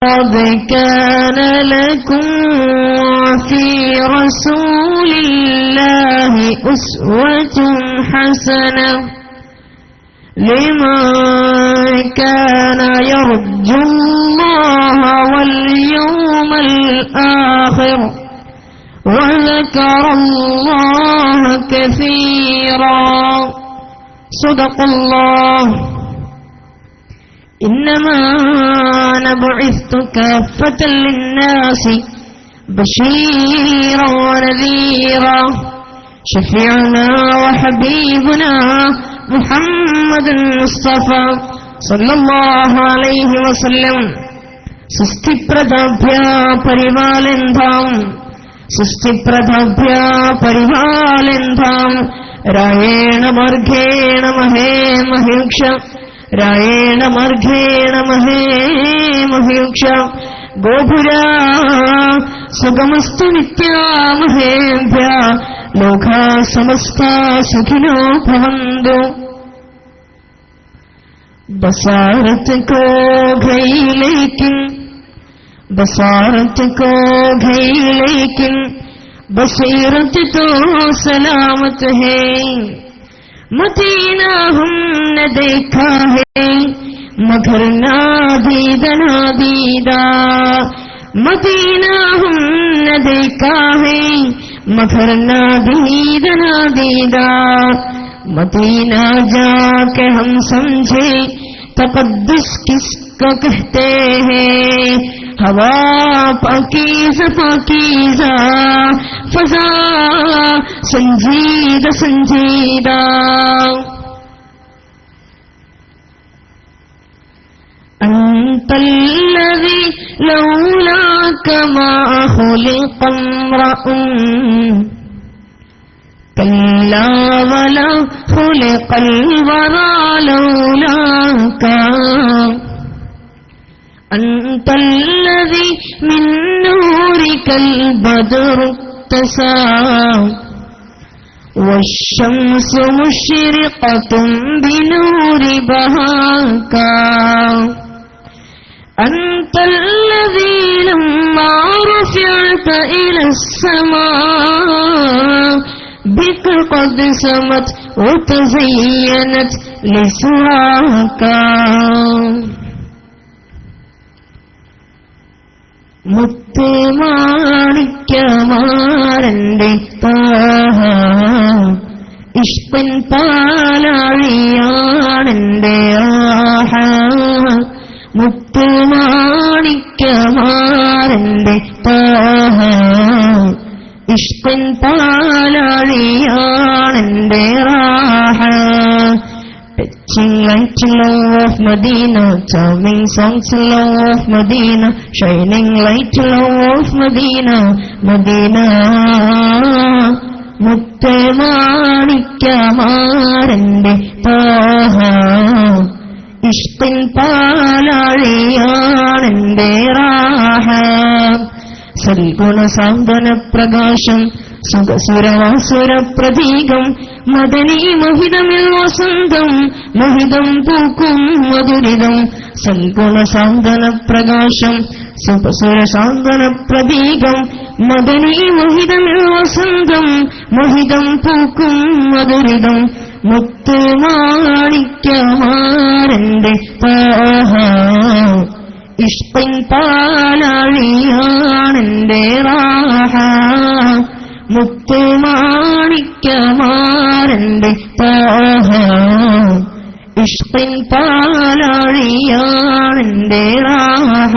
قد كان لكم في رسول الله أسوة حسنة لمن كان يرجو الله واليوم الآخر وذكر الله كثيرا. صدق الله. إنما بعثت كافة للناس بشيرا ونذيرا شفيعنا وحبيبنا محمد المصطفى صلى الله عليه وسلم സുസ്ഥിപ്രദാഭ്യ പരിപാലന്താം സുസ്ഥിപ്രദാഭ്യ പരിപാലന്താം രായേണ മാർഗേണ മഹേ മഹ്യുക്ഷ രായേണ മാർഗേണ മഹേ മഹ്യുക്ഷ ഗോപുരാ സുഗമസ്തു നിത്യാമഹേഭ്യ ലോകാ സമസ്താ സുഖിനോ ഭവന്തു. बसारत को गई लेकिन बसारत को गई लेकिन बसीरत तो सलामत है. मदीना हमने देखा है मगर नादीदा नादीदा. मदीना हमने देखा है मगर नादीदा नादीदा. मदीना जाके हम समझे तक़द्दुस किसको कहते हैं. हवा पाकीज़ा पाकीज़ा फ़ज़ा संजीदा संजीदा. अंतल्लज़ी लौलाक मा ख़ुलिक़ इम्रअुन कल्ला वला खुलिक़ल वरा लौलाका. अंतल्लज़ी मिन नूरिकल बद्रु इक्तसा वश्शम्सु मुश्रिक़तुन बिनूरि बहाका. अंतल्लज़ी लम्मा रुफ़िअत इलस्समा बिक क़द समत वतज़य्यनत लिस्वाका. മുത്തേ മാണിക്യമാരന്റെ താഹ ഇഷ്കൻ പാലാഴിയാണെന്റെ ആഹ. മുത്തേ മാണിക്യമാരന്റെ Thaha ഇഷ്കൻ പാലാഴിയാണെന്റെ Raha. Touching light love of Medina, charming songs love of Medina, shining light love of Medina, Medina. മുത്തേ മാണിക്യമാരന്റെ താഹ ഇഷ്കിൻ പാലാഴിയാണെന്റെ റാഹ. സൽഗുണ സാന്ത്വന പ്രകാശം സുഖസുരവാസുര പ്രതീകം മദനീ മഹിതമിൽ വസന്തം മഹിതം പൂക്കും മധുരിതം. സൽഗുണ സാന്ത്വന പ്രകാശം സുഖസുര സാന്ത്വന പ്രതീകം മദനീ മഹിതമിൽ വസന്തം മഹിതം പൂക്കും മധുരിതം. മുത്ത് മാണിക്യമാരന്റെ താഹ ഇഷ്കിൻ പാലാഴിയാണെന്റെ റാഹ. മുത്ത് മാണിക്യമാരന്റെ താഹ ഇഷ്കിൻ പാലാഴിയാണെന്റെ റാഹ.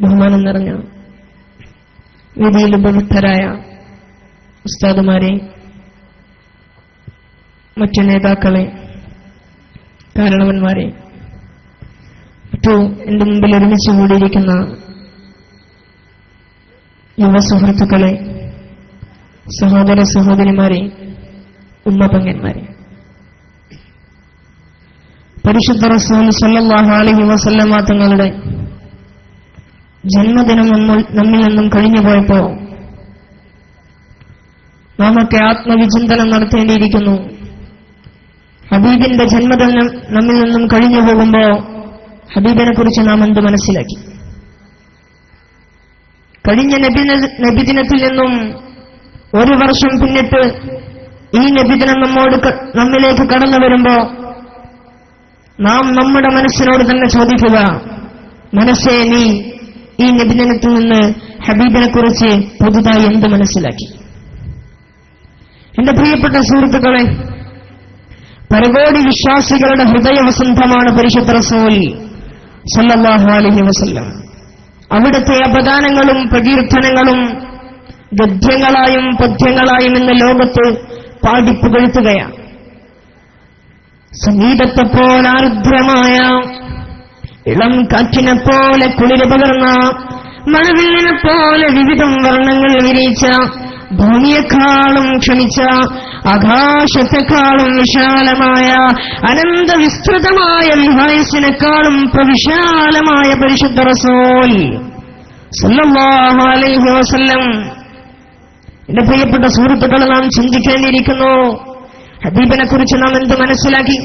ബഹുമാനം നിറഞ്ഞ വേദിയിൽ ഉപവിഷ്ടരായ ഉസ്താദുമാരെ, മറ്റു നേതാക്കളെ, കാരണവന്മാരെ, മറ്റു എന്റെ മുമ്പിൽ ഒരുമിച്ച് കൂടിയിരിക്കുന്ന യുവ സുഹൃത്തുക്കളെ, സഹോദര സഹോദരിമാരെ, ഉമ്മപെങ്ങന്മാരെ, പരിശുദ്ധ റസൂൽ സല്ലല്ലാഹു അലൈഹി വസല്ലമ തങ്ങളുടെ ജന്മദിനം നമ്മിൽ നിന്നും കഴിഞ്ഞുപോയപ്പോ നാമൊക്കെ ആത്മവിചിന്തനം നടത്തേണ്ടിയിരിക്കുന്നു. ഹബീബിന്റെ ജന്മദിനം നമ്മിൽ നിന്നും കഴിഞ്ഞു പോകുമ്പോ ഹബീബിനെ കുറിച്ച് നാം എന്ത് മനസ്സിലാക്കി? കഴിഞ്ഞ നബിദിനത്തിൽ നിന്നും ഒരു വർഷം പിന്നിട്ട് ഈ നബിദിനം നമ്മിലേക്ക് കടന്നു വരുമ്പോ നാം നമ്മുടെ മനസ്സിനോട് തന്നെ ചോദിക്കുക, മനസ്സേ, നീ ഈ നബിദിനത്തിൽ നിന്ന് ഹബീബിനെ കുറിച്ച് പുതുതായി എന്ത് മനസ്സിലാക്കി? എന്റെ പ്രിയപ്പെട്ട സുഹൃത്തുക്കളെ, പരകോടി വിശ്വാസികളുടെ ഹൃദയവസന്തമാണ് പരിശുദ്ധ റസൂൽ സല്ലല്ലാഹു അലൈഹി വസല്ലം. അവിടുത്തെ അപദാനങ്ങളും പ്രകീർത്തനങ്ങളും ഗദ്യങ്ങളായും പദ്യങ്ങളായും ഇന്ന് ലോകത്ത് പാടിപ്പുകഴ്ത്തുകയാണ്. സംഗീതത്തെപ്പോലെ ആർദ്രമായ, ഇളം കാറ്റിനെ പോലെ കുളിര് പകർന്ന, മഴവില്ലിനെ പോലെ വിവിധം വർണ്ണങ്ങൾ വിരിയിച്ച, ഭൂമിയെക്കാളും ക്ഷമിച്ച, ആകാശത്തെക്കാളും വിശാലമായ, അനന്ത വിസ്തൃതമായ വിഹായസിനെക്കാളും പ്രവിശാലമായ പരിശുദ്ധ റസൂൽ സല്ലല്ലാഹു അലൈഹി വസല്ലം. എന്റെ പ്രിയപ്പെട്ട സുഹൃത്തുക്കളെ, നാം ചിന്തിക്കേണ്ടിയിരിക്കുന്നു, ഹബീബിനെ കുറിച്ച് നാം എന്ത് മനസ്സിലാക്കി?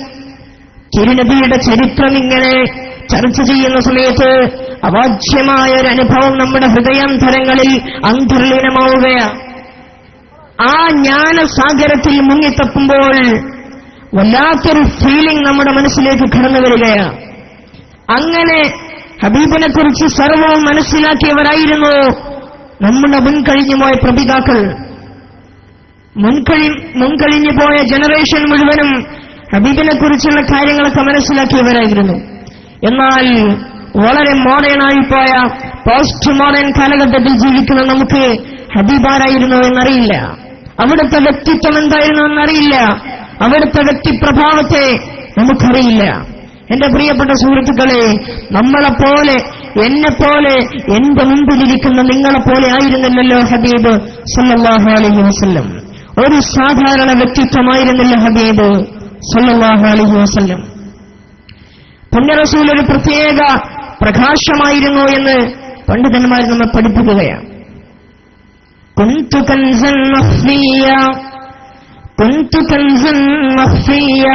തിരുനബിയുടെ ചരിത്രം ഇങ്ങനെ ചർച്ച ചെയ്യുന്ന സമയത്ത് അവാച്യമായ ഒരു അനുഭവം നമ്മുടെ ഹൃദയാന്തരങ്ങളിൽ അന്തർലീനമാവുകയാണ്. ആ ജ്ഞാനസാഗരത്തിൽ മുങ്ങിത്തപ്പുമ്പോൾ വല്ലാത്തൊരു ഫീലിംഗ് നമ്മുടെ മനസ്സിലേക്ക് കടന്നു വരികയാണ്. അങ്ങനെ ഹബീബിനെ കുറിച്ച് സർവവും മനസ്സിലാക്കിയവരായിരുന്നു നമ്മുടെ മുൻകഴിഞ്ഞുപോയ പ്രപിതാക്കൾ. മുൻകഴിഞ്ഞു പോയ ജനറേഷൻ മുഴുവനും ഹബീബിനെ കുറിച്ചുള്ള കാര്യങ്ങളൊക്കെ മനസ്സിലാക്കിയവരായിരുന്നു. എന്നാൽ വളരെ മോഡേണായി പോയ പോസ്റ്റ് മോഡേൺ കാലഘട്ടത്തിൽ ജീവിക്കുന്ന നമുക്ക് ഹബീബാരായിരുന്നു എന്നറിയില്ല, അവിടുത്തെ വ്യക്തിത്വം എന്തായിരുന്നു എന്നറിയില്ല, അവിടുത്തെ വ്യക്തിപ്രഭാവത്തെ നമുക്കറിയില്ല. എന്റെ പ്രിയപ്പെട്ട സുഹൃത്തുക്കളെ, നമ്മളെപ്പോലെ, എന്നെപ്പോലെ, എന്റെ മുമ്പിലിരിക്കുന്ന നിങ്ങളെപ്പോലെ ആയിരുന്നില്ലല്ലോ ഹബീബ് സല്ലല്ലാഹു അലൈഹി വസല്ലം. ഒരു സാധാരണ വ്യക്തിത്വമായിരുന്നില്ല ഹബീബ് സല്ലല്ലാഹു അലൈഹി വസല്ലം. പുണ്യ റസൂൽ ഒരു പ്രത്യേക പ്രകാശമായിരുന്നു എന്ന് പണ്ഡിതന്മാർ നമ്മെ പഠിപ്പിക്കുകയാണ്. കുന്തു കൻസൻ മഖ്ഫിയ, കുന്തു കൻസൻ മഖ്ഫിയ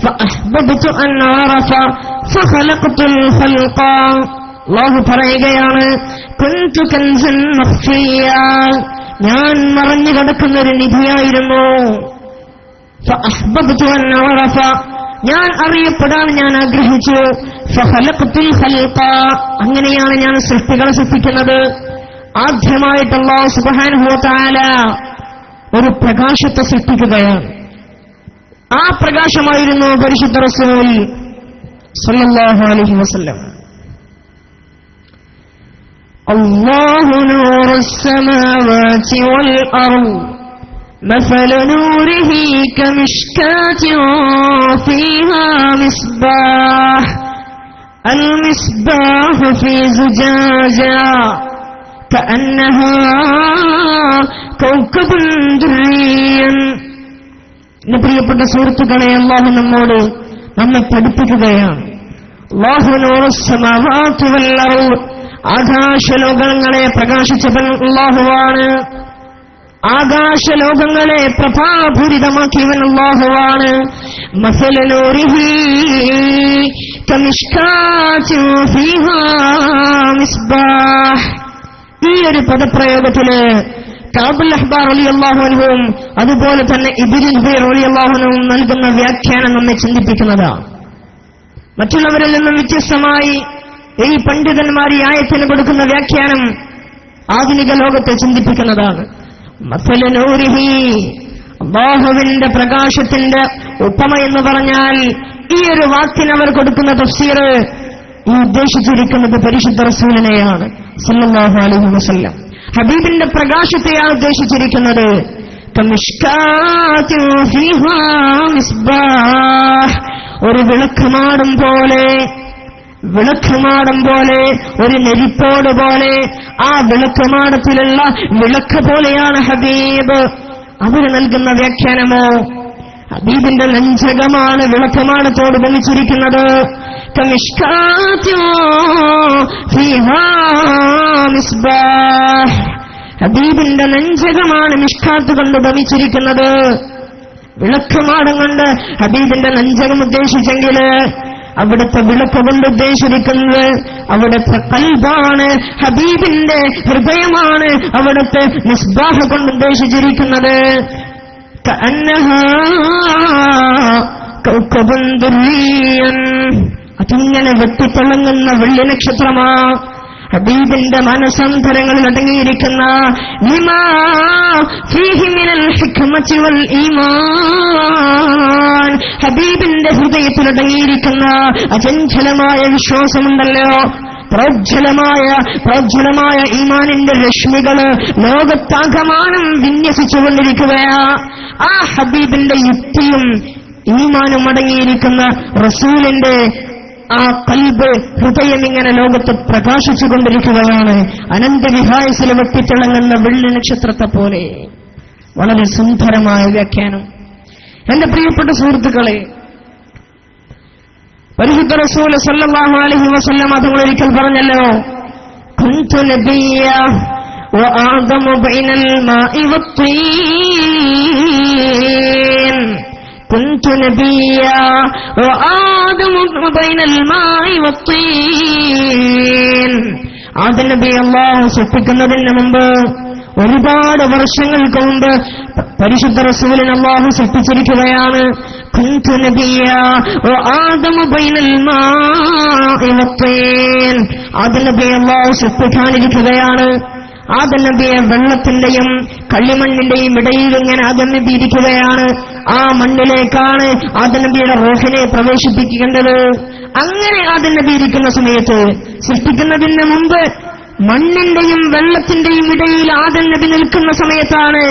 ഫഅഹ്ബബ്തു അൻ അറഫ ഫഖലഖ്തുൽ ഖൽഖ. അല്ലാഹു പറയുകയാണ്, കുന്തു കൻസൻ മഖ്ഫിയ, ഞാൻ മറഞ്ഞു കിടക്കുന്ന ഒരു നിധിയായിരുന്നു. ഫഅഹ്ബബ്തു അൻ അറഫ, ഞാൻ അറിയപ്പെടാൻ ഞാൻ ആഗ്രഹിച്ചു. ഫഖലഖ്തുൽ ഖൽഖ, അങ്ങനെയാണ് ഞാൻ സൃഷ്ടികളെ സൃഷ്ടിക്കുന്നത്. ആദ്യമായിട്ട് അല്ലാഹു സുബ്ഹാനഹു വ തആല ഒരു പ്രകാശത്തെ സൃഷ്ടിക്കുകയാണ്. ആ പ്രകാശമായിരുന്നു പരിശുദ്ധ റസൂൽ സല്ലല്ലാഹു അലൈഹി വസല്ലം. അല്ലാഹു നൂറുസ് സമാവാതി വൽ അർദ് مثل نوره كمشكاة فيها مصباح المصباح في زجاجة كأنها كوكب دري. പ്രിയപ്പെട്ട സുഹൃത്തുക്കളെ, അല്ലാഹു നമ്മെ പഠിപ്പിക്കുകയാണ്. അല്ലാഹു നൂറുസ് സമാവാതി വൽ അർദ്, ആകാശലോകങ്ങളെ പ്രകാശിച്ചവൻ അല്ലാഹുവാണ്. ആകാശലോകങ്ങളെ പ്രഭാപൂരിതമാക്കിയവൻ അല്ലാഹുവാണ്. മസലു നൂരിഹി കമിഷ്കാത്തിൻ ഫീഹാ മിസ്ബാഹ്. ഈ ഒരു പദപ്രയോഗത്തില് കഅബുൽ അഹ്ബാർ റളിയല്ലാഹു അൻഹുവും അതുപോലെ തന്നെ ഇബ്നു ജുബൈർ റളിയല്ലാഹു അൻഹുവും നൽകുന്ന വ്യാഖ്യാനം നമ്മെ ചിന്തിപ്പിക്കുന്നതാണ്. മറ്റുള്ളവരിൽ നിന്നും വ്യത്യസ്തമായി ഈ പണ്ഡിതന്മാർ ഈ ആയത്തിന് കൊടുക്കുന്ന വ്യാഖ്യാനം ആധുനിക ലോകത്തെ ചിന്തിപ്പിക്കുന്നതാണ്. മസലു നൂരിഹി, അല്ലാഹുവിന്റെ പ്രകാശത്തിന്റെ ഉപമ എന്ന് പറഞ്ഞാൽ ഈ ഒരു വാക്കിനവർ കൊടുക്കുന്ന തഫ്സീർ ഈ ഉദ്ദേശിച്ചിരിക്കുന്നത് പരിശുദ്ധ റസൂലിനെയാണ് സല്ലല്ലാഹു അലൈഹി വസല്ലം. ഹബീബിന്റെ പ്രകാശത്തെയാണ് ഉദ്ദേശിച്ചിരിക്കുന്നത്. കമിഷ്കാത്തിൻ ഫീഹാ മിസ്ബാഹ്, ഒരു വിളക്കുമാടം പോലെ, ഒരു നെരിപ്പോട് പോലെ, ആ വിളക്കുമാടത്തിലുള്ള വിളക്ക് പോലെയാണ് ഹബീബ്. അവർ നൽകുന്ന വ്യാഖ്യാനമോ ഹബീബിന്റെ നെഞ്ചകമാണ് വിളക്കുമാടത്തോട് ബന്ധിച്ചിരിക്കുന്നത്. ഹബീബിന്റെ നെഞ്ചകമാണ് മിഷ്കാത്ത് കൊണ്ട് ഭമിച്ചിരിക്കുന്നത്. വിളക്കുമാടം കൊണ്ട് ഹബീബിന്റെ നെഞ്ചകം ഉദ്ദേശിച്ചെങ്കിൽ അവിടുത്തെ വിളക്ക് കൊണ്ട് ഉദ്ദേശിക്കുന്നത് അവിടുത്തെ ഖൽബാണ്, ഹബീബിന്റെ ഹൃദയമാണ് അവിടുത്തെ മിസ്ബാഹ് കൊണ്ട് ഉദ്ദേശിച്ചിരിക്കുന്നത്. കഅന്നഹാ കൗകബുൻ ദുർരിയൻ, അതിങ്ങനെ വെട്ടിത്തിളങ്ങുന്ന വെള്ളി നക്ഷത്രമാ ഹബീബിന്റെ മനസ്സന്ധരങ്ങളിൽ അടങ്ങിയിരിക്കുന്ന ലിമാ ഫീഹി മിനൽ ഹിക്മതി വൽ ഈമാൻ, ഹബീബിന്റെ ഹൃദയത്തിൽ അടങ്ങിയിരിക്കുന്ന അചഞ്ചലമായ വിശ്വാസമുണ്ടല്ലോ, പ്രോജ്വലമായ ഈമാനിന്റെ രശ്മികള് ലോകത്താകമാനം വിന്യസിച്ചുകൊണ്ടിരിക്കുകയാ. ആ ഹബീബിന്റെ യുക്തിയും ഈമാനും അടങ്ങിയിരിക്കുന്ന റസൂലിന്റെ ആ കൽബ്, ഹൃദയം ഇങ്ങനെ ലോകത്ത് പ്രകാശിച്ചുകൊണ്ടിരിക്കുകയാണ്. അനന്തവിഹായസിൽ വെട്ടിത്തിളങ്ങുന്ന വെള്ളി നക്ഷത്രത്തെ പോലെ. വളരെ സുന്ദരമായ വ്യാഖ്യാനം. എന്റെ പ്രിയപ്പെട്ട സുഹൃത്തുക്കളെ, പരിശുദ്ധ റസൂൽ സല്ലല്ലാഹു അലൈഹി വസല്ലം തങ്ങൾ ഒരിക്കൽ പറഞ്ഞല്ലോ, കുന്തു നബിയ്യ വആദമു ബൈനൽ മാഇ വത്തീൻ, കുന്തു നബിയ്യ വആദമു ബൈനൽ മാഇ വത്തീൻ. ആദം നബി അല്ലാഹു സൃഷ്ടിക്കുന്നതിന് മുമ്പ്, ഒരുപാട് വർഷങ്ങൾക്ക് മുമ്പ് പരിശുദ്ധ റസൂലിനെ അല്ലാഹു സൃഷ്ടിച്ചിരിക്കുകയാണ്. കുന്തു നബിയ്യ വആദമു ബൈനൽ മാഇ വത്തീൻ. ആദം നബി അല്ലാഹു സൃഷ്ടിക്കാനിരിക്കുകയാണ്. ആദം നബിയെ വെള്ളത്തിന്റെയും കള്ളിമണ്ണിന്റെയും ഇടയിൽ ഇങ്ങനെ ആദം നബി ഇരിക്കുകയാണ്. ആ മണ്ണിലേക്കാണ് ആദം നബിയുടെ റൂഹിനെ പ്രവേശിപ്പിക്കേണ്ടത്. അങ്ങനെ ആദം നബി ഇരിക്കുന്ന സമയത്ത്, സൃഷ്ടിക്കുന്നതിന് മുമ്പ് മണ്ണിന്റെയും വെള്ളത്തിന്റെയും ഇടയിൽ ആദം നബി നിൽക്കുന്ന സമയത്താണ്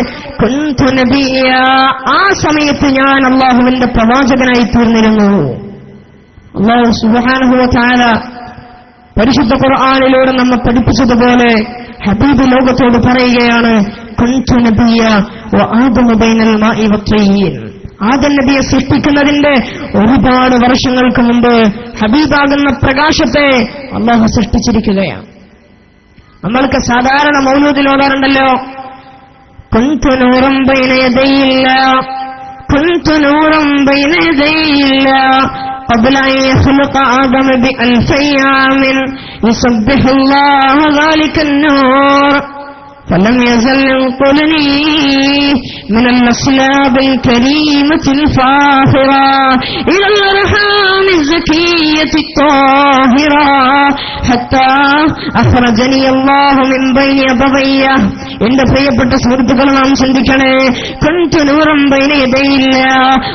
കുന്തു നബിയ്യ, ആ സമയത്ത് ഞാൻ അല്ലാഹുവിന്റെ പ്രവാചകനായി തീർന്നിരുന്നു. അല്ലാഹു സുബ്ഹാനഹു വ തആല പരിശുദ്ധ ഖുർആനിലൂടെ നമ്മെ പഠിപ്പിച്ചതുപോലെ ഹബീബ് ലോകത്തോട് പറയുകയാണ്, കുന്തു നബിയ്യ വആദമു ബൈനൽ മാഇ വത്തീൻ. ആദം നബിയെ സൃഷ്ടിക്കുന്നതിന്റെ ഒരുപാട് വർഷങ്ങൾക്ക് മുമ്പ് ഹബീബാകുന്ന പ്രകാശത്തെ അല്ലാഹു സൃഷ്ടിച്ചിരിക്കുകയാണ്. നമ്മൾക്ക് സാധാരണ മൗലൂദിൽ ഓതാറുണ്ടല്ലോ, കുന്തു നൂറൻ ബൈന യദൈല്ലാ, കുന്തു നൂറൻ ബൈന യദൈല്ലാ قبل أن يخلق آدم بألف أيام يسبح الله ذلك النور فلم يزل ينقلني من الأصلاب الكريمة الفاخرة إلى الأرحام الزكية الطاهرة حتى أخرجني الله من بين يدي. എന്റെ പ്രിയപ്പെട്ട സുഹൃത്തുക്കളെ നാം ചിന്തിക്കണേ, കുന്തു നൂറൻ ബൈന യദൈല്ല,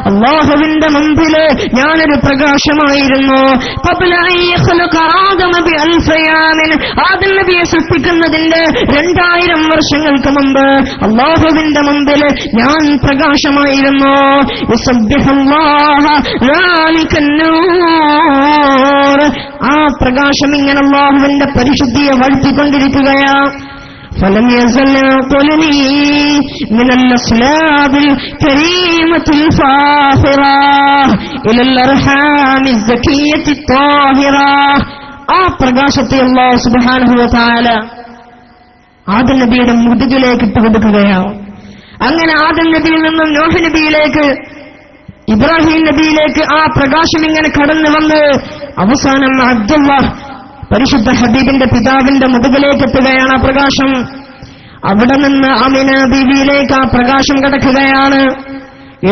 അല്ലാഹുവിന്റെ മുമ്പില് ഞാനൊരു പ്രകാശമായിരുന്നു. ഖബ്ല അൻ യഖ്ലഖ ആദമ ബിഅൽഫ യാമിൻ, ആദം നബിയെ സൃഷ്ടിക്കുന്നതിന്റെ 2000 വർഷങ്ങൾക്ക് മുമ്പ് അല്ലാഹുവിന്റെ മുമ്പില് ഞാൻ പ്രകാശമായിരുന്നു. യുസബ്ബിഹുല്ലാഹ ദാലികൻ നൂർ, ആ പ്രകാശം ഇങ്ങനെ അല്ലാഹുവിന്റെ പരിശുദ്ധിയെ വാഴ്ത്തിക്കൊണ്ടിരിക്കുകയാ. فلم يزل ينقلني من الأصلاب الكريمة الفاخرة إلى الأرحام الزكية الطاهرة. ആ പ്രകാശത്തെ അല്ലാഹു സുബ്ഹാനഹു വ തആല ആദം നബിയുടെ മുതുകിലേക്ക് ഇട്ടുകൊടുക്കുകയാണ്. അങ്ങനെ ആദം നബിയിൽ നിന്നും നോഹ് നബിയിലേക്ക്, ഇബ്രാഹിം നബിയിലേക്ക് ആ പ്രകാശം ഇങ്ങനെ കടന്നു വന്ന് അവസാനം അബ്ദുല്ലാഹ് പരിശുദ്ധ ഹബീബിന്റെ പിതാവിന്റെ മുതുകിലേക്ക് എത്തുകയാണ് ആ പ്രകാശം. അവിടെ നിന്ന് ആമിന ബീവിയിലേക്ക് ആ പ്രകാശം കടക്കുകയാണ്.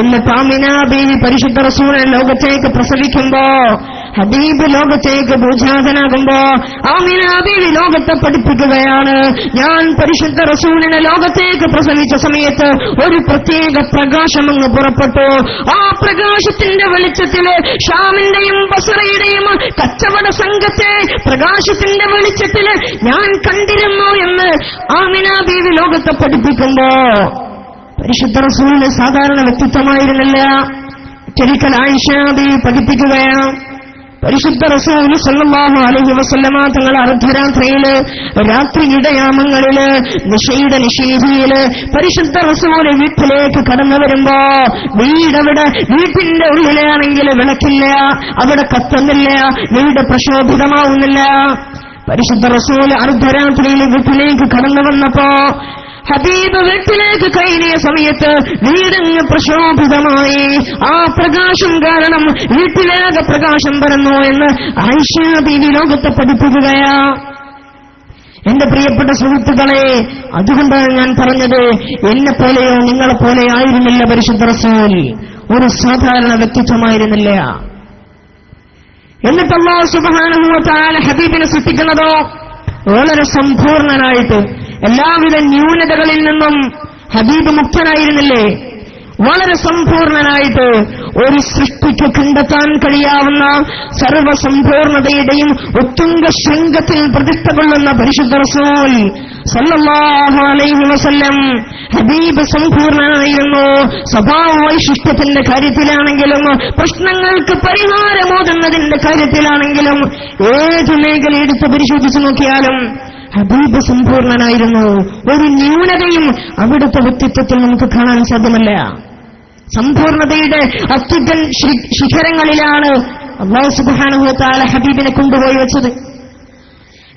എന്നിട്ട് ആമിന ബീവി പരിശുദ്ധ റസൂലിനെ ലോകത്തേക്ക് പ്രസവിക്കുമ്പോ, ഹബീബ് ലോകത്തേക്ക് ഭൂജാതനാകുമ്പോ ആമിന ബീവി ലോകത്തെ പഠിപ്പിക്കുകയാണ്, ഞാൻ പരിശുദ്ധ റസൂലിനെ ലോകത്തേക്ക് പ്രസവിച്ച സമയത്ത് ഒരു പ്രത്യേക പ്രകാശം അങ്ങ് പുറപ്പെട്ടു. ആ പ്രകാശത്തിന്റെ വെളിച്ചത്തില് ഷാമിന്റെയും ബസറയുടെയും കച്ചവട സംഘത്തെ പ്രകാശത്തിന്റെ വെളിച്ചത്തില് ഞാൻ കണ്ടിരുന്നു എന്ന് ആമിന ബീവി ലോകത്തെ പഠിപ്പിക്കുമ്പോ, പരിശുദ്ധ റസൂലിന് സാധാരണ വ്യക്തിത്വമായിരുന്നില്ല. ഒരിക്കൽ ആയിഷ ബീവി പഠിപ്പിക്കുകയാണ്, പരിശുദ്ധ റസൂൽ സല്ലല്ലാഹു അലൈഹി വസല്ലമ തങ്ങൾ അർദ്ധരാത്രിയില്, രാത്രി ഇടയാമങ്ങളില്, നിശയുടെ നിശീതിയില് പരിശുദ്ധ റസൂൽ വീട്ടിലേക്ക് കടന്നു വരുമ്പോ, വീട്ടിന്റെ ഉള്ളിലാണെങ്കിൽ വിളക്കില്ല, അവിടെ കത്തുന്നില്ല, വീട് പ്രശോഭിതമാവുന്നില്ല. പരിശുദ്ധ റസൂൽ അർദ്ധരാത്രിയിൽ വീട്ടിലേക്ക് കടന്നു വന്നപ്പോ ഹബീബ് വീട്ടിലേക്ക് കയറിയ സമയത്ത് വീടങ്ങ് പ്രശോഭിതമായി. ആ പ്രകാശം കാരണം വീട്ടിലേറെ പ്രകാശം പരന്നു എന്ന് ആയിഷ ബീവി ലോകത്തെ പഠിപ്പിക്കുകയാ. എന്റെ പ്രിയപ്പെട്ട സുഹൃത്തുക്കളെ, അതുകൊണ്ടാണ് ഞാൻ പറഞ്ഞത്, എന്നെ പോലെയോ നിങ്ങളെ പോലെ ആയിരുന്നില്ല പരിശുദ്ധ റസൂൽ. ഒരു സാധാരണ വ്യക്തിത്വമായിരുന്നില്ല. എന്നിട്ട് അല്ലാഹു സുബ്ഹാനഹു വ തആല ഹബീബിനെ സൃഷ്ടിക്കുന്നതോ വളരെ സമ്പൂർണനായിട്ട്, എല്ലാവിധ ന്യൂനതകളിൽ നിന്നും ഹബീബ് മുക്തനായിരുന്നില്ലേ? വളരെ സമ്പൂർണനായിട്ട്, ഒരു സൃഷ്ടിക്ക് കണ്ടെത്താൻ കഴിയാവുന്ന സർവസമ്പൂർണതയുടെയും ഉത്തുംഗ ശൃംഗത്തിൽ പ്രതിഷ്ഠ കൊള്ളുന്ന പരിശുദ്ധ റസൂൽ സല്ലല്ലാഹു അലൈഹി വസല്ലം ഹബീബ് സമ്പൂർണനായിരുന്നു. സ്വഭാവ വൈശിഷ്ട്യത്തിന്റെ കാര്യത്തിലാണെങ്കിലും പ്രശ്നങ്ങൾക്ക് പരിഹാരമോതുന്നതിന്റെ കാര്യത്തിലാണെങ്കിലും ഏത് മേഖല എടുത്ത് പരിശോധിച്ചു നോക്കിയാലും ഹബീബ് സമ്പൂർണനായിരുന്നു. ഒരു ന്യൂനതയും അവിടുത്തെ വ്യക്തിത്വത്തിൽ നമുക്ക് കാണാൻ സാധ്യമല്ല. സമ്പൂർണതയുടെ അത്യുഗ്ര ശിഖരങ്ങളിലാണ് അല്ലാഹു സുബ്ഹാനഹു വ തആല ഹബീബിനെ കൊണ്ടുപോയി വെച്ചത്.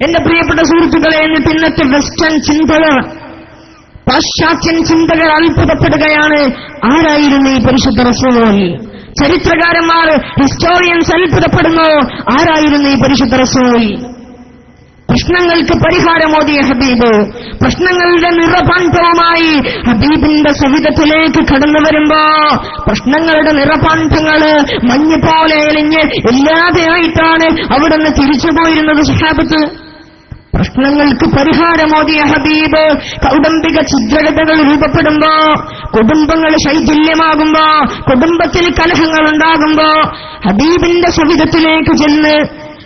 എന്റെ പ്രിയപ്പെട്ട സുഹൃത്തുക്കളെ, എന്നിട്ട് ഇന്നത്തെ വെസ്റ്റേൺ ചിന്തകർ, പാശ്ചാത്യൻ ചിന്തകർ അത്ഭുതപ്പെടുകയാണ്, ആരായിരുന്നു ഈ പരിശുദ്ധ റസൂൽ? ചരിത്രകാരന്മാർ, ഹിസ്റ്റോറിയൻസ് അത്ഭുതപ്പെടുന്നു, ആരായിരുന്നു ഈ പരിശുദ്ധ റസൂൽ? പ്രശ്നങ്ങൾക്ക് പരിഹാരമോദിയ ഹബീബ്, പ്രശ്നങ്ങളുടെ നിറപാണ്ഡവുമായി ഹബീബിന്റെ സവിധത്തിലേക്ക് കടന്നു വരുമ്പോ പ്രശ്നങ്ങളുടെ നിറപാണ്ഡങ്ങള് മഞ്ഞ് പോലെ എളിഞ്ഞ് ഇല്ലാതെയായിട്ടാണ് അവിടുന്ന് തിരിച്ചുപോയിരുന്നത് സഹാബത്ത്. പ്രശ്നങ്ങൾക്ക് പരിഹാരമോദിയ ഹബീബ് കൗടംബിക ചിത്രകഥകൾ രൂപപ്പെടുമ്പോ, കുടുംബങ്ങൾ ശൈഥില്യമാകുമ്പോ, കുടുംബത്തിൽ കലഹങ്ങൾ ഉണ്ടാകുമ്പോ ഹബീബിന്റെ സവിധത്തിലേക്ക് ചെന്ന്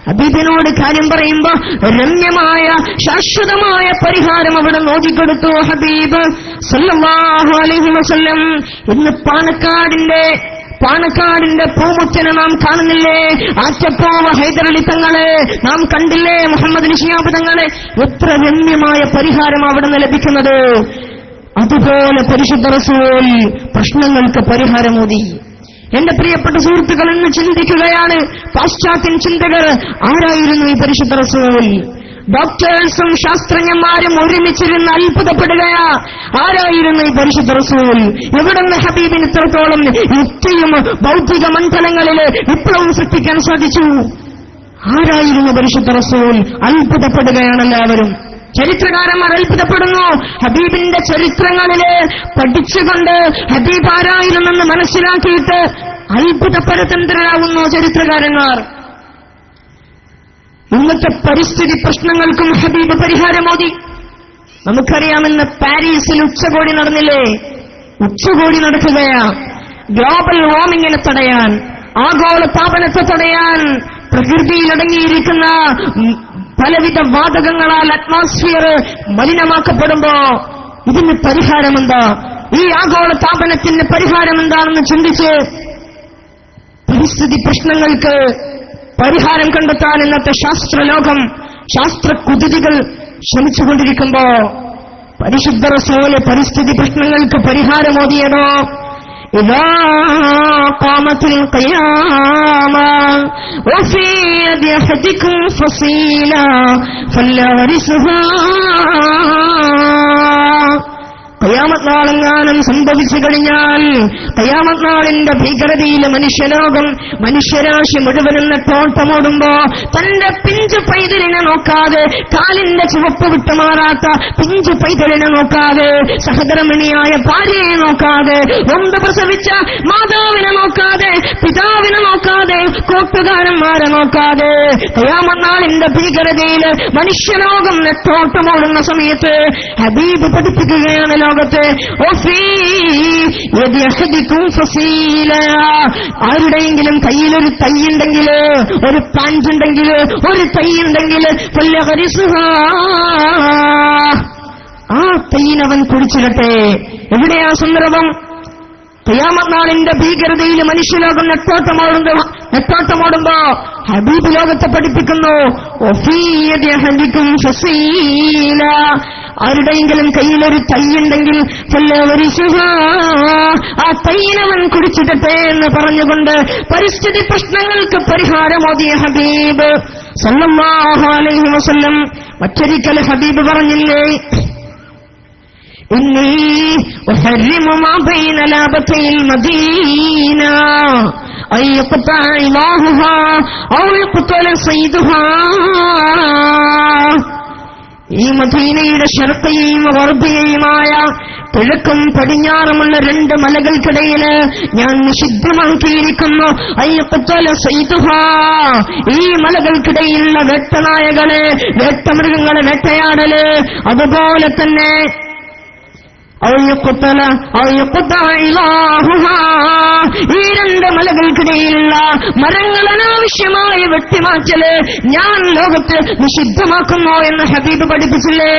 ഹബീബിനോട് കാര്യം പറയുമ്പോ രമ്യമായ ശാശ്വതമായ പരിഹാരം അവിടെ നോക്കിക്കൊടുത്തു ഹബീബ് സല്ലല്ലാഹു അലൈഹി വസല്ലം. ഇന്ന് പാണക്കാടിന്റെ പൂമുറ്റനെ നാം കാണുന്നില്ലേ? ആറ്റപ്പോവ ഹൈദരലി തങ്ങളെ നാം കണ്ടില്ലേ? മുഹമ്മദ് നിശിയാബ് തങ്ങളെ. എത്ര രമ്യമായ പരിഹാരം അവിടെ നിന്ന് ലഭിക്കുന്നത്. അതുപോലെ പരിശുദ്ധ റസൂൽ പ്രശ്നങ്ങൾക്ക് പരിഹാരമോദി. എന്റെ പ്രിയപ്പെട്ട സുഹൃത്തുക്കൾ, ഇന്ന് ചിന്തിക്കുകയാണ്, പാശ്ചാത്യൻ ചിന്തകർ, ആരായിരുന്നു ഈ പരിശുദ്ധ റസൂൽ? ഡോക്ടേഴ്സും ശാസ്ത്രജ്ഞന്മാരും ഒരുമിച്ചിരുന്ന് അത്ഭുതപ്പെടുകയാ, ആരായിരുന്നു ഈ പരിശുദ്ധ റസൂൽ? എവിടുന്ന് ഹബീബിന് ഇത്രത്തോളം യുക്തിയും ഭൗതിക മണ്ഡലങ്ങളിൽ വിപ്ലവം സൃഷ്ടിക്കാൻ സാധിച്ചു? ആരായിരുന്നു പരിശുദ്ധ റസൂൽ? അത്ഭുതപ്പെടുകയാണ് എല്ലാവരും. ചരിത്രകാരന്മാർ അത്ഭുതപ്പെടുന്നു. ഹബീബിന്റെ ചരിത്രങ്ങളില് പഠിച്ചുകൊണ്ട് ഹബീബ് ആരായിരുന്നെന്ന് മനസ്സിലാക്കിയിട്ട് അത്ഭുതപരതന്ത്രരാകുന്നു ചരിത്രകാരന്മാർ. ഇന്നത്തെ പരിസ്ഥിതി പ്രശ്നങ്ങൾക്കും ഹബീബ് പരിഹാരമോദി. നമുക്കറിയാമെന്ന് പാരീസിൽ ഉച്ചകോടി നടന്നില്ലേ? ഉച്ചകോടി നടക്കുകയാ ഗ്ലോബൽ വാർമിങ്ങിനെ തടയാൻ, ആഗോള താപനത്തെ തടയാൻ. പ്രകൃതിയിലടങ്ങിയിരിക്കുന്ന പലവിധ വാതകങ്ങളാൽ അറ്റ്മോസ്ഫിയർ മലിനമാക്കപ്പെടുമ്പോ ഇതിന് പരിഹാരമെന്താ? ഈ ആഗോള താപനത്തിന് പരിഹാരമെന്താണെന്ന് ചിന്തിച്ച് പരിസ്ഥിതി പ്രശ്നങ്ങൾക്ക് പരിഹാരം കണ്ടെത്താൻ ഇന്നത്തെ ശാസ്ത്രലോകം, ശാസ്ത്രകുതികൾ ശ്രമിച്ചുകൊണ്ടിരിക്കുമ്പോ പരിശുദ്ധ റസൂല് പരിസ്ഥിതി പ്രശ്നങ്ങൾക്ക് പരിഹാരമോദിയതോ إذا قامت القيامة وفي يد أحدكم فصيلة فليغرسها. ഖിയാമത്ത് നാളെങ്ങാനും സംഭവിച്ചു കഴിഞ്ഞാൽ, ഖിയാമത്ത് നാളിന്റെ ഭീകരതയിലെ മനുഷ്യരാശി മുഴുവനും നെട്ടോട്ടമോടുമ്പോ തന്റെ പിഞ്ചു പൈതലിനെ നോക്കാതെ, കാലിന്റെ ചുവപ്പ് വിട്ടുമാറാത്ത പിഞ്ചു പൈതലിനെ നോക്കാതെ, സഹധർമ്മിണിയായ ഭാര്യയെ നോക്കാതെ, നൊന്ത് പ്രസവിച്ച മാതാവിനെ നോക്കാതെ, പിതാവിനെ നോക്കാതെ, കൂട്ടുകാരന്മാരെ നോക്കാതെ, ഖിയാമത്ത് നാളിന്റെ ഭീകരതയില് മനുഷ്യലോകം നെട്ടോട്ടമോടുന്ന സമയത്ത് ഹബീബ് പഠിപ്പിക്കുകയാണ് ലോകത്തെ, ആരുടെയെങ്കിലും കയ്യിലൊരു തൈയുണ്ടെങ്കിൽ, ഒരു പാൻറുണ്ടെങ്കിൽ, ഒരു തൈയുണ്ടെങ്കിൽ ആ തൈയിനവൻ കുടിച്ചിടട്ടെ. എവിടെയാ സന്ദർഭം? ഖിയാമത്ത് നാളിന്റെ ഭീകരതയിൽ മനുഷ്യലോകം നെട്ടോട്ടമോടുമ്പോ ഹബീബ് ലോകത്തെ പഠിപ്പിക്കുന്നു, ആരുടെയെങ്കിലും കയ്യിലൊരു തൈയുണ്ടെങ്കിൽ ആ തൈയിനവൻ കുടിച്ചിടട്ടെ എന്ന് പറഞ്ഞുകൊണ്ട് പരിസ്ഥിതി പ്രശ്നങ്ങൾക്ക് പരിഹാരമോദിയ ഹബീബ് സല്ലല്ലാഹു അലൈഹി വസല്ലം. മറ്റൊരിക്കൽ ഹബീബ് പറഞ്ഞില്ലേ, إني أحرم ما بين لابتي المدينة أن يقطع عظاها أو يقتل صيدها. ഈ മദീനയുടെ ശർഖിയും ഗർബിയുമായ കിഴക്കും പടിഞ്ഞാറുമുള്ള 2 മലകൾക്കിടയില് ഞാൻ നിഷിദ്ധമാക്കിയിരിക്കുന്നു അയ്യഖ്തല സൈദുഹാ. ഈ മലകൾക്കിടയിലുള്ള വേട്ടനായകളെ, വേട്ടമൃഗങ്ങളെ വേട്ടയാടല്, അതുപോലെ തന്നെ ഈ 2 മലകൾക്കിടയിലുള്ള മരങ്ങൾ അനാവശ്യമായി വെട്ടിമാറ്റല് ഞാൻ ലോകത്ത് നിഷിദ്ധമാക്കുന്നു എന്ന് ഹബീബ് പഠിപ്പിച്ചില്ലേ?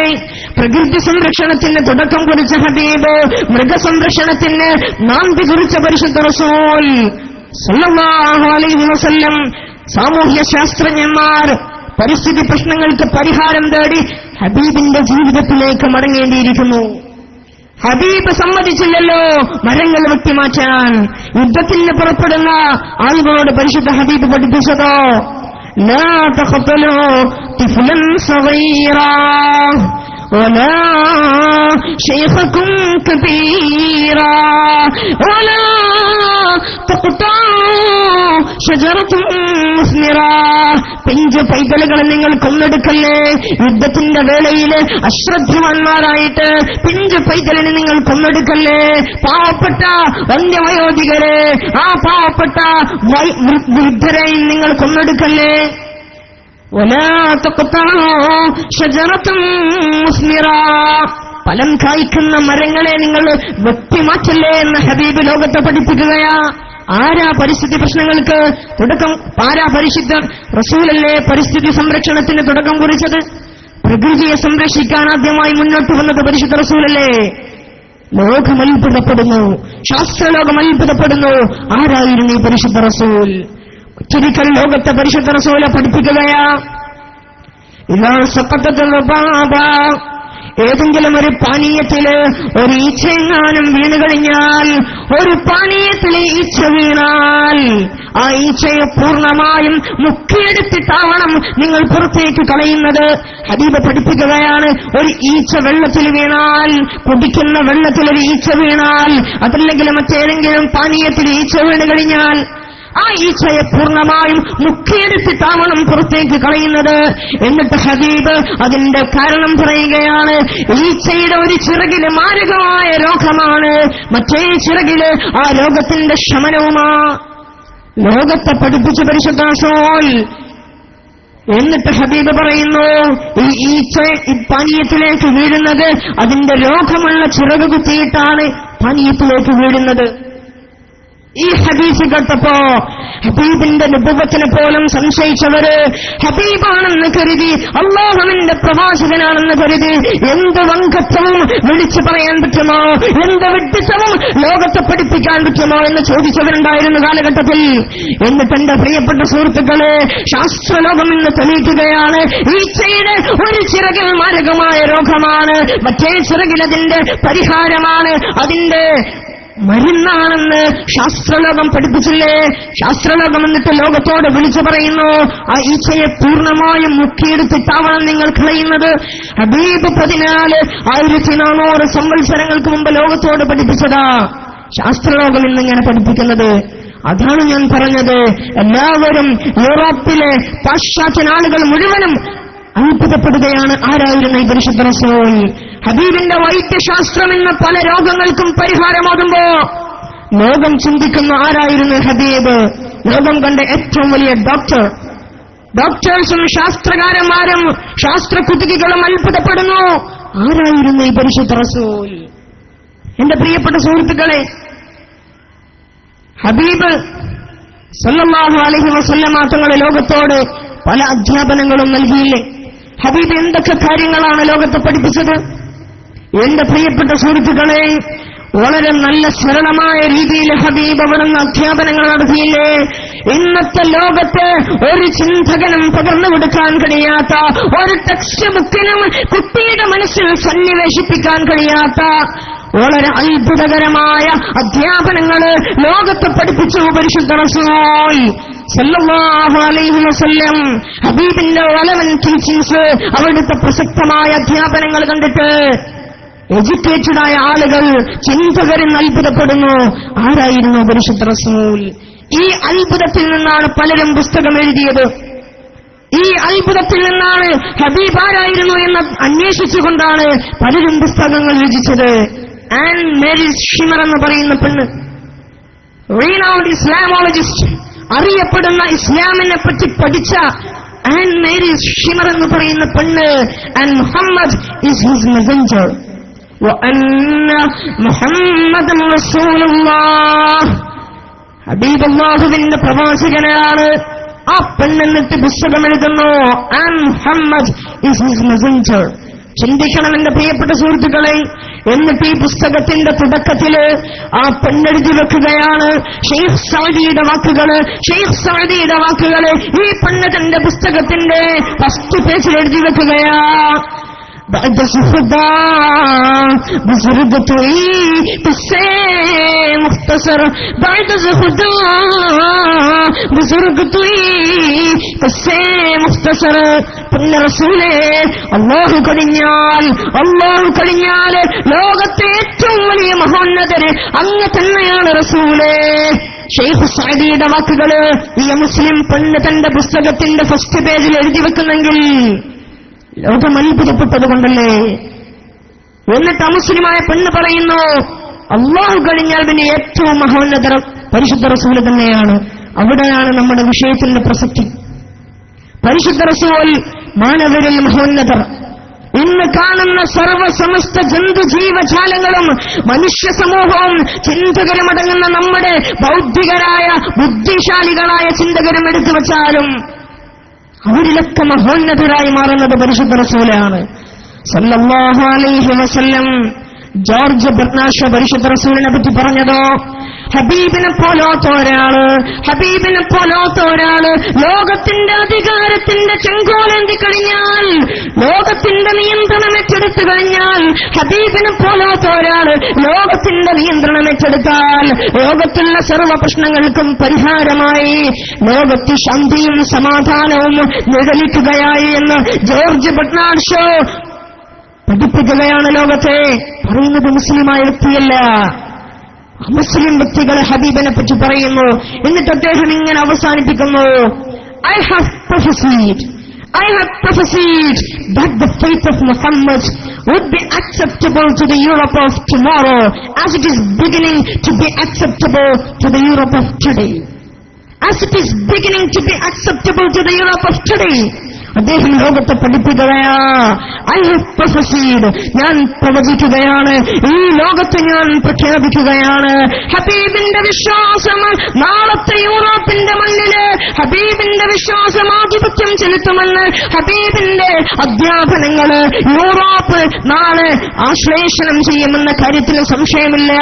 പ്രകൃതി സംരക്ഷണത്തിന് തുടക്കം കുറിച്ച ഹബീബ് മൃഗസംരക്ഷണത്തിന് നാന്തി കുറിച്ച പരിശുദ്ധ റസൂൽ സല്ലല്ലാഹു അലൈഹി വസല്ലം. സാമൂഹ്യ ശാസ്ത്രജ്ഞന്മാർ പരിസ്ഥിതി പ്രശ്നങ്ങൾക്ക് പരിഹാരം തേടി ഹബീബിന്റെ ജീവിതത്തിലേക്ക് മടങ്ങേണ്ടിയിരിക്കുന്നു. ഹബീബ് സമ്മതിച്ചില്ലല്ലോ മരങ്ങൾ വെട്ടിമാറ്റാൻ. യുദ്ധത്തിന് പുറപ്പെടുന്ന ആളുകളോട് പരിശുദ്ധ ഹബീബ് പഠിപ്പിച്ചതോ ലാ തഖ്തലൂ തിഫ്ലൻ സഗീറാ വലാ ശൈഖകും കബീറാ വലാ തഖ്തഊ ഷജറത്തുൻ മുസ്മിറാ. പിഞ്ചു പൈതലുകളെ നിങ്ങൾ കൊന്നെടുക്കല്ലേ. യുദ്ധത്തിന്റെ വേളയിൽ അശ്രദ്ധവാന്മാരായിട്ട് പിഞ്ചു പൈതലിനെ നിങ്ങൾ കൊന്നെടുക്കല്ലേ. പാവപ്പെട്ട വന്ധ്യവയോധികരെ, ആ പാവപ്പെട്ട വൃദ്ധരെയും നിങ്ങൾ കൊന്നെടുക്കല്ലേ. വലാ തഖ്തഊ ഷജറത്തുൻ മുസ്മിറാ. ഫലം കായ്ക്കുന്ന മരങ്ങളെ നിങ്ങൾ വെട്ടിമാറ്റല്ലേ എന്ന് ഹബീബ് ലോകത്തെ പഠിപ്പിക്കുകയാ. ആരാ പരിസ്ഥിതി പ്രശ്നങ്ങൾക്ക് തുടക്കം? ആരാ പരിശുദ്ധ റസൂലല്ലേ പരിസ്ഥിതി സംരക്ഷണത്തിന് തുടക്കം കുറിച്ചത്? പ്രകൃതിയെ സംരക്ഷിക്കാൻ ആദ്യമായി മുന്നോട്ട് വന്നത് പരിശുദ്ധ റസൂലല്ലേ? ലോകം അത്ഭുതപ്പെടുന്നു, ശാസ്ത്രലോകം അത്ഭുതപ്പെടുന്നു. ആരായിരുന്നു ഈ പരിശുദ്ധ റസൂൽ? ഒരിക്കൽ ലോകത്തെ പരിശുദ്ധ റസൂലെ പഠിപ്പിക്കുകയാ. ഇതാ സഖത്തത്തുൽ ബാബ, ഏതെങ്കിലും ഒരു പാനീയത്തില് ഒരു ഈച്ചയെങ്ങാനും വീണ് കഴിഞ്ഞാൽ, ഒരു പാനീയത്തിലെ ഈച്ച വീണാൽ ആ ഈച്ചയെ പൂർണ്ണമായും മുക്കിയെടുത്തിട്ടാവണം നിങ്ങൾ പുറത്തേക്ക് കളയുന്നത്. ഹബീബ് പഠിപ്പിക്കുകയാണ്, ഒരു ഈച്ച വെള്ളത്തിൽ വീണാൽ, കുടിക്കുന്ന വെള്ളത്തിൽ ഒരു ഈച്ച വീണാൽ, അതല്ലെങ്കിൽ മറ്റേതെങ്കിലും പാനീയത്തിൽ ഈച്ച വീണ് കഴിഞ്ഞാൽ ആ ഈച്ചയെ പൂർണ്ണമായും മുക്കിയെടുത്തിട്ടാവണം പുറത്തേക്ക് കളയുന്നത്. എന്നിട്ട് ഹബീബ് അതിന്റെ കാരണം പറയുകയാണ്, ഈച്ചയുടെ ഒരു ചിറകില് മാരകമായ രോഗമാണ്, മറ്റേ ചിറകില് ആ രോഗത്തിന്റെ ശമനവുമാ. ലോകത്തെ പഠിപ്പിച്ച പരിശുദ്ധ റസൂൽ. എന്നിട്ട് ഹബീബ് പറയുന്നു, ഈ ഈച്ച പാനീയത്തിലേക്ക് വീഴുന്നത് അതിന്റെ രോഗമുള്ള ചിറക് കുത്തിയിട്ടാണ് പാനീയത്തിലേക്ക് വീഴുന്നത്. ഈ ഹദീസ് കേട്ടപ്പോ ഹബീബിന്റെ നുബുവത്തിനെ പോലും സംശയിച്ചവര് ഹബീബാണെന്ന് കരുതി, അല്ലാഹുവിന്റെ പ്രവാചകനാണെന്ന് കരുതി എന്ത് വങ്കത്വവും വിളിച്ചു പറയാൻ പറ്റുമോ, എന്ത് വിഡ്ഢിത്തവും ലോകത്തെ പഠിപ്പിക്കാൻ പറ്റുമോ എന്ന് ചോദിച്ചവരുണ്ടായിരുന്നു കാലഘട്ടത്തിൽ. എന്നിട്ട് എന്റെ പ്രിയപ്പെട്ട സുഹൃത്തുക്കളെ, ശാസ്ത്രലോകം ഇന്ന് തെളിയിക്കുകയാണ്, ഈച്ചയുടെ ഒരു ചിറകിൽ മാരകമായ രോഗമാണ്, മറ്റേ ചിറകിൽ അതിന്റെ പരിഹാരമാണ്, അതിന്റെ മരുന്നാണെന്ന് ശാസ്ത്രലോകം പഠിപ്പിച്ചില്ലേ? ശാസ്ത്രലോകം എന്നിട്ട് ലോകത്തോട് വിളിച്ചു പറയുന്നു, ആ ഈച്ചയെ പൂർണ്ണമായും മുക്കിയെടുത്തിട്ടാവണം നിങ്ങൾ കളയുന്നത്. ഹബീബ് 1400 സംവത്സരങ്ങൾക്ക് മുമ്പ് ലോകത്തോട് പഠിപ്പിച്ചതാ ശാസ്ത്രലോകം ഇന്നിങ്ങനെ പഠിപ്പിക്കുന്നത്. അതാണ് ഞാൻ പറഞ്ഞത്, എല്ലാവരും യൂറോപ്പിലെ പാശ്ചാത്യ നാടുകൾ മുഴുവനും അത്ഭുതപ്പെടുകയാണ്. ആരായിരുന്നു ഈ പരിശുദ്ധ റസൂൽ? ഹബീബിന്റെ വൈദ്യശാസ്ത്രം എന്ന പല രോഗങ്ങൾക്കും പരിഹാരമാകുമ്പോ ലോകം ചിന്തിക്കുന്ന ആരായിരുന്നു ഹബീബ്? ലോകം കണ്ട ഏറ്റവും വലിയ ഡോക്ടേഴ്സും ശാസ്ത്രകാരന്മാരും ശാസ്ത്രകുതുകികളും അത്ഭുതപ്പെടുന്നു. ആരായിരുന്നു ഈ പരിശുദ്ധ റസൂൽ? എന്റെ പ്രിയപ്പെട്ട സുഹൃത്തുക്കളെ, ഹബീബ് സല്ലല്ലാഹു അലൈഹി വസല്ലമ തങ്ങൾ ലോകത്തോട് പല അധ്യാപനങ്ങളും നൽകിയില്ലേ? ഹബീബ് എന്തൊക്കെ കാര്യങ്ങളാണ് ലോകത്തെ പഠിപ്പിച്ചത്? എന്റെ പ്രിയപ്പെട്ട സുഹൃത്തുക്കളെ, വളരെ നല്ല സരളമായ രീതിയിൽ ഹബീബ് അവിടുന്ന് അധ്യാപനങ്ങൾ നടത്തിയില്ലേ? ഇന്നത്തെ ലോകത്ത് ഒരു ചിന്തകനും പകർന്നു കൊടുക്കാൻ കഴിയാത്ത, ഒരു ടെക്സ്റ്റ് ബുക്കിനും കുട്ടിയുടെ മനസ്സിൽ സന്നിവേശിപ്പിക്കാൻ കഴിയാത്ത വളരെ അത്ഭുതകരമായ അധ്യാപനങ്ങൾ ലോകത്തെ പഠിപ്പിച്ചു പരിശുദ്ധ റസൂൽ സല്ലല്ലാഹു അലൈഹി വസല്ലം. ഹബീബിന്റെ റെലവന്റ് ടീച്ചിങ്സ്, അവിടുത്തെ പ്രസക്തമായ അധ്യാപനങ്ങൾ കണ്ടിട്ട് എഡ്യൂക്കേറ്റഡായ ആളുകൾ, ചിന്തകരെന്ന് അത്ഭുതപ്പെടുന്നു. ആരായിരുന്നു പരിശുദ്ധ റസൂൽ? ഈ അത്ഭുതത്തിൽ നിന്നാണ് പലരും പുസ്തകം എഴുതിയത്. ഈ അത്ഭുതത്തിൽ നിന്നാണ് ഹബീബ് ആരായിരുന്നു എന്ന് അന്വേഷിച്ചുകൊണ്ടാണ് പലരും പുസ്തകങ്ങൾ രചിച്ചത്. ആൻ മേരി ഷിമർ എന്ന് പറയുന്ന പെണ്ണ്, റീനൗണ്ട് ഇസ്ലാമോളജിസ്റ്റ്, അറിയപ്പെടുന്ന ഇസ്ലാമിനെ പറ്റി പഠിച്ച ആൻ മേരി ഷിമർ എന്ന് പറയുന്ന പെണ്ണ്, and Muhammad is his messenger വഅന്ന മുഹമ്മദൻ റസൂലുള്ളാഹ്, ഹബീബ് അല്ലാഹുവിന്റെ പ്രവാചകനാണ്. ആ പെണ്ണെന്നിട്ട് പുസ്തകം എഴുതുന്നു, and Muhammad is his messenger. ചിന്തിക്കണം എന്റെ പ്രിയപ്പെട്ട സുഹൃത്തുക്കളെ. എന്നിട്ട് ഈ പുസ്തകത്തിന്റെ തുടക്കത്തില് ആ പെണ്ണെഴുതി വെക്കുകയാണ് ഷെയ്ഖ് സഅദിയുടെ വാക്കുകള്. ഷെയ്ഖ് സഅദിയുടെ വാക്കുകള് ഈ പെണ്ണ് തന്റെ പുസ്തകത്തിന്റെ ഫസ്റ്റ് പേജിൽ എഴുതി വെക്കുകയാ. بعد شهدا بزرگت ہوئی قصے مختصر, بعد شهدا بزرگت ہوئی قصے مختصر. പിന്നെ റസൂലേ, അല്ലാഹു കഴിഞ്ഞാൽ ലോകത്തെ ഏറ്റവും വലിയ മഹോന്നതര് അങ്ങ് തന്നെയാണ് റസൂലേ. ഷെയ്ഖ് സഅദിയുടെ വാക്കുകള് ഈ മുസ്ലിം പെണ്ണ് തന്റെ പുസ്തകത്തിന്റെ ഫസ്റ്റ് പേജിൽ എഴുതി വെക്കുന്നെങ്കിൽ ലോകം അത്ഭുതപ്പെട്ടതുകൊണ്ടല്ലേ. എന്നിട്ട് അമുസ്ലിമായ പെണ്ണ് പറയുന്നു, അല്ലാഹു കഴിഞ്ഞാൽ പിന്നെ ഏറ്റവും മഹോന്നതർ പരിശുദ്ധ റസൂൽ തന്നെയാണ്. അവിടെയാണ് നമ്മുടെ വിഷയത്തിന്റെ പ്രസക്തി. പരിശുദ്ധ റസൂൽ മാനവരിൽ മഹോന്നതർ. ഇന്ന് കാണുന്ന സർവസമസ്ത ജന്തുജീവജാലങ്ങളും മനുഷ്യ സമൂഹവും ചിന്തകരുമടങ്ങുന്ന നമ്മുടെ ബൗദ്ധികരായ ബുദ്ധിശാലികളായ ചിന്തകരും എടുത്തു വച്ചാലും അവരിലൊക്കെ മഹോന്നതരായി മാറുന്നത് പരിശുദ്ധ റസൂലാണ് സല്ലല്ലാഹു അലൈഹി വസല്ലം. ജോർജ് ബെർണാഷോ പരിശുദ്ധ റസൂലിനെ പറ്റി പറഞ്ഞതോ, ഹബീബിനെ പോലോത്ത ഒരാള് ലോകത്തിന്റെ അധികാരത്തിന്റെ ചെങ്കോലേന്തി കഴിഞ്ഞാൽ, ലോകത്തിന്റെ നിയന്ത്രണം ഏറ്റെടുത്തു കഴിഞ്ഞാൽ, ഹബീബിനെ പോലോത്ത ഒരാള് ലോകത്തിന്റെ നിയന്ത്രണം ഏറ്റെടുത്താൽ ലോകത്തുള്ള സർവ്വ പ്രശ്നങ്ങൾക്കും പരിഹാരമായി ലോകത്ത് ശാന്തിയും സമാധാനവും നിഴലിക്കുകയായി എന്ന് ജോർജ് ബെർണാഷോ പഠിപ്പിക്കുകയാണ് ലോകത്തെ. പറയുന്നത് മുസ്ലിമായ വ്യക്തിയല്ല, മുസ്ലിം വ്യക്തികളെ ഹബീബിനെ പറ്റി പറയുന്നു. എന്നിട്ട് അദ്ദേഹം ഇങ്ങനെ അവസാനിപ്പിക്കുന്നു, I have prophesied that the faith of Muhammad would be acceptable to the Europe of tomorrow as it is beginning to be acceptable to the Europe of today. അദ്ദേഹം ലോകത്തെ പഠിപ്പിക്കുകയാ. ഐ ഹാവ് പ്രൊഫസീഡ്, ഞാൻ പ്രവചിക്കുകയാണ്, ഈ ലോകത്ത് ഞാൻ പ്രഖ്യാപിക്കുകയാണ്. ഹബീബിന്റെ വിശ്വാസം നാളത്തെ യൂറോപ്പിന്റെ മണ്ണില് ഹബീബിന്റെ വിശ്വാസം ആധിപത്യം ചെലുത്തുമെന്ന് ആദർശത്തിന്റെ അധ്യാപനങ്ങള് യൂറോപ്പ് നാളെ ആശ്ലേഷണം ചെയ്യുമെന്ന കാര്യത്തിൽ സംശയമില്ല,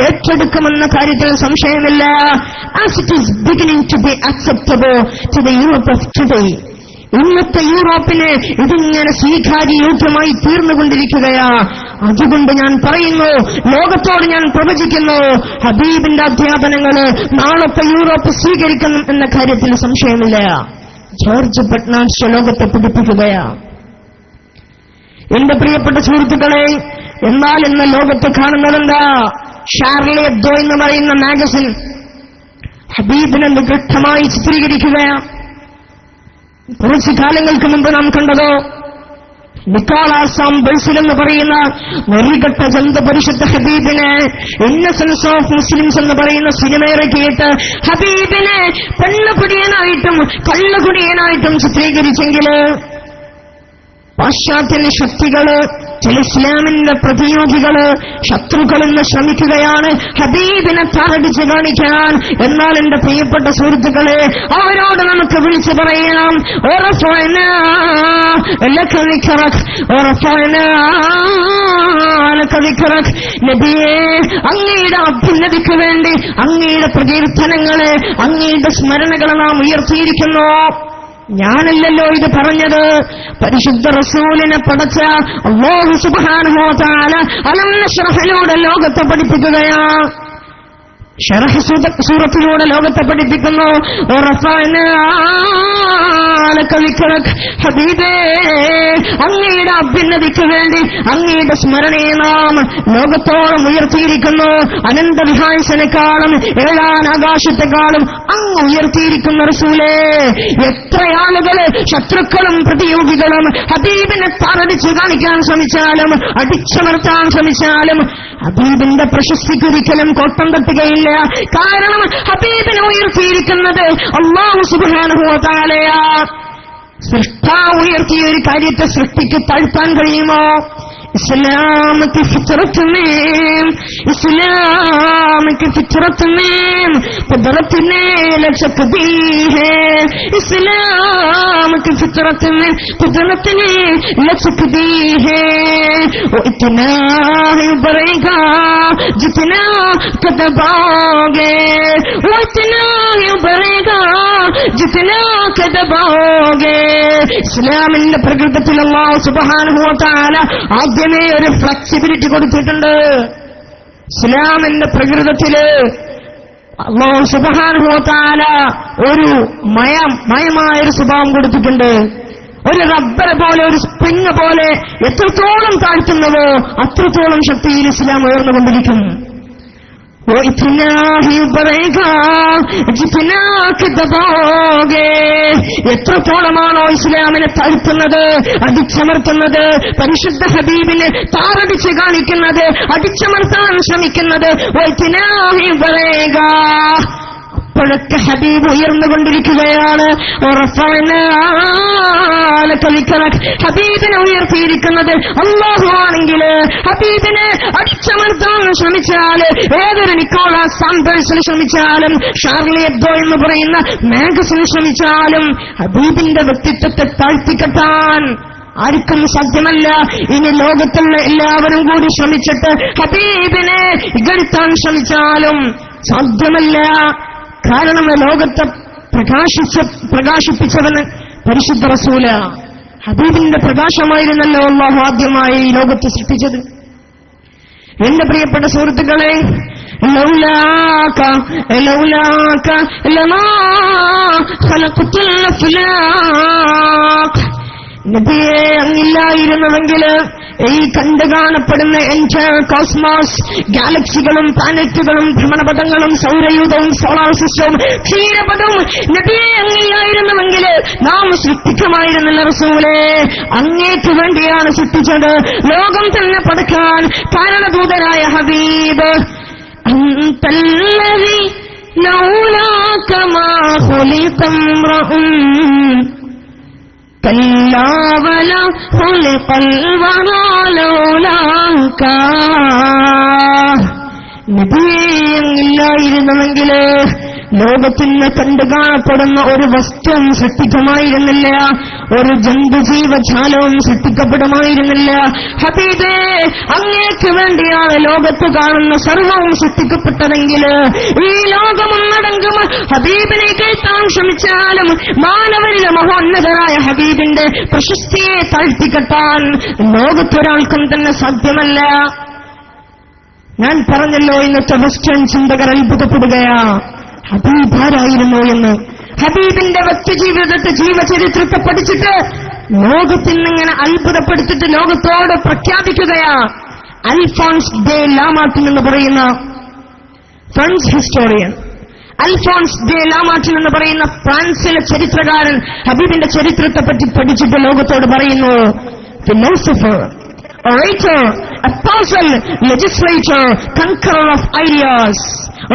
ഏറ്റെടുക്കുമെന്ന കാര്യത്തിൽ സംശയമില്ല. As it is beginning to be acceptable to the Europe of today, ഇന്നത്തെ യൂറോപ്പിന് ഇതിങ്ങനെ സ്വീകാര്യയോഗ്യമായി തീർന്നുകൊണ്ടിരിക്കുകയാ. അതുകൊണ്ട് ഞാൻ പറയുന്നു, ലോകത്തോട് ഞാൻ പ്രവചിക്കുന്നു, ഹബീബിന്റെ അധ്യാപനങ്ങള് നാളത്തെ യൂറോപ്പ് സ്വീകരിക്കണം എന്ന കാര്യത്തിൽ സംശയമില്ല. ജോർജ് ബെർണാഡ് ലോകത്തെ പഠിപ്പിക്കുകയാ. എന്റെ പ്രിയപ്പെട്ട സുഹൃത്തുക്കളെ, എന്നാൽ ഇന്ന് ലോകത്ത് കാണുന്നതെന്താ? ഷാർലി എബ്ദോ എന്ന് പറയുന്ന മാഗസിൻ ഹബീബിനെ നികൃഷ്ടമായി ചിത്രീകരിക്കുകയാ. കുറച്ചു കാലങ്ങൾക്ക് മുമ്പ് നാം കണ്ടതോ, നിക്കോളാസ് സാംബേഴ്സിൽ എന്ന് പറയുന്ന നെറികെട്ട പരിശുദ്ധ ഹബീബിനെ ഇന്നസെൻസ് ഓഫ് മുസ്ലിംസ് എന്ന് പറയുന്ന സിനിമ ഇറക്കിയിട്ട് ഹബീബിനെ പെണ്ണുകുടിയനായിട്ടും കള്ളുകുടിയനായിട്ടും ചിത്രീകരിച്ചെങ്കില് പാശ്ചാത്യ ശക്തികള്, ചില ഇസ്ലാമിന്റെ പ്രതിയോഗികള്, ശത്രുക്കളെന്ന് ശ്രമിക്കുകയാണ് ഹബീബിനെ താറടിച്ച് കാണിക്കാൻ. എന്നാൽ എന്റെ പ്രിയപ്പെട്ട സുഹൃത്തുക്കളെ, അവരോട് നമുക്ക് വിളിച്ചു പറയാം, നബിയേ, അങ്ങയുടെ അഭ്യുന്നതിക്ക് വേണ്ടി അങ്ങയുടെ പ്രകീർത്തനങ്ങളെ, അങ്ങയുടെ സ്മരണകളെ നാം ഉയർത്തിയിരിക്കുന്നു. ഞാനല്ലല്ലോ ഇത് പറഞ്ഞത്, പരിശുദ്ധ റസൂലിനെ പടച്ച അല്ലാഹു സുബ്ഹാനഹു വ തആല അലം നശ്റഹിലൂടെ ലോകത്തെ പഠിപ്പിക്കുകയാ. ശറഹ് സൂറത്തിലൂടെ ലോകത്തെ പഠിപ്പിക്കുന്നു. ഹബീബേ, അങ്ങയുടെ അഭ്യുന്നതിക്ക് വേണ്ടി അങ്ങയുടെ സ്മരണയെ നാം ലോകത്തോളം ഉയർത്തിയിരിക്കുന്നു. അനന്തവിഹാംസനെക്കാളും ഏഴാൻ ആകാശത്തെക്കാളും അങ്ങ് ഉയർത്തിയിരിക്കുന്ന റസൂലേ, എത്ര ആളുകള് ശത്രുക്കളും പ്രതിയോഗികളും ഹബീബിനെ താറടിച്ചു കാണിക്കാൻ ശ്രമിച്ചാലും അടിച്ചമർത്താൻ ശ്രമിച്ചാലും ഹബീബിന്റെ പ്രശസ്തിക്കൊരിക്കലും കോട്ടം തട്ടുകയില്ല. കാരണം ഹബീബിനെ ഉയർത്തിയിരിക്കുന്നത് അല്ലാഹു സുബ്ഹാനഹു വ തആലയാ. സൃഷ്ടാവ് ഉയർത്തിയ ഒരു കാര്യത്തെ സൃഷ്ടിക്ക് താഴ്ത്താൻ കഴിയുമോ? इस्लाम की फितरत में कुदरत ने लचक दी है. इस्लाम की फितरत में कुदरत ने लचक दी है. वो इतना ही बढ़ेगा जितना कदबाओगे, वो इतना ही बढ़ेगा जितना कदबाओगे. ഇസ്ലാമിന്റെ പ്രകൃതത്തിൽ അല്ലാഹു സുബ്ഹാനഹു വ തആല ആദ്യമേ ഒരു ഫ്ലെക്സിബിലിറ്റി കൊടുത്തിട്ടുണ്ട്. ഇസ്ലാമിന്റെ പ്രകൃതത്തില് അല്ലാഹു സുബ്ഹാനഹു വ തആല ഒരു മയമായൊരു സ്വഭാവം കൊടുത്തിട്ടുണ്ട്. ഒരു റബ്ബർ പോലെ, ഒരു സ്പ്രിങ് പോലെ എത്രത്തോളം താഴ്ത്തുന്നവോ അത്രത്തോളം ശക്തിയിൽ ഇസ്ലാം ഉയർന്നുകൊണ്ടിരിക്കും. എത്രത്തോളമാണോ ഇസ്ലാമിനെ താഴ്ത്തുന്നത്, അടിച്ചമർത്തുന്നത്, പരിശുദ്ധ ഹബീബിനെ താറടിച്ച് കാണിക്കുന്നത്, അടിച്ചമർത്താൻ ശ്രമിക്കുന്നത്, അപ്പോഴൊക്കെ ഹബീബ് ഉയർന്നുകൊണ്ടിരിക്കുകയാണ്. ഹബീബിനെ ഉയർത്തിയിരിക്കുന്നത് അല്ലാഹു ആണെങ്കിൽ ഹബീബിനെ അടിച്ചമർത്താൻ ശ്രമിച്ചാൽ, ഏതൊരു നിക്കോളാസ് സാമ്പേഴ്സിന് ശ്രമിച്ചാലും, ഷാർലി എബ്ദോ എന്ന് പറയുന്ന മാഗസിന് ശ്രമിച്ചാലും ഹബീബിന്റെ വ്യക്തിത്വത്തെ താഴ്ത്തിക്കെട്ടാൻ ആർക്കും സാധ്യമല്ല. ഇനി ലോകത്തുള്ള എല്ലാവരും കൂടി ശ്രമിച്ചിട്ട് ഹബീബിനെ ഇകഴ്ത്താൻ ശ്രമിച്ചാലും സാധ്യമല്ല. കാരണം ലോകത്തെ പ്രകാശിപ്പിച്ചവന് പരിശുദ്ധ റസൂല. ഹബീബിന്റെ പ്രകാശമായിരുന്നല്ലോ അല്ലാഹു ആദ്യമായി ഈ ലോകത്തെ സൃഷ്ടിച്ചത്. എന്റെ പ്രിയപ്പെട്ട സുഹൃത്തുക്കളെ, ലൗലാക ലമാ ഖലഖതുൽ അഫ്ലാഖ്, നബിയെ അങ്ങില്ലായിരുന്നുവെങ്കിൽ ഈ കണ്ടു കാണപ്പെടുന്ന എൻറ്റയർ കോസ്മോസ്, ഗാലക്സികളും പ്ലാനറ്റുകളും ഭ്രമണപഥങ്ങളും സൗരയൂഥവും സോളാർ സിസ്റ്റവും ക്ഷീരപഥവും നബിയെ അങ്ങില്ലായിരുന്നുവെങ്കിൽ നാം സൃഷ്ടിക്കുമായിരുന്നില്ല റസൂലേ. അങ്ങേക്ക് വേണ്ടിയാണ് സൃഷ്ടിച്ചത്, ലോകം തന്നെ പടക്കാൻ കാരണദൂതനായ ഹബീബ്. അന്തല്ലദി ലൗലാക മാ ഖുലിഖ ഇംറഉൻ കല്ലാ വലാ ഖുലിഖൽ വറാ ലൗലാക. നബിയില്ലായിരുന്നുവെങ്കിൽ ലോകത്തിന് കണ്ടു കാണപ്പെടുന്ന ഒരു വസ്തുവും സൃഷ്ടിക്കുമായിരുന്നില്ല, ഒരു ജന്തുജീവജാലവും സൃഷ്ടിക്കപ്പെടുമായിരുന്നില്ല. ഹബീബേ, അങ്ങേക്ക് വേണ്ടിയാണ് ലോകത്ത് കാണുന്ന സർവവും സൃഷ്ടിക്കപ്പെട്ടതെങ്കിൽ ഈ ലോകമൊന്നടങ്കം ഹബീബിനെ കേൾക്കാൻ ശ്രമിച്ചാലും മാനവരിലെ മഹോന്നതരായ ഹബീബിന്റെ പ്രശസ്തിയെ താഴ്ത്തിക്കെട്ടാൻ ലോകത്തൊരാൾക്കും തന്നെ സാധ്യമല്ല. ഞാൻ പറഞ്ഞല്ലോ, ഇന്നത്തെ വെസ്റ്റേൺ ചിന്തകർ അത്ഭുതപ്പെടുകയാ ഹബീബ് ആരായിരുന്നു എന്ന്. ഹബീബിന്റെ വ്യക്തിജീവിതത്തെ, ജീവചരിത്രത്തെ പഠിച്ചിട്ട് ലോകത്തിനിങ്ങനെ അത്ഭുതപ്പെടുത്തിട്ട് ലോകത്തോട് പ്രഖ്യാപിക്കുകയാ. അൽഫോൺസ് ഡെ ലാമാർട്ടിൻ എന്ന് പറയുന്ന ഫ്രഞ്ച് ഹിസ്റ്റോറിയൻ, അൽഫോൺസ് ഡെ ലാമാർട്ടിൻ എന്ന് പറയുന്ന ഫ്രാൻസിലെ ചരിത്രകാരൻ ഹബീബിന്റെ ചരിത്രത്തെ പറ്റി പഠിച്ചിട്ട് ലോകത്തോട് പറയുന്നു, philosopher, orator, apostle, legislator, conqueror of ideas,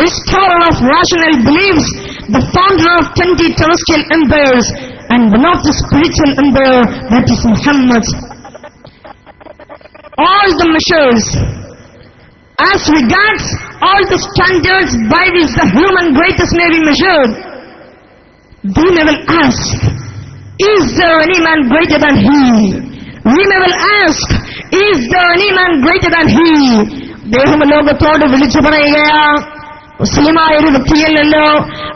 restorer of rational beliefs, the founder of 20 terrestrial empires, and one of the spiritual empire, that is Muhammad. All the measures, as regards all the standards by which the human greatest may be measured, we may well ask, is there any man greater than he? We may well ask, is there any man greater than he? ദേഹം ലോകത്തോട് വിളിച്ചു പറയുകയാ. മുസ്ലിമായൊരു വ്യക്തിയല്ലല്ലോ,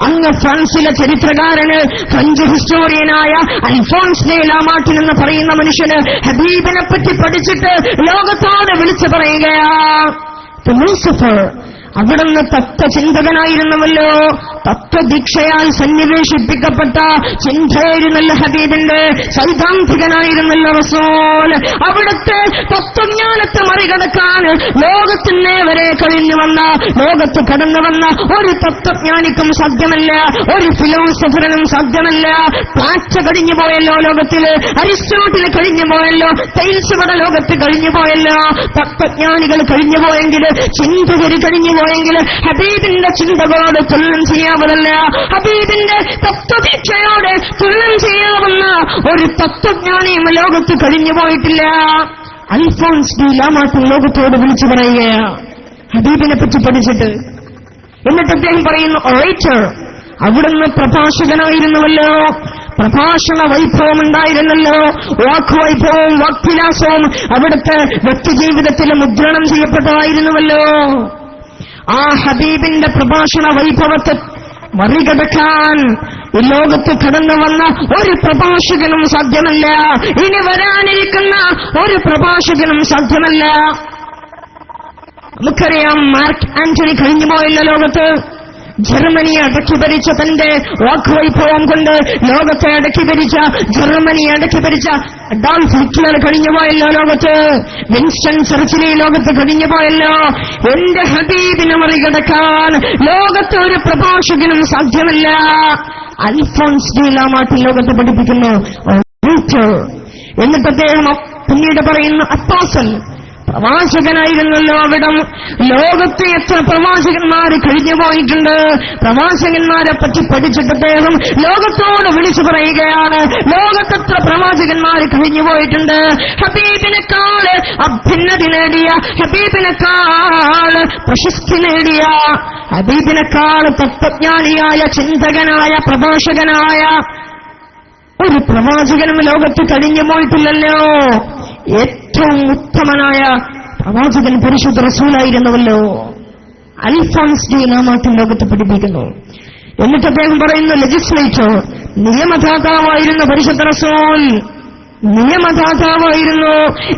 അങ്ങ് ഫ്രാൻസിലെ ചരിത്രകാരന്, French ഹിസ്റ്റോറിയനായ Alphons ഡെ ലാമാർട്ടിൻ എന്ന് പറയുന്ന മനുഷ്യന് ഹബീബിനെ പറ്റി പഠിച്ചിട്ട് ലോകത്തോട് വിളിച്ചു പറയുകയാ. ഫിലോസഫർ, അവിടുന്ന് തത്വചിന്തകനായിരുന്നുവല്ലോ. തത്വദീക്ഷയാൽ സന്നിവേശിപ്പിക്കപ്പെട്ട ചിന്തയായിരുന്നല്ലോ ഹബീബിന്റെ. സൈദ്ധാന്തികനായിരുന്നല്ലോ റസൂൽ. അവിടുത്തെ തത്വജ്ഞാനത്തെ മറികടക്കാൻ ലോകത്തിനെ വരെ കഴിഞ്ഞു വന്ന, ലോകത്ത് കടന്നു വന്ന ഒരു തത്വജ്ഞാനിക്കും സാധ്യമല്ല, ഒരു ഫിലോസഫറിനും സാധ്യമല്ല. പ്ലാച്ച കഴിഞ്ഞു പോയല്ലോ ലോകത്തില്, അരിസ്റ്റോട്ടിൽ കഴിഞ്ഞു പോയല്ലോ, തൈൽസുവട ലോകത്ത് കഴിഞ്ഞു പോയല്ലോ. തത്വജ്ഞാനികൾ കഴിഞ്ഞു പോയെങ്കിൽ, ചിന്തകർ കഴിഞ്ഞു പോയെങ്കിൽ ഹബീബിന്റെ ചിന്തകളോട് തുല്യം ചെയ്യാവുന്നല്ല. ഹബീബിന്റെ തത്വദീക്ഷയോട് തുല്യം ചെയ്യാവുന്ന ഒരു തത്വജ്ഞാനിയും ലോകത്ത് കഴിഞ്ഞു പോയിട്ടില്ല. അൽഫോൺസ് ഡി ലാമാർട്ടിൻ ലോകത്തോട് വിളിച്ചു പറയുകയാണ് ഹബീബിനെ പറ്റി പഠിച്ചിട്ട്. എന്നിട്ട് അദ്ദേഹം പറയുന്നു, ഒറേറ്റർ, അവിടുന്ന് പ്രഭാഷകനായിരുന്നുവല്ലോ, പ്രഭാഷണ വൈഭവം ഉണ്ടായിരുന്നല്ലോ, വാക്വൈഭവവും വാക്വിലാസവും അവിടുത്തെ വ്യക്തിജീവിതത്തിൽ മുദ്രണം ചെയ്യപ്പെട്ടതായിരുന്നുവല്ലോ. ആ ഹബീബിന്റെ പ്രഭാഷണ വൈഭവത്തെ മറികടക്കാൻ ഈ ലോകത്ത് കടന്നു വന്ന ഒരു പ്രഭാഷകനും സാധ്യമല്ല, ഇനി വരാനിരിക്കുന്ന ഒരു പ്രഭാഷകനും സാധ്യമല്ല. നമുക്കറിയാം, മാർക്ക് ആന്റണി കഴിഞ്ഞുപോയല്ലോ ലോകത്ത്. ജർമ്മനിയെ അടക്കി ഭരിച്ച തന്റെ വാക്വൈഭവം കൊണ്ട് ലോകത്തെ അടക്കി ഭരിച്ച, ജർമ്മനിയെ അടക്കി ഭരിച്ച അഡോൾഫ് ഹിറ്റ്ലർ കഴിഞ്ഞുപോയല്ലോ ലോകത്ത്. വിൻസ്റ്റൺ ചർച്ചിൽ ലോകത്ത് കഴിഞ്ഞുപോയല്ലോ. എന്റെ ഹബീബിനെ മറികടക്കാൻ ലോകത്ത് ഒരു പ്രഭാഷകനും സാധ്യമല്ല. അൽഫോൺസ് ഡി ലാമാർട്ടിൻ ലോകത്ത് പഠിപ്പിക്കുന്നു, എന്നിട്ട് അദ്ദേഹം പിന്നീട് പറയുന്നു, അപ്പോസ്റ്റൽ, പ്രവാചകനായിരുന്നല്ലോ അവിടം. ലോകത്തെ എത്ര പ്രവാചകന്മാർ കഴിഞ്ഞു പോയിട്ടുണ്ട്. പ്രവാചകന്മാരെ പറ്റി പഠിച്ചിട്ട് അദ്ദേഹം ലോകത്തോട് വിളിച്ചു പറയുകയാണ്, ലോകത്തെത്ര പ്രവാചകന്മാർ കഴിഞ്ഞു പോയിട്ടുണ്ട്. ഹബീബിനെക്കാൾ അഭ്യുന്നതി നേടിയ, ഹബീബിനെക്കാൾ പ്രശസ്തി നേടിയ, ഹബീബിനെക്കാൾ തത്വജ്ഞാനിയായ, ചിന്തകനായ, പ്രഭാഷകനായ ഒരു പ്രവാചകനും ലോകത്ത് കഴിഞ്ഞു പോയിട്ടില്ലല്ലോ. ഏറ്റവും ഉത്തമനായ പ്രവാചകൻ പരിശുദ്ധ റസൂലായിരുന്നുവല്ലോ. അൽഫോൺസ് ഡി ലാമാർട്ടിൻ ലോകത്ത് പഠിപ്പിക്കുന്നു. എന്നിട്ട് അദ്ദേഹം പറയുന്നു, ലെജിസ്ലേറ്റർ, നിയമദാതാവായിരുന്ന പരിശുദ്ധ റസൂൽ, നിയമദാതാവായിരുന്നു.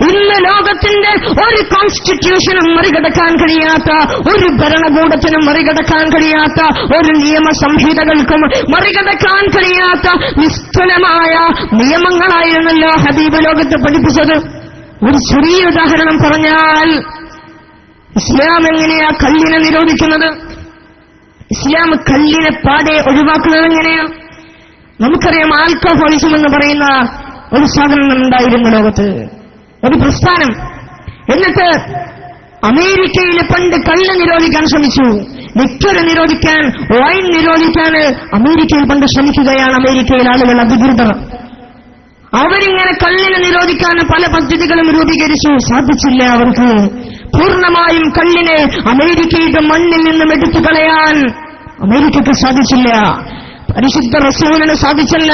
ഇന്ന് ലോകത്തിന്റെ ഒരു കോൺസ്റ്റിറ്റ്യൂഷനും മറികടക്കാൻ കഴിയാത്ത, ഒരു ഭരണകൂടത്തിനും മറികടക്കാൻ കഴിയാത്ത, ഒരു നിയമസംഹിതകൾക്കും മറികടക്കാൻ കഴിയാത്ത നിസ്തുലമായ നിയമങ്ങളായിരുന്നല്ലോ ഹബീബ് ലോകത്ത് പഠിപ്പിച്ചത്. ഒരു ചെറിയ ഉദാഹരണം പറഞ്ഞാൽ, ഇസ്ലാം എങ്ങനെയാ കള്ളിനെ നിരോധിക്കുന്നത്? ഇസ്ലാം കള്ളിനെ പാടെ ഒഴിവാക്കുന്നത് എങ്ങനെയാ? നമുക്കറിയാം, ആൽക്കഹോളിസം എന്ന് പറയുന്ന ഒരു സാധനം ഉണ്ടായിരുന്നു ലോകത്ത്, ഒരു പ്രസ്ഥാനം. എന്നിട്ട് അമേരിക്കയിൽ പണ്ട് കള്ള് നിരോധിക്കാൻ ശ്രമിച്ചു, ലിക്വർ നിരോധിക്കാൻ, വൈൻ നിരോധിക്കാൻ അമേരിക്കയിൽ പണ്ട് ശ്രമിക്കുകയാണ് അമേരിക്കയിൽ ആളുകൾ, അധികൃതർ. അവരിങ്ങനെ കള്ളിനെ നിരോധിക്കാൻ പല പദ്ധതികളും രൂപീകരിച്ചു. സാധിച്ചില്ല അവർക്ക്. പൂർണ്ണമായും കള്ളിനെ അമേരിക്കയുടെ മണ്ണിൽ നിന്നും എടുത്തു കളയാൻ അമേരിക്കയ്ക്ക് സാധിച്ചില്ല. പരിശുദ്ധ റസൂലിന് സാധിച്ചല്ല.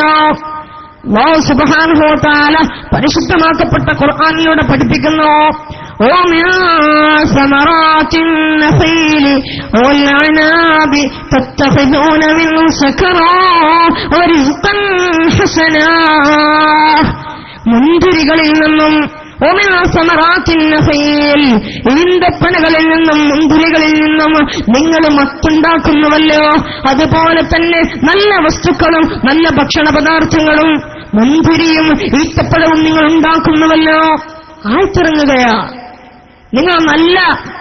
അല്ലാഹു സുബ്ഹാനഹു വ തആല പരിശുദ്ധമാക്കപ്പെട്ട ഖുർആനിലൂടെ പഠിപ്പിക്കുന്നു, وَمِن ثَمَرَاتِ النَّخِيلِ وَالْأَعْنَابِ تَتَّخِذُونَ مِنْهُ سَكَرًا وَرِزْقًا حَسَنًا. മുന്തിരികളിൽ നിന്നും, وَمِن ثَمَرَاتِ النَّخِيلِ, ഈന്തപ്പനകളിൽ നിന്നും, മുന്തിരികളിൽ നിന്നും നിങ്ങൾ മത്തുണ്ടാക്കുന്നുവല്ലോ, അതുപോലെ തന്നെ നല്ല വസ്തുക്കളും നല്ല ഭക്ഷണ പദാർത്ഥങ്ങളും മുന്തിരിയും ഈത്തപ്പഴവും നിങ്ങൾ ഉണ്ടാക്കുന്നുവല്ലോ. ആഴ്ത്തിറങ്ങുകയാ. നിങ്ങൾ നല്ല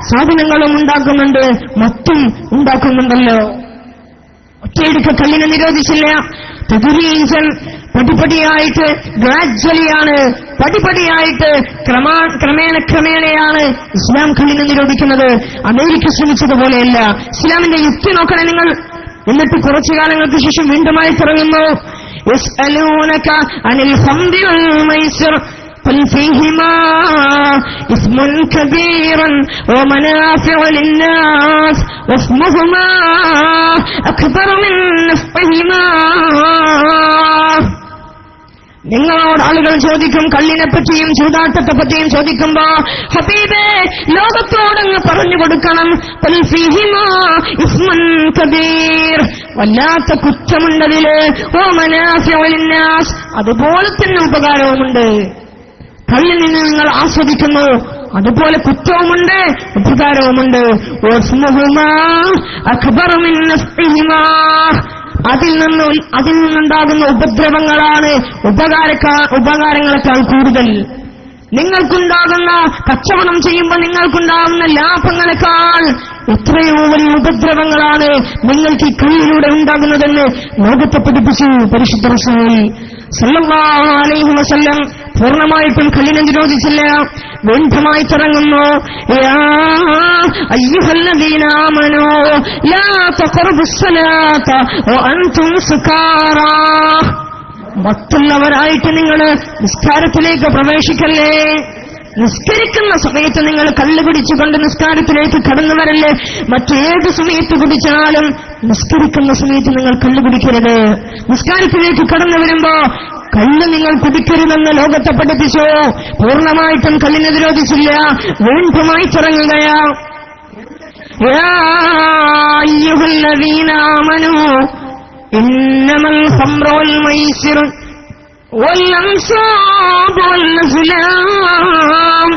സാധനങ്ങളും ഉണ്ടാക്കുന്നുണ്ട്, മറ്റും ഉണ്ടാക്കുന്നുണ്ടല്ലോ. ഒറ്റയടിക്ക് കള്ളിനെ നിരോധിച്ചില്ല. തദ്രീജൻ, പടിപടിയായിട്ട്, ഗ്രാജ്വലിയാണ്, പടിപടിയായിട്ട്, ക്രമേണയാണ് ഇസ്ലാം കള്ളിനെ നിരോധിക്കുന്നത്. അമേരിക്ക ശ്രമിച്ചതുപോലെയല്ല. ഇസ്ലാമിന്റെ യുക്തി നോക്കണേ നിങ്ങൾ. എന്നിട്ട് കുറച്ചു കാലങ്ങൾക്ക് ശേഷം വീണ്ടും ആയിത്തിറങ്ങുന്നു, യസ്അലൂനക അനിൽ ഖംറി വൽ മൈസിർ قل فيهما إثم كبير ومنافع للناس وإثمهما أكبر من نفعهما. നിങ്ങളോട് ആളുകൾ ചോദിക്കും, കള്ളിനെ പറ്റിയും ചൂതാട്ടത്തെ പറ്റിയും ചോദിക്കുമ്പോ ഹബീബേ ലോകത്തോടങ്ങ് പറഞ്ഞു കൊടുക്കണം, ഖുൽ ഫീഹിമാ ഇസ്മുൻ കബീർ, വല്ലാത്ത കുറ്റമുണ്ടതില്, വമനാഫിഉ ലിന്നാസ്, അതുപോലെ തന്നെ ഉപകാരവുമുണ്ട്. കള്ളിൽ നിന്ന് നിങ്ങൾ ആസ്വദിക്കുന്നു, അതുപോലെ കുറ്റവുമുണ്ട്, ഉപകാരവുമുണ്ട്. അതിൽ നിന്നുണ്ടാകുന്ന ഉപദ്രവങ്ങളാണ് ഉപകാരങ്ങളെക്കാൾ കൂടുതൽ. നിങ്ങൾക്കുണ്ടാകുന്ന കച്ചവടം ചെയ്യുമ്പോൾ നിങ്ങൾക്കുണ്ടാകുന്ന ലാഭങ്ങളെക്കാൾ എത്രയോ വലിയ ഉപദ്രവങ്ങളാണ് നിങ്ങൾക്ക് ഈ കൈയിലൂടെ ഉണ്ടാകുന്നതെന്ന് ലോകത്തെ പഠിപ്പിച്ചു പരിശുദ്ധ റസൂൽ സല്ലല്ലാഹു അലൈഹി വസല്ലം. പൂർണ്ണമായിട്ടും കല്ലിനെ നിരോധിച്ചില്ല, വീണ്ടുമായി തുടങ്ങുന്നു, യാ അയ്യുഹല്ലദീന ആമനൂ ലാ തഖറബുസ്സലാത വഅൻതും സുകാറാ. മറ്റുള്ളവരായിട്ട് നിങ്ങൾ നിസ്കാരത്തിലേക്ക് പ്രവേശിക്കല്ലേ. നിസ്കരിക്കുന്ന സമയത്ത് നിങ്ങൾ കള്ള് കുടിച്ചുകൊണ്ട് നിസ്കാരത്തിലേക്ക് കടന്നു വരല്ലേ. മറ്റേത് സമയത്ത് കുടിച്ചാലും നിസ്കരിക്കുന്ന സമയത്ത് നിങ്ങൾ കള്ള് കുടിക്കരുത്. നിസ്കാരത്തിലേക്ക് കടന്നു വരുമ്പോ കള്ള് നിങ്ങൾ കുടിക്കരുതെന്ന് ലോകത്തെ പഠിപ്പിച്ചു. പൂർണ്ണമായിട്ടും കള്ളിനെ വിരോധിച്ചില്ല, വീണ്ടുമായി തുടങ്ങുകയാ, യാ അയ്യുഹല്ലദീന ആമനൂ ഇന്നമൽ ഖംറു വൽ മൈസിറു വൽ അൻസാബു വൽ അസ്ലാം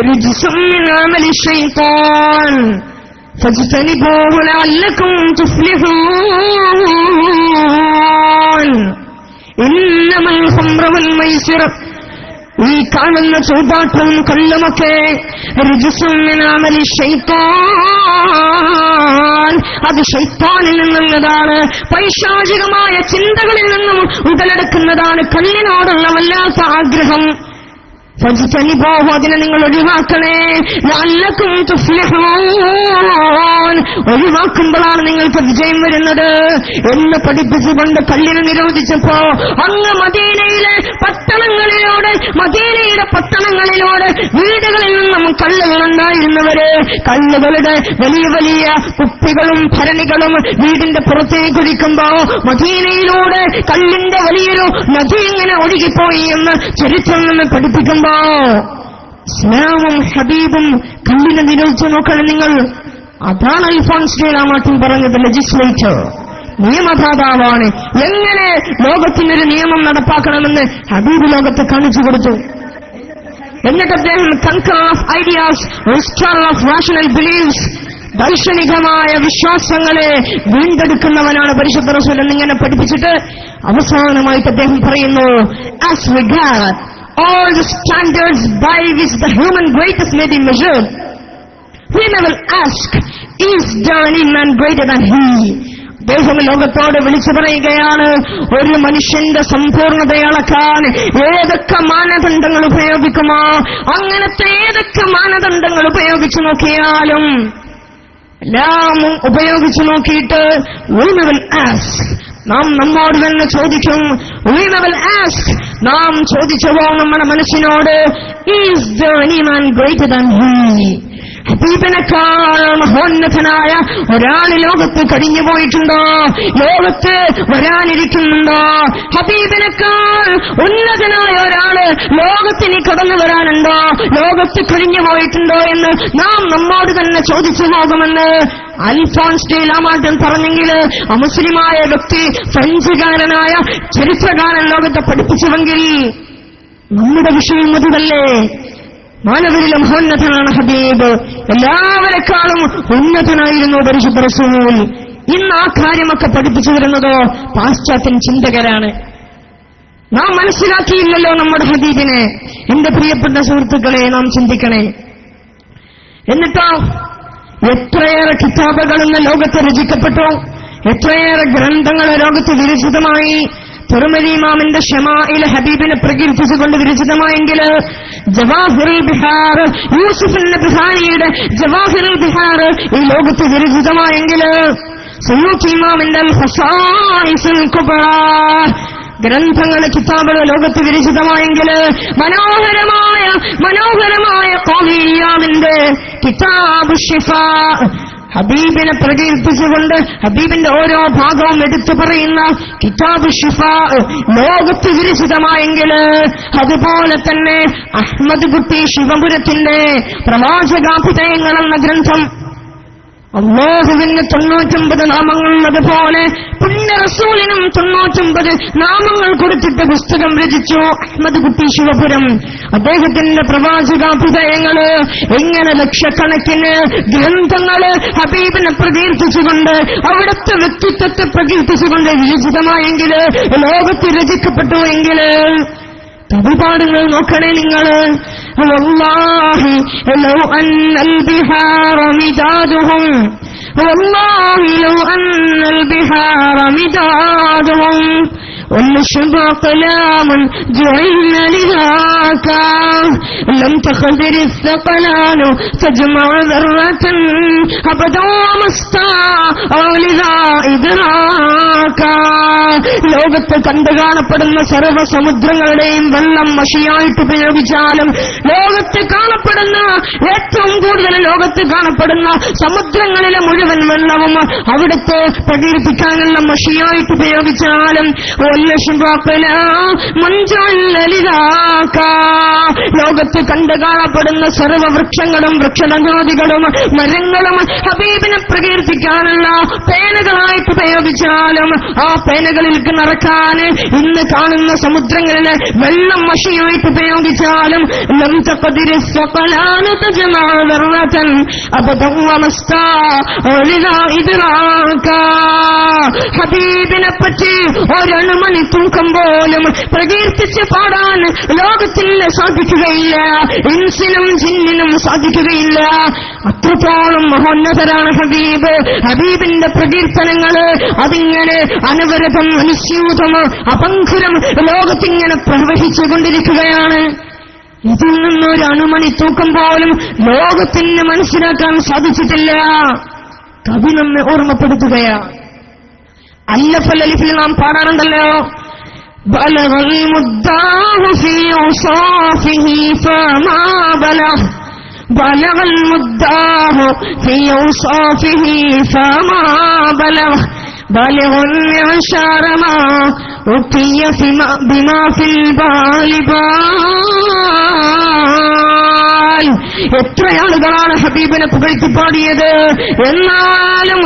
റിജ്സും മിൻ അമലി ശൈത്താൻ ഫജ്തനിബൂഹു ലഅല്ലകും തുഫ്ലിഹൂൻ. ഇന്നമൽ ഖംറു വൽ മൈസിറു, ഈ കാണുന്ന ചൂതാട്ടവും കള്ളുമൊക്കെ റിജ്സും മിൻ അമലി ശൈത്താൻ, അത് ശൈത്താനിൽ നിന്നുള്ളതാണ്, പൈശാചികമായ ചിന്തകളിൽ നിന്നും ഉടലെടുക്കുന്നതാണ് കള്ളിനോടുള്ള വല്ലാത്ത ആഗ്രഹം. ഫജ്തനിബൂഹു, അതിനെ നിങ്ങൾ ഒഴിവാക്കണേ, ലഅല്ലകും തുഫ്ലിഹൂൻ, ഒഴിവാക്കുമ്പോഴാണ് നിങ്ങൾക്ക് വിജയം വരുന്നത് എന്ന് പഠിപ്പിച്ചുകൊണ്ട് കള്ളിനെ നിരോധിച്ചപ്പോ അങ്ങ് മദീനയുടെ പട്ടണങ്ങളിലൂടെ വീടുകളിൽ നിന്നും കള്ളുകൾ ഉണ്ടായിരുന്നവര് കള്ളുകളുടെ വലിയ വലിയ കുപ്പികളും ഭരണികളും വീടിന്റെ പുറത്തേക്ക് ഒഴിക്കുമ്പോ മദീനയിലൂടെ കള്ളിന്റെ വലിയൊരു നദി ഇങ്ങനെ ഒഴുകിപ്പോയി എന്ന് ചരിത്രം നിന്ന് പഠിപ്പിക്കുമ്പോ ഇസ്ലാമും ഹബീബും കള്ളിനെ നിരോധിച്ചു നോക്കണം നിങ്ങൾ. അതാണ് അൽഫോൻസ് ഡേലാമാർട്ടിൻ പറഞ്ഞത്. ലെജിസ്ലേറ്റർ, നിയമദാതാവാണ്. എങ്ങനെ ലോകത്തിനൊരു നിയമം നടപ്പാക്കണമെന്ന് ഹബീബ് ലോകത്തെ കാണിച്ചു കൊടുത്തു. എന്നിട്ട് അദ്ദേഹം conqueror of ideas, restorer of rational beliefs, ദർശനികമായ വിശ്വാസങ്ങളെ വീണ്ടെടുക്കുന്നവനാണ് പരിശുദ്ധ റസൂൽ എന്നിങ്ങനെ പഠിപ്പിച്ചിട്ട് അവസാനമായിട്ട് അദ്ദേഹം പറയുന്നു, as regard all the standards by which the human greatness may be measured, we will ask, is there any man greater than he? അദ്ദേഹം ലോകത്തോട് വിളിച്ചു പറയുകയാണ്, ഒരു മനുഷ്യന്റെ സമ്പൂർണ്ണതയെ അളക്കാൻ ഏതൊക്കെ മാനദണ്ഡങ്ങൾ ഉപയോഗിക്കുമോ അങ്ങനത്തെ ഏതൊക്കെ മാനദണ്ഡങ്ങൾ ഉപയോഗിച്ചു നോക്കിയാലും എല്ലാം ഉപയോഗിച്ചു നോക്കിയിട്ട് we will ask, നാം നമ്മോട് തന്നെ ചോദിക്കും, we will ask, നാം ചോദിച്ചവോ നമ്മുടെ മനസ്സിനോട്, is there any man greater than he? ഹബീബിനേക്കാൾ മഹോന്നതനായ ഒരാൾ ലോകത്ത് കഴിഞ്ഞു പോയിട്ടുണ്ടോ? ലോകത്ത് വരാനിരിക്കുന്നുണ്ടോ? ഹബീബിനേക്കാൾ ഉന്നതനായ ഒരാള് ലോകത്തിന് കടന്നു വരാനുണ്ടോ? ലോകത്ത് കഴിഞ്ഞു പോയിട്ടുണ്ടോ എന്ന് നാം നമ്മോട് തന്നെ ചോദിച്ചു പോകുമെന്ന് അൽഫോൻസ് ഡേലാമാർട്ടിൻ പറഞ്ഞെങ്കിൽ അമുസ്ലിമായ വ്യക്തി, ഫ്രഞ്ചുകാരനായ ചരിത്രകാരൻ ലോകത്തെ പഠിപ്പിച്ചുവെങ്കിൽ നമ്മുടെ വിഷയം മതിവല്ലേ? മാനവരിലെ മഹോന്നതനാണ് ഹബീബ്. എല്ലാവരെക്കാളും ഉന്നതനായിരുന്നു പരിശുദ്ധ റസൂൽ. ഇന്ന് ആ കാര്യമൊക്കെ പഠിപ്പിച്ചു വരുന്നതോ പാശ്ചാത്യൻ ചിന്തകരാണ്. നാം മനസ്സിലാക്കിയില്ലല്ലോ നമ്മുടെ ഹബീബിനെ. എന്റെ പ്രിയപ്പെട്ട സുഹൃത്തുക്കളെ, നാം ചിന്തിക്കണേ. എന്നിട്ടോ എത്രയേറെ കിതാബുകൾ ഇന്ന് ലോകത്ത് രചിക്കപ്പെട്ടു, എത്രയേറെ ഗ്രന്ഥങ്ങൾ ലോകത്ത് വിരചിതമായി. തിർമിദി ഇമാമിന്റെ ഷമാഇൽ ഹബീബിനെ പ്രകീർത്തിച്ചുകൊണ്ട് വിരചിതമായെങ്കിൽ, ജവാഹിറുൽ ബിഹാർ, യൂസുഫ് നബ്ഹാനിയുടെ ജവാഹിറുൽ ബിഹാർ ഈ ലോകത്ത് വിരചിതമായെങ്കിൽ, സുയൂത്തി ഇമാമിന്റെ അൽ ഖസായിസുൽ കുബ്ര ഗ്രന്ഥങ്ങൾ, കിതാബുകൾ ലോകത്ത് വിരചിതമായെങ്കിൽ, മനോഹരമായ ഖാദി ഇയാമിന്റെ കിതാബ് ശിഫാ ഹബീബിനെ പ്രകീർത്തിച്ചുകൊണ്ട് ഹബീബിന്റെ ഓരോ ഭാഗവും എടുത്തു പറയുന്ന കിതാബ് ശിഫാ ലോകത്ത് വിരചിതമായെങ്കിൽ, അതുപോലെ തന്നെ അഹ്മദ് കുട്ടി ശിവപുരത്തിന്റെ പ്രവാചകാഭിധേയങ്ങൾ എന്ന ഗ്രന്ഥം അല്ലാഹുവിന് 99 നാമങ്ങൾ, അതുപോലെ പുണ്യ റസൂലിനും 99 നാമങ്ങൾ കൊടുത്തിട്ട് പുസ്തകം രചിച്ചു അഹ്മദ് കുട്ടി ശിവപുരം. അദ്ദേഹത്തിന്റെ പ്രവാചകാഭ്യുദയങ്ങള് എങ്ങനെ ലക്ഷക്കണക്കിന് ഗ്രന്ഥങ്ങള് ഹബീബിനെ പ്രകീർത്തിച്ചുകൊണ്ട്, അവിടുത്തെ വ്യക്തിത്വത്തെ പ്രകീർത്തിച്ചുകൊണ്ട് വിരചിതമായെങ്കിൽ, ലോകത്ത് രചിക്കപ്പെട്ടുവെങ്കിൽ കവിപാടുകൾ നോക്കണേ നിങ്ങള്. വല്ലാഹി ലൗ അന്നൽ ബിഹാറ മിദാദുഹും, വല്ലാഹി ലൗ അന്നൽ ബിഹാറ മിദാദുഹും والشبع كلام جعلنا لذاك لم تخذر الثقلان تجمع ذرة أبدا ومستاء لذا إدراك. ലോകത്ത് കണ്ടു കാണപ്പെടുന്ന സർവ്വ സമുദ്രങ്ങളുടെയും വെള്ളം മഷിയായിട്ട് ഉപയോഗിച്ചാലും, ലോകത്ത് കാണപ്പെടുന്ന ഏറ്റവും കൂടുതൽ ലോകത്ത് കാണപ്പെടുന്ന സമുദ്രങ്ങളിലെ മുഴുവൻ വെള്ളവും അവിടുത്തെ പ്രകീർത്തിക്കാനുള്ള മഷിയായിട്ട് ഉപയോഗിച്ചാലും, ലോകത്ത് കണ്ടു കാണപ്പെടുന്ന സർവ്വ വൃക്ഷങ്ങളും വൃക്ഷലതാദികളും മരങ്ങളും ഹബീബിനെ പ്രകീർത്തിക്കാനുള്ള പേനകളായിട്ട് ഉപയോഗിച്ചാലും, ആ പേനകളിലേക്ക് നിറക്കാൻ ഇന്ന് കാണുന്ന സമുദ്രങ്ങളിലെ വെള്ളം മഷിയായിട്ട് ഉപയോഗിച്ചാലും, ഹബീബിനെ പറ്റി ഒരണുമണി തൂക്കം പോലും പ്രകീർത്തിച്ച് പാടാൻ ലോകത്തിൽ സാധിക്കുകയില്ല, ഇൻസിനും ജിന്നിനും സാധിക്കുകയില്ല. അത്രത്തോളം മഹോന്നതരാണ് ഹബീബ്. ഹബീബിന്റെ പ്രകീർത്തനങ്ങള് അതിങ്ങനെ അനവരതം അനുസ്യൂതം അപങ്കുരം ലോകത്തിങ്ങനെ പ്രവഹിച്ചുകൊണ്ടിരിക്കുകയാണ്. ഇതിൽ നിന്നൊരു അണുമണി തൂക്കം പോലും ലോകത്തിന് മനസ്സിലാക്കാൻ സാധിച്ചിട്ടില്ല. കവി നമ്മെ ഓർമ്മപ്പെടുത്തുകയാണ്. അല്ലഫലിൽ നാം പാടാറുണ്ടല്ലോ, ബലഗൽ മുദ്ദാഹു ഫീ ഔസാഫിഹി ഫമാ ബലഗ്, ബലഗൽ മുദ്ദാഹു ഫീ ഔസാഫിഹി ഫമാ ബലഗ്, ബലഗുൽ ഇഅ്ശാറ മാ ഉഖിയ ബിമാ ഫിൽ ബാലിബാൽ. എത്ര ആളുകളാണ് ഹബീബിനെ പുകഴ്ത്തി പാടിയത്, എന്നാലും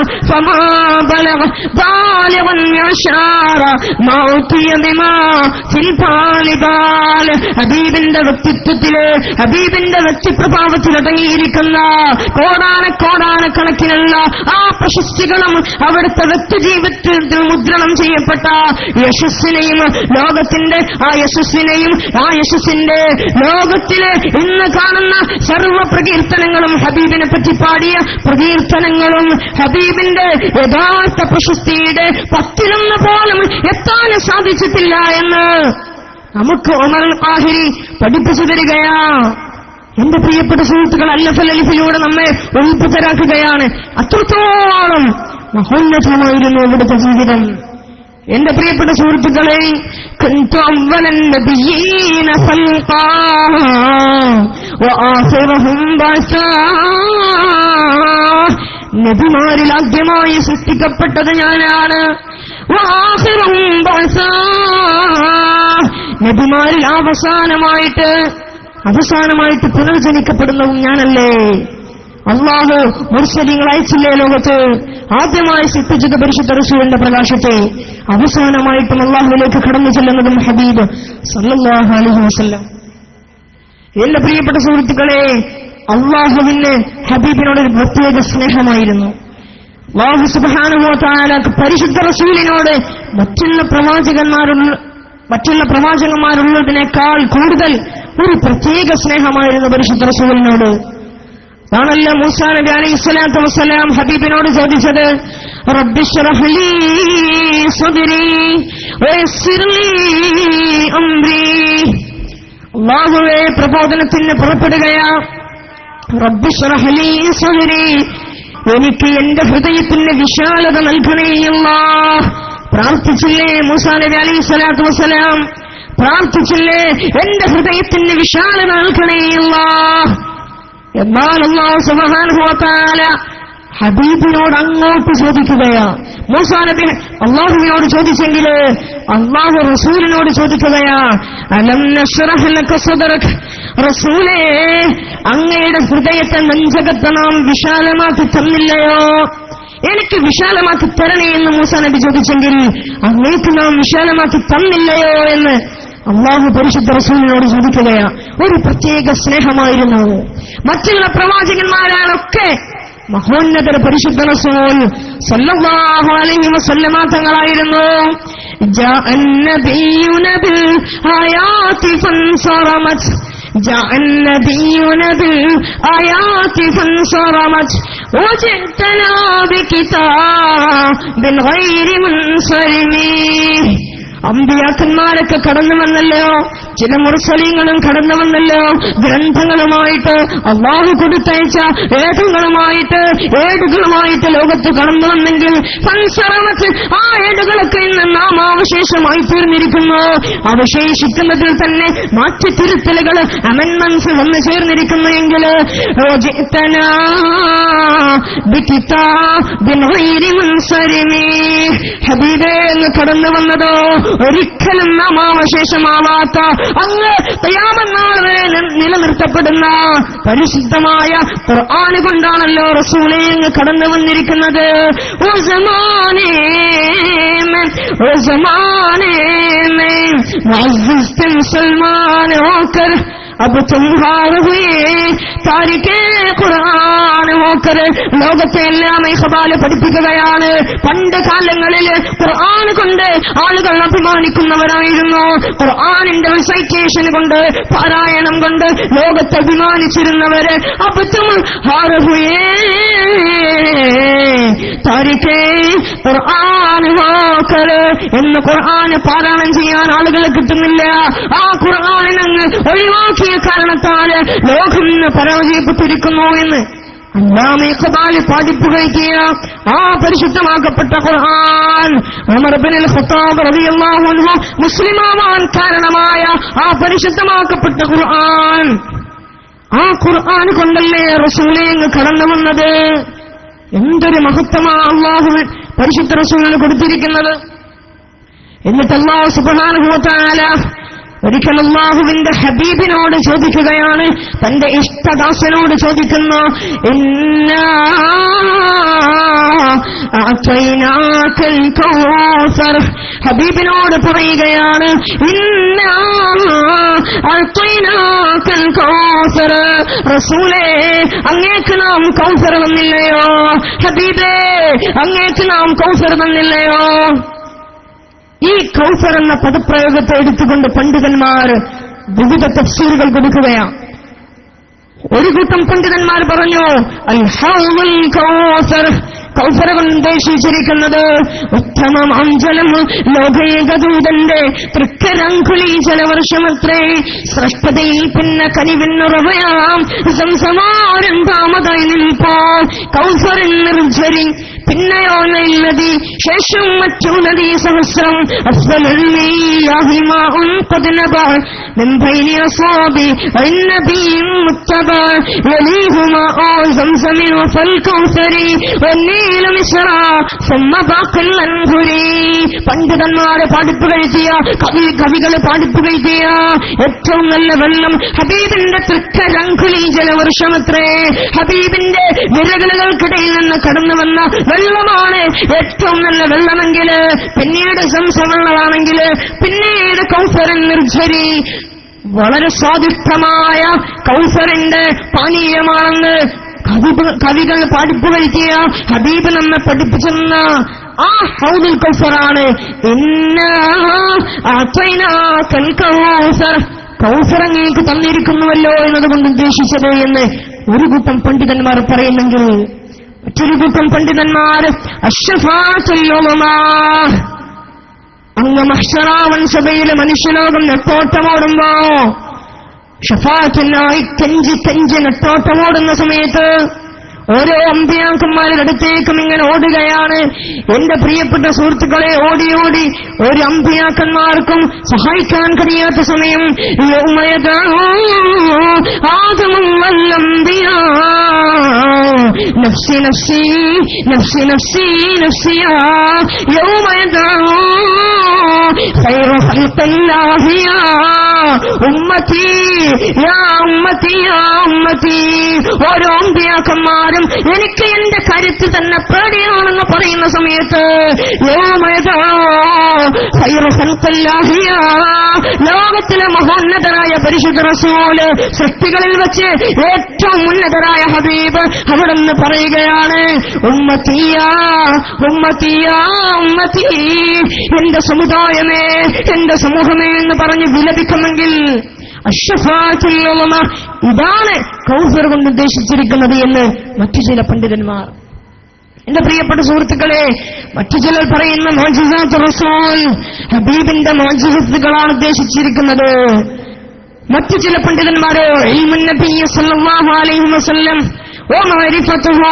ഹബീബിന്റെ വ്യക്തിത്വത്തില്, ഹബീബിന്റെ വ്യക്തിപ്രഭാവത്തിൽ അടങ്ങിയിരിക്കുന്ന കോടാനക്കണക്കിനുള്ള ആ പ്രശസ്തികളും അവിടുത്തെ വ്യക്തിജീവിതത്തിൽ മുദ്രണം ചെയ്യപ്പെട്ട യശസ്സിനെയും, ലോകത്തിന്റെ ആ യശസ്സിനെയും, ആ യശസ്സിന്റെ ലോകത്തിലെ ഇന്ന് കാണുന്ന സർവ്വ പ്രകീർത്തനങ്ങളും, ഹബീബിനെ പറ്റി പാടിയ പ്രകീർത്തനങ്ങളും ഹബീബിന്റെ യഥാർത്ഥ പ്രശസ്തിയുടെ 10 പോലും എത്താൻ സാധിച്ചിട്ടില്ല എന്ന് നമുക്ക് ഉമർ ഖാഹിരി പഠിപ്പിച്ചു തരികയാ. എന്റെ പ്രിയപ്പെട്ട സുഹൃത്തുക്കൾ, അല്ലഫലിലൂടെ നമ്മെ ഉത്ഭുതരാക്കുകയാണ്. അത്രത്തോളം മഹോന്നതമായിരുന്നു ഇവിടുത്തെ ജീവിതം. എന്റെ പ്രിയപ്പെട്ട സുഹൃത്തുക്കളെ, നബിമാരിൽ ആദ്യമായി സൃഷ്ടിക്കപ്പെട്ടത് ഞാനാണ്. നബിമാരിൽ അവസാനമായിട്ട് പുനർജനിക്കപ്പെടുന്നതും ഞാനല്ലേ. അല്ലാഹു മുർസലീങ്ങൾ അയച്ചില്ലേ ലോകത്ത്? ആദ്യമായി സൃഷ്ടിച്ചത് പരിശുദ്ധ റസൂലിന്റെ പ്രകാശത്തെ, അവസാനമായിട്ടും അല്ലാഹുവിലേക്ക് കടന്നു ചെല്ലുന്നതും ഹബീബ് സല്ലല്ലാഹു അലൈഹി വസല്ലം. എന്റെ പ്രിയപ്പെട്ട സുഹൃത്തുക്കളെ, അല്ലാഹുവിന് ഹബീബിനോടൊരു പ്രത്യേക സ്നേഹമായിരുന്നു. അല്ലാഹു സുബ്ഹാനഹു വ തആല പരിശുദ്ധ റസൂലിനോട് മറ്റുള്ള പ്രവാചകന്മാരുള്ളതിനേക്കാൾ കൂടുതൽ ഒരു പ്രത്യേക സ്നേഹമായിരുന്നു പരിശുദ്ധ റസൂലിനോട്. ആണല്ലോ മൂസാ നബി അലൈഹിസ്സലാത്തു വസ്സലാം ഹബീബിനോട് ചോദിച്ചത്, റബ്ബി ശ്റഹ് ലീ സദ്രി വയസ്സിർ ലീ അംരി. അല്ലാഹുവേ, പ്രബോധനത്തിന് പുറപ്പെടുകയാ. റബ്ബി ശ്റഹ് ലീ സദ്രി, എനിക്ക് എന്റെ ഹൃദയത്തിന് വിശാലത നൽകണേ അല്ലാഹ്. പ്രാർത്ഥിച്ചില്ലേ മൂസാ നബി അലൈഹിസ്സലാത്തു വസ്സലാം? പ്രാർത്ഥിച്ചില്ലേ എന്റെ ഹൃദയത്തിന് വിശാലത നൽകണേ അല്ലാഹ്? എന്നാൽ അല്ലാഹു സുബ്ഹാനഹു വ തആല ഹബീബിനോട് അങ്ങോട്ട് ചോദിക്കുകയാ. മൂസാ നബി അല്ലാഹുവിനോട് ചോദിച്ചെങ്കിൽ അല്ലാഹു റസൂലിനോട് ചോദിക്കുകയാ, അലം നശ്റഹ് ലക സദ്റക. റസൂലേ, അങ്ങയുടെ ഹൃദയത്തെ നെഞ്ചകത്തെ നാം വിശാലമാക്കി തന്നില്ലയോ? എനിക്ക് വിശാലമാക്കി തരണേ എന്ന് മൂസാ നബി ചോദിച്ചെങ്കിൽ അങ്ങേക്ക് നാം വിശാലമാക്കി തന്നില്ലയോ എന്ന് അല്ലാഹു പരിശുദ്ധ റസൂലിനോട് ചോദിക്കുകയാണ്. ഒരു പ്രത്യേക സ്നേഹമായിരുന്നു. മറ്റുള്ള പ്രവാചകന്മാരാണൊക്കെ മഹോന്നതര പരിശുദ്ധ റസൂൽ സല്ലല്ലാഹു അലൈഹി വസല്ലമ തങ്ങളായിരുന്നു. ജാഅൻ നബിയുന ബിൽ ആയാതി ഫൻസറമത് ജാഅൻ നബിയുന ബിൽ ആയാതി ഫൻസറമത് വജഅതനാ ബികിതാബിൻ ഗൈരി മുൻസരിമി. അമ്പിയാക്കന്മാരൊക്കെ കടന്നു വന്നല്ലോ, ചില മുർസലീങ്ങളും കടന്നു വന്നല്ലോ, ഗ്രന്ഥങ്ങളുമായിട്ട് അല്ലാഹു കൊടുത്തയച്ച ഏടുകളുമായിട്ട് ലോകത്ത് കടന്നു വന്നെങ്കിൽ ഫൻസറമത്ത് ആ ഏടുകളൊക്കെ ഇന്ന് നാമാവശേഷമായി തീർന്നിരിക്കുന്നു. അവശേഷിക്കുന്നതിൽ തന്നെ മാറ്റി തിരുത്തലുകൾ അമെൻമെന്റ്സ് വന്നു ചേർന്നിരിക്കുന്നുവെങ്കിൽ ഹബീബേ എന്ന് കടന്നു വന്നതോ ഒരിക്കലും നാമാവശേഷമാവാത്ത അങ്ങ് ഖിയാമത്ത് നാൾ വരെ നിലനിർത്തപ്പെടുന്ന പരിശുദ്ധമായ ഖുർആൻ കൊണ്ടാണല്ലോ റസൂലേ അങ്ങ് കടന്നു വന്നിരിക്കുന്നത്. സൽമാൻ ഹോക്കർ अब तुम्हारे हुए താരിഖേ ഖുർആൻ ഹോക്കർ. ലോകത്തെ എല്ലാം ഇഖ്ബാല് പഠിപ്പിക്കുകയാണ്. പണ്ട് കാലങ്ങളിൽ ഖുർആൻ കൊണ്ട് ആളുകൾ അഭിമാനിക്കുന്നവരായിരുന്നു. ഖുർആനിന്റെ റിസൈറ്റേഷൻ കൊണ്ട്, പാരായണം കൊണ്ട് ലോകത്തെ അഭിമാനിച്ചിരുന്നവര്. अब तुम्हारे हुए താരിഖേ ഖുർആൻ ഹോക്കർ എന്ന് ഖുർആൻ പാരായണം ചെയ്യാൻ ആളുകളെ കിട്ടുന്നില്ല. ആ ഖുർആനിനങ്ങ് ഒഴിവാക്കിയ കാരണത്താല് ലോകം പരാജയപ്പെട്ടിരിക്കുന്നു എന്ന് അല്ലാമ ഇഖ്ബാൽ പഠിപ്പുകയ ആ പരിശുദ്ധമാക്കപ്പെട്ട ഖുർആൻ ഉമർ ഇബ്നുൽ ഖത്താബ് റളിയല്ലാഹു അൻഹു മുസ്ലിമാവാൻ കാരണമായ ആ പരിശുദ്ധമാക്കപ്പെട്ട ഖുർആൻ, ആ ഖുർആൻ കൊണ്ടല്ലേ റസൂലേ കടന്നു വന്നത്. എന്തൊരു മഹത്വമാണ് അല്ലാഹു പരിശുദ്ധ റസൂലിന് കൊടുത്തിരിക്കുന്നത്. എന്നിട്ട് അല്ലാഹു സുബ്ഹാനഹു വ തആല ഒരിക്കൽ അല്ലാഹുവിന്റെ ഹബീബിനോട് ചോദിക്കുകയാണ്, തന്റെ ഇഷ്ടദാസനോട് ചോദിക്കുന്നു, ഇന്നാ അഅതൈനാകൽ കൗസർ. ഹബീബിനോട് പറയുകയാണ്, ഇന്നാ അഅതൈനാകൽ കൗസർ. റസൂലേ അങ്ങേക്ക് നാം കൗസർ തന്നില്ലയോ? ഹബീബേ അങ്ങേക്ക് നാം കൗസർ തന്നില്ലയോ? ഈ കൗസർ എന്ന പദപ്രയോഗത്തെ എടുത്തുകൊണ്ട് പണ്ഡിതന്മാർ വിവിധ തഫ്സീറുകൾ കൊടുക്കുകയാണ്. ഒരു കൂട്ടം പണ്ഡിതന്മാർ പറഞ്ഞു, അൽ ഹൗദുൽ കൗസർ, കൗസർ കൊണ്ട് ഉദ്ദേശിച്ചിരിക്കുന്നത് ഉത്തമം ജലം, ലോകേകദൂതന്റെ തൃക്കരങ്കുലി ജലവർഷമത്രേ. സ്രഷ്ടതയിൽ പിന്നെ കനിവിന്നുറവയാം സംസമാരംഭാമതായി നിൽപ്പോൾ കൗസറിൻ നിർജ്ജരി. പിന്നെയോ നദി, ശേഷം മറ്റു നദീ സഹസ്രം. പണ്ഡിതന്മാരെ പാടിപ്പുകഴ്ത്തിയ കവികളെ പാടിപ്പുകഴ്ത്തിയ ഏറ്റവും നല്ല വെള്ളം ഹബീബിന്റെ തൃക്കരങ്കുലി ജലവർഷമത്രേ. ഹബീബിന്റെ വിരകലുകൾക്കിടയിൽ നിന്ന് കടന്നു വന്ന വെള്ളമാണ് ഏറ്റവും നല്ല വെള്ളമെങ്കിൽ, പിന്നീട് സംസവെള്ളമാണെങ്കിൽ, പിന്നീട് കൗസറിൻ നിർജ്ജരി. വളരെ സ്വാദിഷ്ടമായ കൗസറിന്റെ പാനീയമാണെന്ന് കവികൾ പാടിപ്പുകഴ്ത്തിയ ഹബീബ് നമ്മെ പഠിപ്പിച്ചെന്ന ആ ഹൗദുൽ കൗസറാണ്. കൗസർ അങ്ങേക്ക് തന്നിരിക്കുന്നുവല്ലോ എന്നതുകൊണ്ട് ഉദ്ദേശിച്ചത് എന്ന് ഒരു കൂട്ടം പണ്ഡിതന്മാർ പറയുന്നെങ്കിൽ, മറ്റൊരു കൂട്ടം പണ്ഡിതന്മാർ അങ്ങ് മഹ്ശറാവൻ സഭയിലെ മനുഷ്യലോകം നെട്ടോട്ടമോടുമ്പോ, ഷഫാഅത്തിനായി കെഞ്ചി നെട്ടോട്ടമോടുന്ന സമയത്ത് ഓരോ അമ്പിയാക്കന്മാരുടെ അടുത്തേക്കും ഇങ്ങനെ ഓടുകയാണ്. എന്റെ പ്രിയപ്പെട്ട സുഹൃത്തുക്കളെ, ഓടി ഓടി ഒരു അമ്പിയാക്കന്മാർക്കും സഹായിക്കാൻ കഴിയാത്ത സമയം ആദമും വല്ലംബിയാ നഫ്സി നഫ്സി നഫ്സി നഫ്സി നഫ്സിയാ യൗമയദഉ ഖൈറു ഖൽഖില്ലാഹി യാ ഉമ്മത്തി യാ ഉമ്മത്തി യാ ഉമ്മത്തി. ഓരോ അമ്പിയാക്കന്മാരും എനിക്ക് എന്റെ കരുത്ത് തന്നെ പേടിയാണെന്ന് പറയുന്ന സമയത്ത് ലോകത്തിലെ മഹോന്നതരായ പരിശുദ്ധ റസൂല്, സൃഷ്ടികളിൽ വെച്ച് ഏറ്റവും ഉന്നതരായ ഹബീബ് അവിടുന്ന് പറയുകയാണ്, ഉമ്മത്തിയാ ഉമ്മത്തിയാ ഉമ്മത്തി, എന്റെ സമുദായമേ എന്റെ സമൂഹമേ എന്ന് പറഞ്ഞ് വിലപിക്കുമെങ്കിൽ അഷ്ഫാഅത്തുൽ ഇതാണ് കൗസർ കൊണ്ട് ഉദ്ദേശിച്ചിരിക്കുന്നത് എന്ന് മറ്റു ചില പണ്ഡിതന്മാർ. എന്റെ പ്രിയപ്പെട്ട സുഹൃത്തുക്കളെ, മറ്റു ചിലർ പറയുന്ന മുഅ്ജിസാത്ത് റസൂൽ ഹബീബിന്റെ മുഅ്ജിസത്തുകളാണ് ഉദ്ദേശിച്ചിരിക്കുന്നത്. മറ്റു ചില പണ്ഡിതന്മാരോ ഇൽമുൻ നബി സല്ലല്ലാഹു അലൈഹി വസല്ലം വ മഅരിഫത്തുഹു,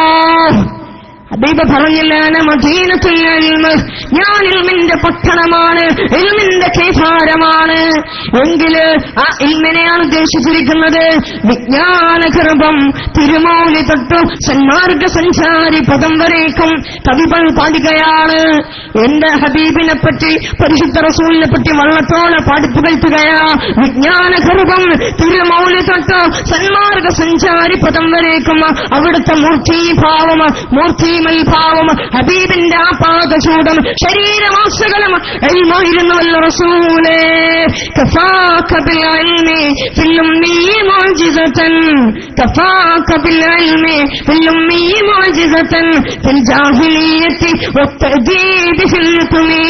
ഹബീബ് പറഞ്ഞില്ലാണ് മദീനത്തുൽ ഇൽമ്, ഞാൻ ഇൽമിന്റെ പട്ടണമാണ്, ഇൽമിന്റെ കേഫാരമാണ്. എങ്കിൽ ആ ഇൽമിനെയാണ് ഉദ്ദേശിച്ചിരിക്കുന്നത്. വിജ്ഞാനഗർഭം തിരുമൗലി തൊട്ട് സന്മാർഗ സഞ്ചാരി പദം വരേക്കും കവികൾ പാടുകയാണ്. എന്റെ ഹബീബിനെ പറ്റി, പരിശുദ്ധ റസൂലിനെ പറ്റി വള്ളത്തോടെ പാടിപ്പുകഴ്ത്തുകയാ. വിജ്ഞാനഗർഭം തിരുമൗലി തൊട്ട് സന്മാർഗ സഞ്ചാരി പദം വരേക്കും അവിടുത്തെ മൂർത്തിഭാവം, ഭാവം, ഹബീബിന്റെ ആ പാദചൂടം, ശരീരവാസകളും എൽമായിരുന്നുവല്ലോ റസൂലേ. കഫാക ബിൽ ഇൽമി ഫിൽ ഉമ്മി മുഅ്ജിസതൻ, കഫാക ബിൽ ഇൽമി ഫിൽ ഉമ്മി മുഅ്ജിസതൻ ഫിൽ ജാഹിലിയ്യത്തി വത്തഅദീബി ഫിൽ തുമി.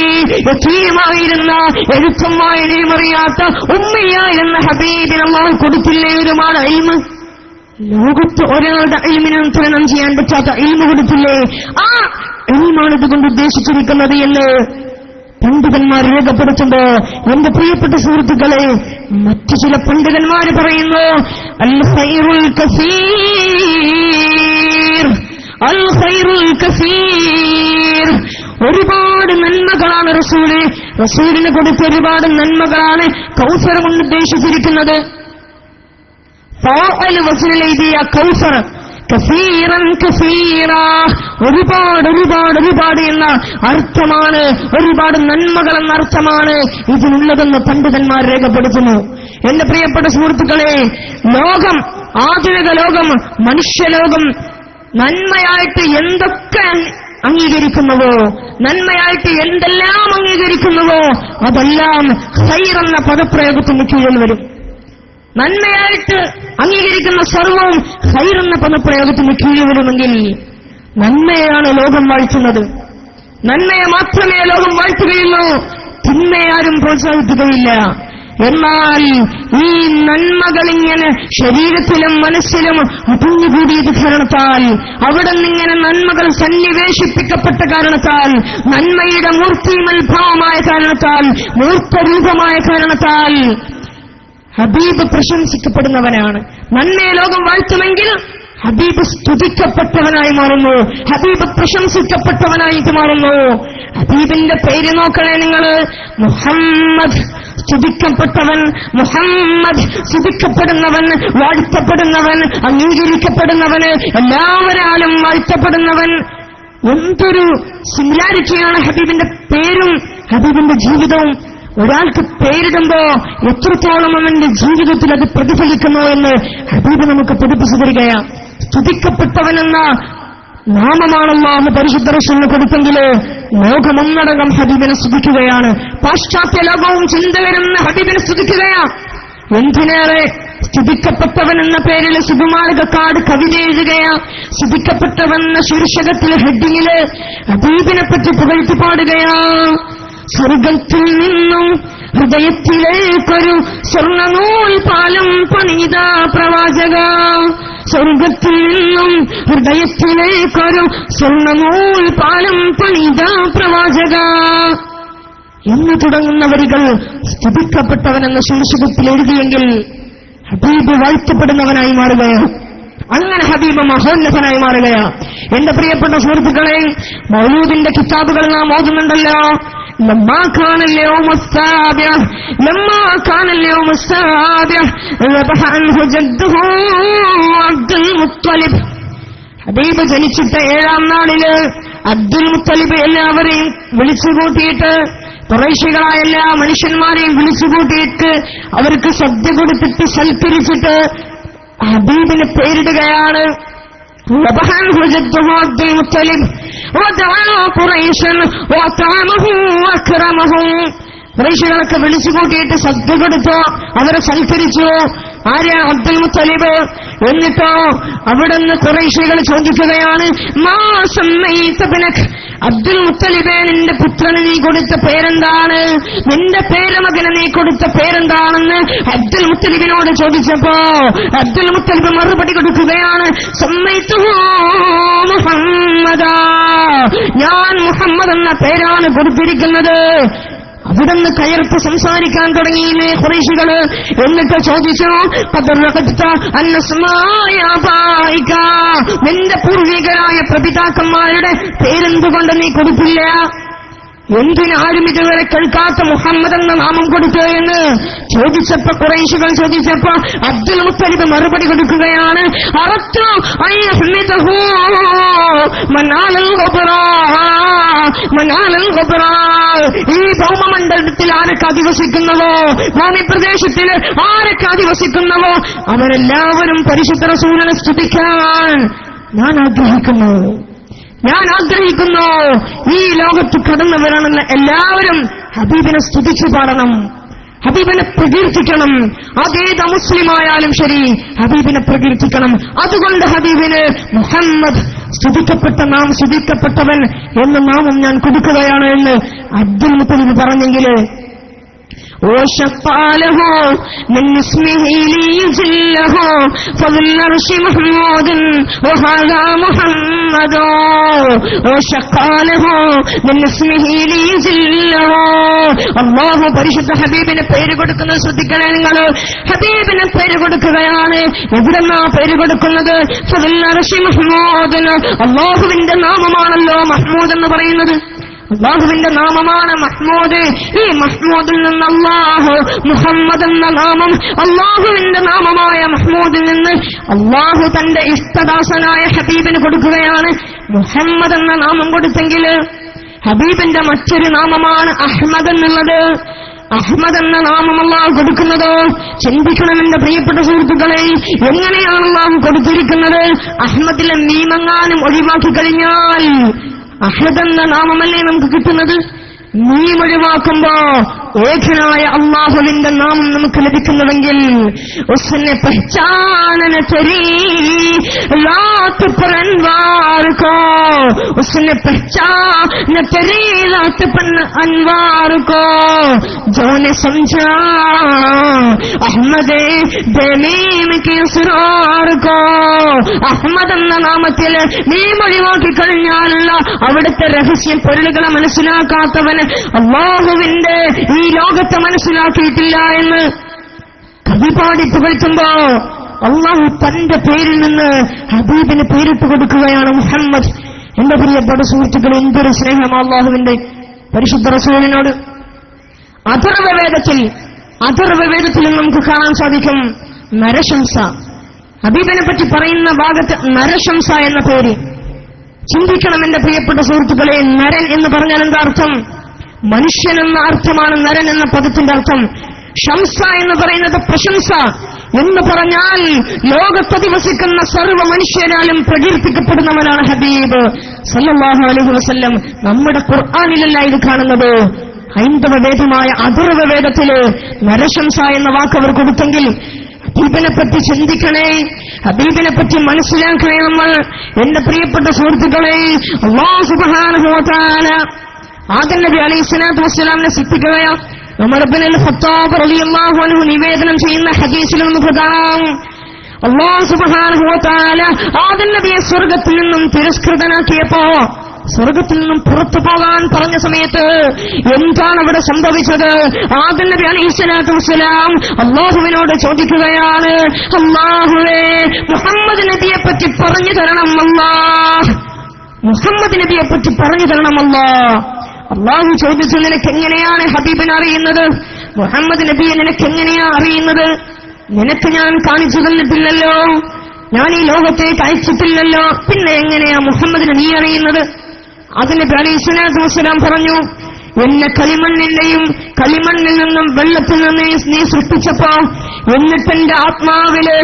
യതീമായിരുന്ന, എഴുത്തും വായനയും അറിയാത്ത ഉമ്മയായിരുന്ന ഹബീബിന് അല്ലാഹു കൊടുത്തില്ലേ ഒരുപാട് ഇൽമ്. ലോകത്ത് ഒരാളുടെ ഇൽമിനും തുലനം ചെയ്യാൻ പറ്റാത്ത ഇൽമു കൊടുത്തില്ലേ? ആ ഇൽമാണ് ഇതുകൊണ്ട് ഉദ്ദേശിച്ചിരിക്കുന്നത് എന്ന് പണ്ഡിതന്മാർ രേഖപ്പെടുത്തുമ്പോ, എന്റെ പ്രിയപ്പെട്ട സുഹൃത്തുക്കളെ, മറ്റു ചില പണ്ഡിതന്മാർ പറയുന്നു അൽ ഖൈറുൽ കസീർ, അൽ ഖൈറുൽ കസീർ, ഒരുപാട് നന്മകളാണ് റസൂലിന് കൊടുത്ത ഒരുപാട് നന്മകളാണ് കൗസർ കൊണ്ട് ഉദ്ദേശിച്ചിരിക്കുന്നത്. വസനെഴുതിയ കൗസർ കസീറൻ കസീറ, ഒരുപാട് ഒരുപാട് ഒരുപാട് എന്ന അർത്ഥമാണ്, ഒരുപാട് നന്മകൾ എന്ന അർത്ഥമാണ് ഇതിനുള്ളതെന്ന് പണ്ഡിതന്മാർ രേഖപ്പെടുത്തുന്നു. എന്റെ പ്രിയപ്പെട്ട സുഹൃത്തുക്കളെ, ലോകം, ആധുനിക ലോകം, മനുഷ്യലോകം നന്മയായിട്ട് എന്തൊക്കെ അംഗീകരിക്കുന്നുവോ, നന്മയായിട്ട് എന്തെല്ലാം അംഗീകരിക്കുന്നുവോ അതെല്ലാം ഖൈർ എന്ന പദപ്രയോഗത്തിന് കീഴിൽ വരും. നന്മയായിട്ട് അംഗീകരിക്കുന്ന സർവവും ഖൈർ എന്ന പദപ്രയോഗത്തിന് കീഴിൽ വരുമെങ്കിൽ നന്മയാണ് ലോകം വാഴ്ത്തുന്നത്. നന്മയെ മാത്രമേ ലോകം വാഴ്ത്തുകയുള്ളൂ, തിന്മയാരും പ്രോത്സാഹിപ്പിക്കുകയില്ല. എന്നാൽ ഈ നന്മകളിങ്ങനെ ശരീരത്തിലും മനസ്സിലും അടിഞ്ഞുകൂടിയത് കാരണത്താൽ, അവിടെ നിന്നിങ്ങനെ നന്മകൾ സന്നിവേശിപ്പിക്കപ്പെട്ട കാരണത്താൽ, നന്മയുടെ മൂർത്തിമൽഭാവമായ കാരണത്താൽ, മൂർത്തരൂപമായ കാരണത്താൽ ഹബീബ് പ്രശംസിക്കപ്പെടുന്നവനാണ്. നന്മയെ ലോകം വാഴ്ത്തുമെങ്കിൽ ഹബീബ് സ്തുതിക്കപ്പെട്ടവനായി മാറുന്നു, ഹബീബ് പ്രശംസിക്കപ്പെട്ടവനായിട്ട് മാറുന്നു. ഹബീബിന്റെ പേര് നോക്കണേ നിങ്ങൾ, മുഹമ്മദ് സ്തുതിക്കപ്പെട്ടവൻ, മുഹമ്മദ് സ്തുതിക്കപ്പെടുന്നവൻ, വാഴ്ത്തപ്പെടുന്നവൻ, അംഗീകരിക്കപ്പെടുന്നവൻ, എല്ലാവരാലും വാഴ്ത്തപ്പെടുന്നവൻ. എന്തൊരു സിമിലാരിറ്റിയാണ് ഹബീബിന്റെ പേരും ഹബീബിന്റെ ജീവിതവും. ഒരാൾക്ക് പേരിടുമ്പോ എത്രത്തോളം അവന്റെ ജീവിതത്തിൽ അത് പ്രതിഫലിക്കുന്നു എന്ന് ഹബീബ് നമുക്ക് പഠിപ്പിച്ചു തരികയാണ്. സ്തുതിക്കപ്പെട്ടവനെന്ന നാമമാണല്ലോ പരിശുദ്ധ റസൂലിന് കൊടുത്തെങ്കിൽ ലോകമൊന്നടങ്കം ഹബീബിനെ സ്തുതിക്കുകയാണ്. പാശ്ചാത്യ ലോകവും ചിന്തകരെന്ന് ഹബീബിനെ സ്തുതിക്കുകയാണ്. എന്തിനേറെ സ്തുതിക്കപ്പെട്ടവൻ എന്ന പേരിൽ സുകുമാരകാട് കവിത എഴുതുകയാ. സ്തുതിക്കപ്പെട്ടവെന്ന ശീർഷകത്തിൽ ഹെഡിങ്ങില് ഹബീബിനെ പറ്റി പുകഴ്ത്തി പാടുകയാ. സ്വർഗത്തിൽ നിന്നും ഹൃദയത്തിലേക്കൊരു സ്വർണ്ണനൂൽ പാലം പണിത പ്രവാചക, സ്വർഗത്തിൽ നിന്നും ഹൃദയത്തിലേക്കൊരു സ്വർണ്ണനൂൽ പാലം പണിത പ്രവാചക എന്ന് തുടങ്ങുന്ന വരികൾ സ്തുതിക്കപ്പെട്ടവനെന്ന ശീർഷകത്തിൽ എഴുതിയെങ്കിൽ ഹബീബ് വാഴ്ത്തപ്പെടുന്നവനായി മാറുകയാണ്. അങ്ങനെ ഹബീബ് മഹോന്നതനായി മാറുകയാണ്. എന്റെ പ്രിയപ്പെട്ട സുഹൃത്തുക്കളെ, മൗലൂദിന്റെ കിതാബുകൾ നാം ഓതുന്നുണ്ടല്ലോ. لما كان اليوم السابع ذبح عنه جده عبد المطلب. ഹബീബ് ജനിച്ചിട്ട് 7-ാം നാളില് അബ്ദുൽ മുത്തലിബ് എല്ലാവരെയും വിളിച്ചുകൂട്ടിയിട്ട്, ഖുറൈശികളായ എല്ലാ മനുഷ്യന്മാരെയും വിളിച്ചുകൂട്ടിയിട്ട് അവർക്ക് സദ്യ കൊടുത്തിട്ട് സൽക്കരിച്ചിട്ട് ഹബീബിന് പേരിടുകയാണ്. അബ്ദുൽ മുത്തലിബ് ഖുറൈശികളൊക്കെ വിളിച്ചുകൂട്ടിയിട്ട് സദ്യ കൊടുത്തു, അവരെ സൽക്കരിച്ചു. ആര്യ അബ്ദുൽ മുത്തലിബ്. എന്നിട്ടോ അവിടുന്ന് ഖുറൈശികൾ ചോദിക്കുകയാണ്, മാ സമ്മൈത ബിനക്, അബ്ദുൽ മുത്തലിബേ, നിന്റെ പുത്രന് നീ കൊടുത്ത പേരെന്താണ്? നിന്റെ പേരമകന് നീ കൊടുത്ത പേരെന്താണെന്ന് അബ്ദുൽ മുത്തലിബിനോട് ചോദിച്ചപ്പോ അബ്ദുൽ മുത്തലിബ് മറുപടി കൊടുക്കുകയാണ്, സമ്മൈതുഹു മുഹമ്മദാ, ഞാൻ മുഹമ്മദ് എന്ന പേരാണ് കൊടുത്തിരിക്കുന്നത്. അവിടുന്ന് കയർത്ത് സംസാരിക്കാൻ തുടങ്ങിയില്ലേ ഖുറൈശികള്. എന്നിട്ട് ചോദിച്ചു, നിന്റെ പൂർവികരായ പ്രപിതാക്കന്മാരുടെ പേരെന്തുകൊണ്ട് നീ കൊടുത്തില്ല? എന്തിനാരും ഇതുവരെ കേൾക്കാത്ത മുഹമ്മദ് എന്ന നാമം കൊടുത്തു എന്ന് ചോദിച്ചപ്പോ, ഖുറൈശികൾ ചോദിച്ചപ്പോ അബ്ദുൽ മുത്തലിബ് മറുപടി കൊടുക്കുകയാണ്, ഈ ഭൗമമണ്ഡലത്തിൽ ആരൊക്കെ അധിവസിക്കുന്നവോ, ഭൂമിപ്രദേശത്തിൽ ആരൊക്കെ അധിവസിക്കുന്നവോ അവരെല്ലാവരും പരിശുദ്ധ റസൂലിനെ സ്തുതിക്കാൻ ഞാൻ ആഗ്രഹിക്കുന്നു. ഈ ലോകത്ത് കടന്നവരാണെന്ന എല്ലാവരും ഹബീബിനെ സ്തുതിച്ചു പാടണം, ഹബീബിനെ പ്രകീർത്തിക്കണം. അതേത് മുസ്ലിമായാലും ശരി ഹബീബിനെ പ്രകീർത്തിക്കണം. അതുകൊണ്ട് ഹബീബിന് മുഹമ്മദ്, സ്തുതിക്കപ്പെട്ട നാം, സ്തുതിക്കപ്പെട്ടവൻ എന്ന നാമം ഞാൻ കൊടുക്കുകയാണ് എന്ന് അബ്ദുൽ മുത്തലിബ് പറഞ്ഞെങ്കിൽ, وشق له من اسمه ليجله فضل العرش محمود وهذا محمد. وشق له من اسمه ليجله. അല്ലാഹു പരിശുദ്ധ ഹബീബിന് പേര് കൊടുക്കുന്നത് ശ്രദ്ധിക്കണേ നിങ്ങൾ. ഹബീബിന് പേര് കൊടുക്കുകയാണ്. എവിടെന്നാ പേര് കൊടുക്കുന്നത്? ഫضل العرش محمود. അല്ലാഹുവിന്റെ നാമമാണല്ലോ മഹ്മൂദ് എന്ന് പറയുന്നത്. അല്ലാഹുവിന്റെ നാമമാണ് മഹ്മൂദ്. ഈ മഹ്മൂദിൽ നിന്ന് അല്ലാഹു മുഹമ്മദ് എന്ന നാമം, അല്ലാഹുവിന്റെ നാമമായ മഹ്മൂദിൽ നിന്ന് അല്ലാഹു തന്റെ ഇഷ്ടദാസനായ ഹബീബിന് കൊടുക്കുകയാണ്. മുഹമ്മദ് എന്ന നാമം കൊടുത്തെങ്കിൽ ഹബീബിന്റെ മറ്റൊരു നാമമാണ് അഹ്മദ് എന്നുള്ളത്. അഹ്മദ് എന്ന നാമം അല്ലാഹു കൊടുക്കുന്നതോ ചിന്തിക്കണം എന്റെ പ്രിയപ്പെട്ട സുഹൃത്തുക്കളെ. എങ്ങനെയാണ് അല്ലാഹു കൊടുത്തിരിക്കുന്നത്? അഹ്മദിലെ മീമെങ്ങാനും ഒഴിവാക്കി കഴിഞ്ഞാൽ അഹദ് എന്ന നാമമല്ലേ നമുക്ക് കിട്ടുന്നത്? നീം ഒഴിവാക്കുമ്പോ ഏകനായ അല്ലാഹുവിന്റെ നാമം നമുക്ക് ലഭിക്കുന്നുവെങ്കിൽ ഉസ്നെ പഹ്ചാനന തരീ ലാത്ത് पर अनवार को, उसने पहचान तेरी लात पर अनवार को, जो ने समझा अहमद बेमीम के सुरार को. അഹ്മദ് എന്ന നാമത്തിൽ നീം ഒഴിവാക്കി കഴിഞ്ഞാലുള്ള അവിടുത്തെ രഹസ്യം പൊരുളുകളെ മനസ്സിലാക്കാത്തവന് അല്ലാഹുവിന്റെ ഈ ലോകത്തെ മനസ്സിലാക്കിയിട്ടില്ല എന്ന് കവി പാടി പുകഴ്ത്തുമ്പോ അല്ലാഹു തന്റെ പേരിൽ നിന്ന് ഹബീബിന് പേരിട്ട് കൊടുക്കുകയാണ് മുഹമ്മദ്. എന്റെ പ്രിയപ്പെട്ട സുഹൃത്തുക്കൾ, എന്തൊരു സ്നേഹം അല്ലാഹുവിന്റെ പരിശുദ്ധ റസൂലിനോട്. അഥർവവേദത്തിൽ നമുക്ക് കാണാൻ സാധിക്കും നരശംസ. ഹബീബിനെ പറ്റി പറയുന്ന ഭാഗത്ത് നരശംസ എന്ന പേര്. ചിന്തിക്കണം എന്റെ പ്രിയപ്പെട്ട സുഹൃത്തുക്കളെ. നരൻ എന്ന് പറഞ്ഞാൽ എന്താ അർത്ഥം? മനുഷ്യൻ എന്ന അർത്ഥമാണ് നരൻ എന്ന പദത്തിന്റെ അർത്ഥം. ഷംസ എന്ന് പറയുന്നത് പ്രശംസ എന്ന് പറഞ്ഞാൽ ലോകത്തധിവസിക്കുന്ന സർവ്വ മനുഷ്യരാലും പ്രകീർത്തിക്കപ്പെടുന്നവനാണ് ഹബീബ് സല്ലല്ലാഹു അലൈഹി വസല്ലം. നമ്മുടെ ഖുർആനിലല്ല ഇത് കാണുന്നത്. ഹൈന്ദവ വേദമായ അഥർവ വേദത്തില് നരശംസ എന്ന വാക്ക് അവർ കൊടുത്തെങ്കിൽ ഹബീബിനെ പറ്റി ചിന്തിക്കണേ, ഹബീബിനെ പറ്റി മനസ്സിലാക്കണേ നമ്മൾ. എന്റെ പ്രിയപ്പെട്ട സുഹൃത്തുക്കളെ, അല്ലാഹു സുബ്ഹാനഹു വ തആല ആദം നബി അലൈഹിസ്സലാത്തു വസ്സലാമിനെ സൃഷ്ടിക്കുകയാണ്. ഉമർ ഇബ്നുൽ ഖത്താബ് റളിയല്ലാഹു അൻഹു നിവേദനം ചെയ്യുന്ന ഹദീസിൽ നമുക്ക് കാണാം, അല്ലാഹു സുബ്ഹാനഹു വ തആല ആദം നബിയെ സ്വർഗ്ഗത്തിൽ നിന്നും തിരസ്കൃതനാക്കിയപ്പോ സ്വർഗത്തിൽ നിന്നും പുറത്തു പോകാൻ പറഞ്ഞ സമയത്ത് എന്താണ് അവിടെ സംഭവിച്ചത്? ആദം നബി അലൈഹിസ്സലാത്തു വസ്സലാം അല്ലാഹുവിനോട് ചോദിക്കുകയാണ്, അല്ലാഹുവേ, മുഹമ്മദ് നബിയെ പറ്റി പറഞ്ഞു തരണം അല്ലാഹ്, മുഹമ്മദ് നബിയെ പറ്റി പറഞ്ഞു തരണം അല്ലാഹ്. അല്ലാഹു ചോദിച്ചു, നിനക്ക് എങ്ങനെയാണ് ഹബീബിനെ അറിയുന്നത്? മുഹമ്മദ് നബിയെ നിനക്ക് എങ്ങനെയാ അറിയുന്നത്? നിനക്ക് ഞാൻ കാണിച്ചു തന്നിട്ടില്ലല്ലോ, ഞാൻ ഈ ലോകത്തേക്ക് അയച്ചിട്ടില്ലല്ലോ, പിന്നെ എങ്ങനെയാ മുഹമ്മദിനെ നീ അറിയുന്നത്? ആദം നബി അലൈഹിസ്സലാത്തു വസ്സലാം പറഞ്ഞു, എന്നെ കളിമണ്ണിൽ നിന്നും വെള്ളത്തിൽ നിന്ന് നീ സൃഷ്ടിച്ചപ്പോ, എന്നിട്ട് എന്റെ ആത്മാവില്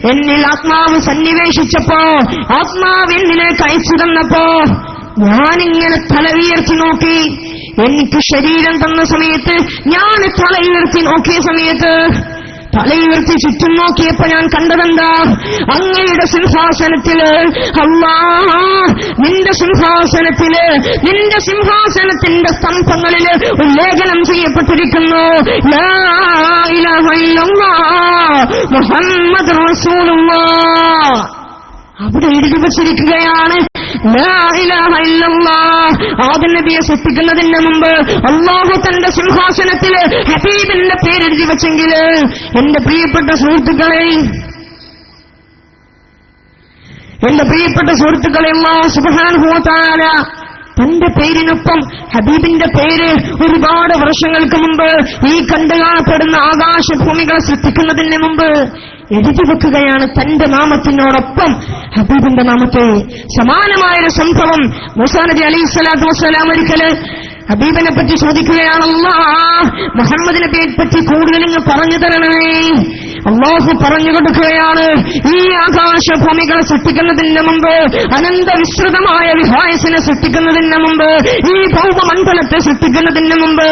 എന്നിൽ ആത്മാവ് സന്നിവേശിച്ചപ്പോ, ആത്മാവ് എന്നിലേക്ക് അയച്ചു തന്നപ്പോ ഞാനിങ്ങനെ തല ഉയർത്തി നോക്കി. എനിക്ക് ശരീരം തന്ന സമയത്ത് ഞാൻ തല ഉയർത്തി നോക്കിയ സമയത്ത്, തലയുയർത്തി ചുറ്റും നോക്കിയപ്പോ ഞാൻ കണ്ടതെന്താ? അങ്ങയുടെ സിംഹാസനത്തില്, അല്ലാഹ്, നിന്റെ സിംഹാസനത്തിന്റെ സ്തംഭങ്ങളില് ഉല്ലേഖനം ചെയ്യപ്പെട്ടിരിക്കുന്നു, ലാ ഇലാഹ ഇല്ലല്ലാഹ് മുഹമ്മദുർ റസൂലുള്ളാഹ്. അവിടെ എഴുതി വച്ചിരിക്കുകയാണ്, ലാ ഇലാഹ ഇല്ലല്ലാഹ്. ആദം നബിയെ സൃഷ്ടിക്കുന്നതിന് മുമ്പ് അല്ലാഹു തന്റെ സിംഹാസനത്തില് ഹബീബിന്റെ പേരെഴുതി വെച്ചെങ്കിൽ, എന്റെ പ്രിയപ്പെട്ട സുഹൃത്തുക്കളെ, അല്ലാഹു സുബ്ഹാനഹു വ തആല തന്റെ പേരിനൊപ്പം ഹബീബിന്റെ പേര് ഒരുപാട് വർഷങ്ങൾക്ക് മുമ്പ് ഈ കണ്ടു കാണപ്പെടുന്ന ആകാശഭൂമികളെ സൃഷ്ടിക്കുന്നതിന് മുമ്പ് എഴുതി വെക്കുകയാണ്. തന്റെ നാമത്തിനോടൊപ്പം ഹബീബിന്റെ നാമത്തെ. സമാനമായൊരു സംഭവം മൂസാ നബി അലൈഹിസ്സലാത്തു വസ്സലാം ഒരിക്കല് ഹബീബിനെ പറ്റി ചോദിക്കുകയാണ്, അല്ലാഹ്, മുഹമ്മദ് നബിയെ പറ്റി കൂടുതൽ പറഞ്ഞു തരണമേ. അല്ലാഹു പറഞ്ഞു കൊടുക്കുകയാണ്, ഈ ആകാശഭൂമികളെ സൃഷ്ടിക്കുന്നതിന് മുമ്പ്, അനന്തവിസ്തൃതമായ വിഹായസിനെ സൃഷ്ടിക്കുന്നതിന് മുമ്പ്, ഈ ഭൗമമണ്ഡലത്തെ സൃഷ്ടിക്കുന്നതിന് മുമ്പ്,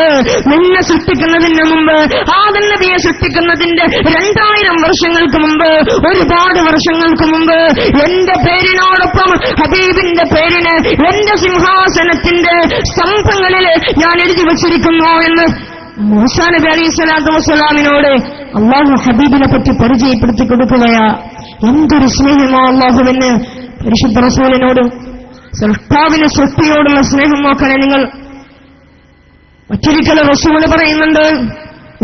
നിന്നെ സൃഷ്ടിക്കുന്നതിന് മുമ്പ്, ആദം നബിയെ സൃഷ്ടിക്കുന്നതിന്റെ 2000 വർഷങ്ങൾക്ക് മുമ്പ്, ഒരുപാട് വർഷങ്ങൾക്ക് മുമ്പ് എന്റെ പേരിനോടൊപ്പം ഹബീബിന്റെ പേരിന് എന്റെ സിംഹാസനത്തിന്റെ സ്തംഭങ്ങളിൽ ഞാൻ എഴുതി വച്ചിരിക്കുന്നു എന്ന് മൂസാ നബി അലൈഹിസ്സലാത്തു വസ്സലാമിനോട് അല്ലാഹു ഹബീബിനെ പറ്റി പരിചയപ്പെടുത്തി കൊടുക്കുകയാ. എന്തൊരു സ്നേഹമോ അല്ലാഹുവിന് പരിശുദ്ധ റസൂലിനോട്. സൃഷ്ടാവിന് സൃഷ്ടിയോടുള്ള സ്നേഹം നോക്കണേ നിങ്ങൾ. മറ്റൊരിക്കലും റസൂല് പറയുന്നുണ്ട്,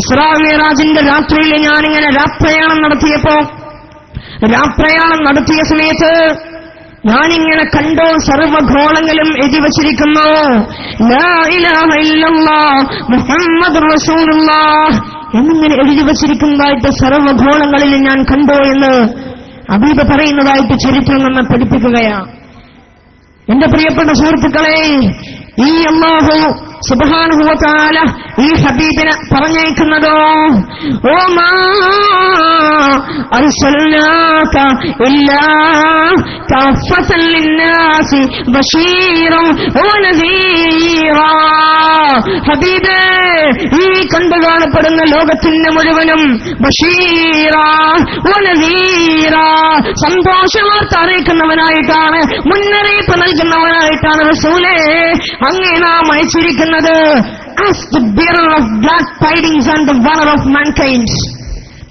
ഇസ്രാ മിഅ്റാജിന്റെ രാത്രിയിൽ ഞാനിങ്ങനെ രാപ്രയാണം നടത്തിയ സമയത്ത് ഞാനിങ്ങനെ കണ്ടോ, സർവ്വഗോളങ്ങളും എഴുതി വച്ചിരിക്കുന്നു, ലാ ഇലാഹ ഇല്ലല്ലാഹ് മുഹമ്മദുർ റസൂലുള്ളാഹ് എന്നിങ്ങനെ എഴുതി വച്ചിരിക്കുന്നതായിട്ട് സർവ്വഗോളങ്ങളിൽ ഞാൻ കണ്ടോ എന്ന് ഹബീബ് പറയുന്നതായിട്ട് ചരിത്രം നമ്മെ പഠിപ്പിക്കുകയാണ്. എന്റെ പ്രിയപ്പെട്ട സുഹൃത്തുക്കളെ, ഈ അല്ലാഹു സുബ്ഹാനഹു വ തആല ഈ ഹബീബിനെ പറഞ്ഞേക്കുന്നതോ, ഓമാ അർസൽനാക ഇല്ലാ കാഫത്തൻ ലിന്നാസി ബശീറൻ വ നദീറാ. ഹബീബേ, ഈ കണ്ടു കാണപ്പെടുന്ന ലോകത്തിന് മുഴുവനും ബശീറാ വ നദീറാ, സന്തോഷവാർത്ത അറിയിക്കുന്നവനായിട്ടാണ്, മുന്നറിയിപ്പ് നൽകുന്നവനായിട്ടാണ് റസൂലേ അങ്ങേ നാം അയച്ചിരിക്കുന്നത്. As the bearer of glad tidings and the runner of mankind.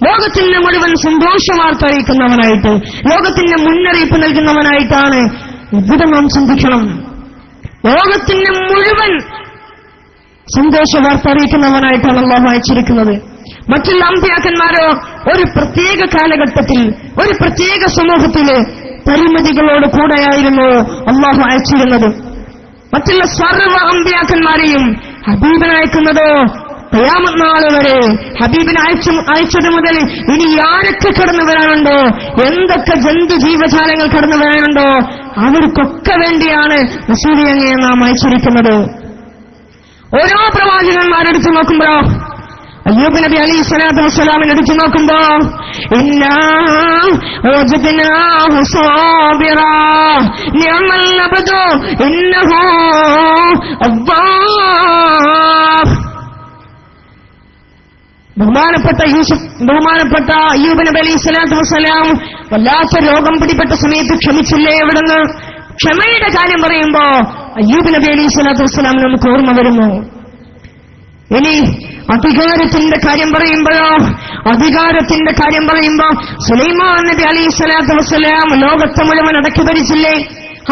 ലോകത്തിന് മുഴുവൻ സന്തോഷവാർത്ത അറിയിക്കുന്നവനായിട്ട്, ലോകത്തിന് മുന്നറിയിപ്പ് നൽകുന്നവനായിട്ടാണ്. ഇവിടെ നാം ചിന്തിക്കണം, ലോകത്തിന് മുഴുവൻ സന്തോഷവാർത്ത അറിയിക്കുന്നവനായിട്ടാണ് അല്ലാഹു അയച്ചിരിക്കുന്നത്. മറ്റുള്ള അമ്പിയാക്കന്മാരോ ഒരു പ്രത്യേക കാലഘട്ടത്തിൽ, ഒരു പ്രത്യേക സമൂഹത്തില് പരിമിതികളോട് കൂടെയായിരുന്നു അല്ലാഹു അയച്ചിരുന്നത്. മറ്റുള്ള സർവ്വ അമ്പിയാക്കന്മാരെയും ഹബീബിനയക്കുന്നതോ ഖിയാമത്ത് നാൾ വരെ. ഹബീബിനെ അയച്ചത് മുതൽ ഇനി ആരൊക്കെ കടന്നു വരാനുണ്ടോ, എന്തൊക്കെ ജന്തു ജീവജാലങ്ങൾ കടന്നു വരാനുണ്ടോ, അവർക്കൊക്കെ വേണ്ടിയാണ് റസൂലിനെ നാം അയച്ചിരിക്കുന്നത്. ഓരോ പ്രവാചകന്മാരെടുത്ത് നോക്കുമ്പോഴോ, അയ്യൂബ് നബി അലൈഹിസ്സലാത്തു വസ്സലാമിനെ എടുത്തു നോക്കുമ്പോ, ഇന്നാ വജദ്നാഹു സാബിറാ നിഅമൽ അബ്ദു ഇന്നഹു അവ്വാബ്. ബഹുമാനപ്പെട്ട അയ്യൂബ് നബി അലൈഹിസ്സലാത്തു വസ്സലാം വല്ലാത്ത രോഗം പിടിപെട്ട സമയത്ത് ക്ഷമിച്ചില്ലേ? എവിടുന്ന്? ക്ഷമയുടെ കാര്യം പറയുമ്പോ അയ്യൂബ് നബി അലൈഹിസ്സലാത്തു വസ്സലാം നമുക്ക് ഓർമ്മ വരുന്നു. ഇനി അധികാരത്തിന്റെ കാര്യം പറയുമ്പോ സുലൈമാൻ നബി അലൈഹിസ്സലാത്തു വസ്സലാം ലോകത്തെ മുഴുവൻ അടക്കി ഭരിച്ചില്ലേ?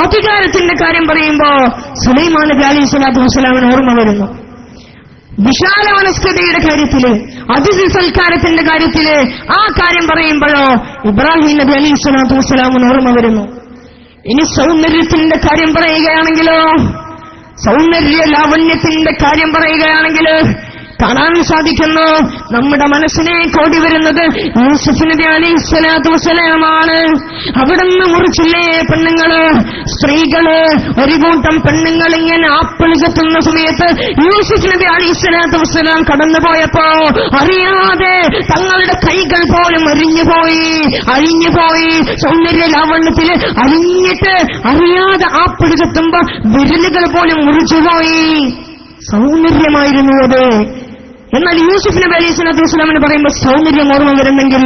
അധികാരത്തിന്റെ കാര്യം പറയുമ്പോ സുലൈമാൻ നബി അലൈഹി സ്വലാത്തു വസ്സലാമിന് ഓർമ്മ വരുന്നു. വിശാല മനസ്കതയുടെ കാര്യത്തില്, അതിഥി സൽക്കാരത്തിന്റെ കാര്യത്തില് ആ കാര്യം പറയുമ്പോഴോ ഇബ്രാഹിം നബി അലൈഹി സ്വലാത്തു വസ്സലാമിന് ഓർമ്മ വരുന്നു. ഇനി സൗന്ദര്യത്തിന്റെ കാര്യം പറയുകയാണെങ്കിലോ, സൗന്ദര്യ ലാവണ്യത്തിന്റെ കാര്യം പറയുകയാണെങ്കിൽ കാണാൻ സാധിക്കുന്നു നമ്മുടെ മനസ്സിനെ കോടി വരുന്നത് യൂസുഫ് നബി അലൈഹി സ്വലാത്തു വസ്സലാമാണ്. അവിടുന്ന് മുറിച്ചില്ലേ പെണ്ണുങ്ങള്, സ്ത്രീകള്, ഒരു കൂട്ടം പെണ്ണുങ്ങൾ ഇങ്ങനെ ആപ്പിൾ കത്തുന്ന സമയത്ത് യൂസുഫ് നബി അലൈഹി സ്വലാത്തു വസ്സലാം കടന്നുപോയപ്പോ അറിയാതെ തങ്ങളുടെ കൈകൾ പോലും അഴിഞ്ഞുപോയി. സൗന്ദര്യ ലാവണ്യത്തില് അഴിഞ്ഞിട്ട് അറിയാതെ ആപ്പിൾ കത്തുമ്പോ വിരലുകൾ പോലും മുറിച്ചുപോയി. സൗന്ദര്യമായിരുന്നു അത്. എന്നാൽ യൂസുഫ് നബി അലൈഹി സ്വലാത്തു വസ്സലാമിന് പറയുമ്പോൾ സൗന്ദര്യം ഓർമ്മ വരുന്നെങ്കിൽ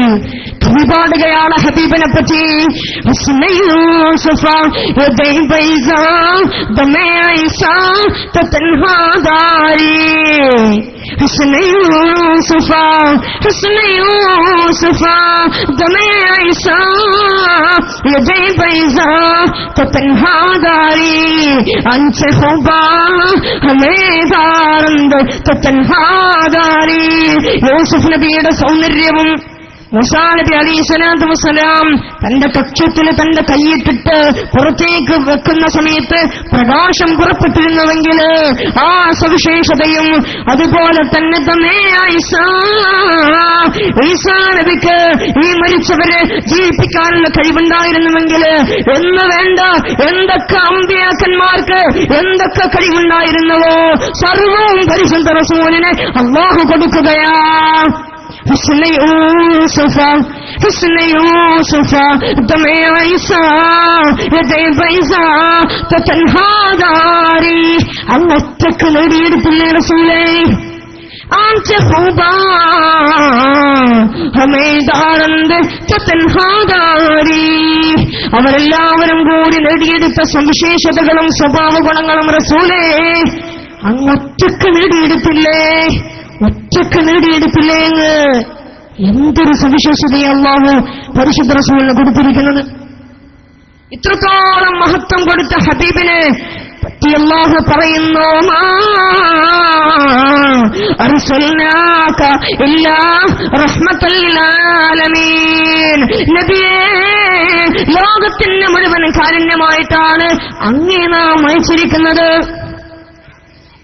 കവി പാടുകയാണ് ഹബീബിനെ പറ്റി. യൂസുഫ് നബിയുടെ സൗന്ദര്യവും മൂസാ നബി അലൈഹി സ്വലാത്തു വസ്സലാം തന്റെ കക്ഷത്തിൽ തന്റെ കൈയിട്ടിട്ട് പുറത്തേക്ക് വെക്കുന്ന സമയത്ത് പ്രകാശം പുറപ്പെട്ടിരുന്നുവെങ്കിൽ ആ സവിശേഷതയും അതുപോലെ തന്നെ ഈസാ നബിക്ക് ഈ മരിച്ചവരെ ജീവിപ്പിക്കാനുള്ള കഴിവുണ്ടായിരുന്നുവെങ്കിൽ എന്ന് വേണ്ട എന്തൊക്കെ അമ്പിയാക്കന്മാർക്ക് എന്തൊക്കെ കഴിവുണ്ടായിരുന്നുവോ സർവവും പരിശുദ്ധ റസൂലിനെ അല്ലാഹു കൊടുക്കുകയാ. حسن يوسف دمع عيسى يدي بيضاء تتنهى داري അങ്ങൊറ്റക്ക് നേടിയെടുത്തില്ലേ റസൂലേ. ആൻച ഹുബാ ഹമേദാനന്ദ തതൻഹാദാരി. അവരെല്ലാവരും കൂടി നേടിയെടുത്ത സവിശേഷതകളും സ്വഭാവ ഗുണങ്ങളും റസൂലേ അങ്ങൊറ്റക്ക് നേടിയെടുത്തില്ലേ, ഒറ്റക്ക് നേടിയെടുത്തില്ലേ എന്ന്. എന്തൊരു സവിശേഷതയെ അല്ലാഹു പരിശുദ്ധ റസൂലിന് കൊടുത്തിരിക്കുന്നത്. ഇത്രത്തോളം മഹത്വം കൊടുത്ത ഹബീബിനെ പറ്റി അല്ലാഹു പറയുന്നു, മാ അർസൽനാക ഇല്ലാ റഹ്മത്തൽ ലിൽ ആലമീൻ. നബിയേ, ലോകത്തിന് മുഴുവൻ കാരുണ്യമായിട്ടാണ് അങ്ങേ നാം അയച്ചിരിക്കുന്നത്.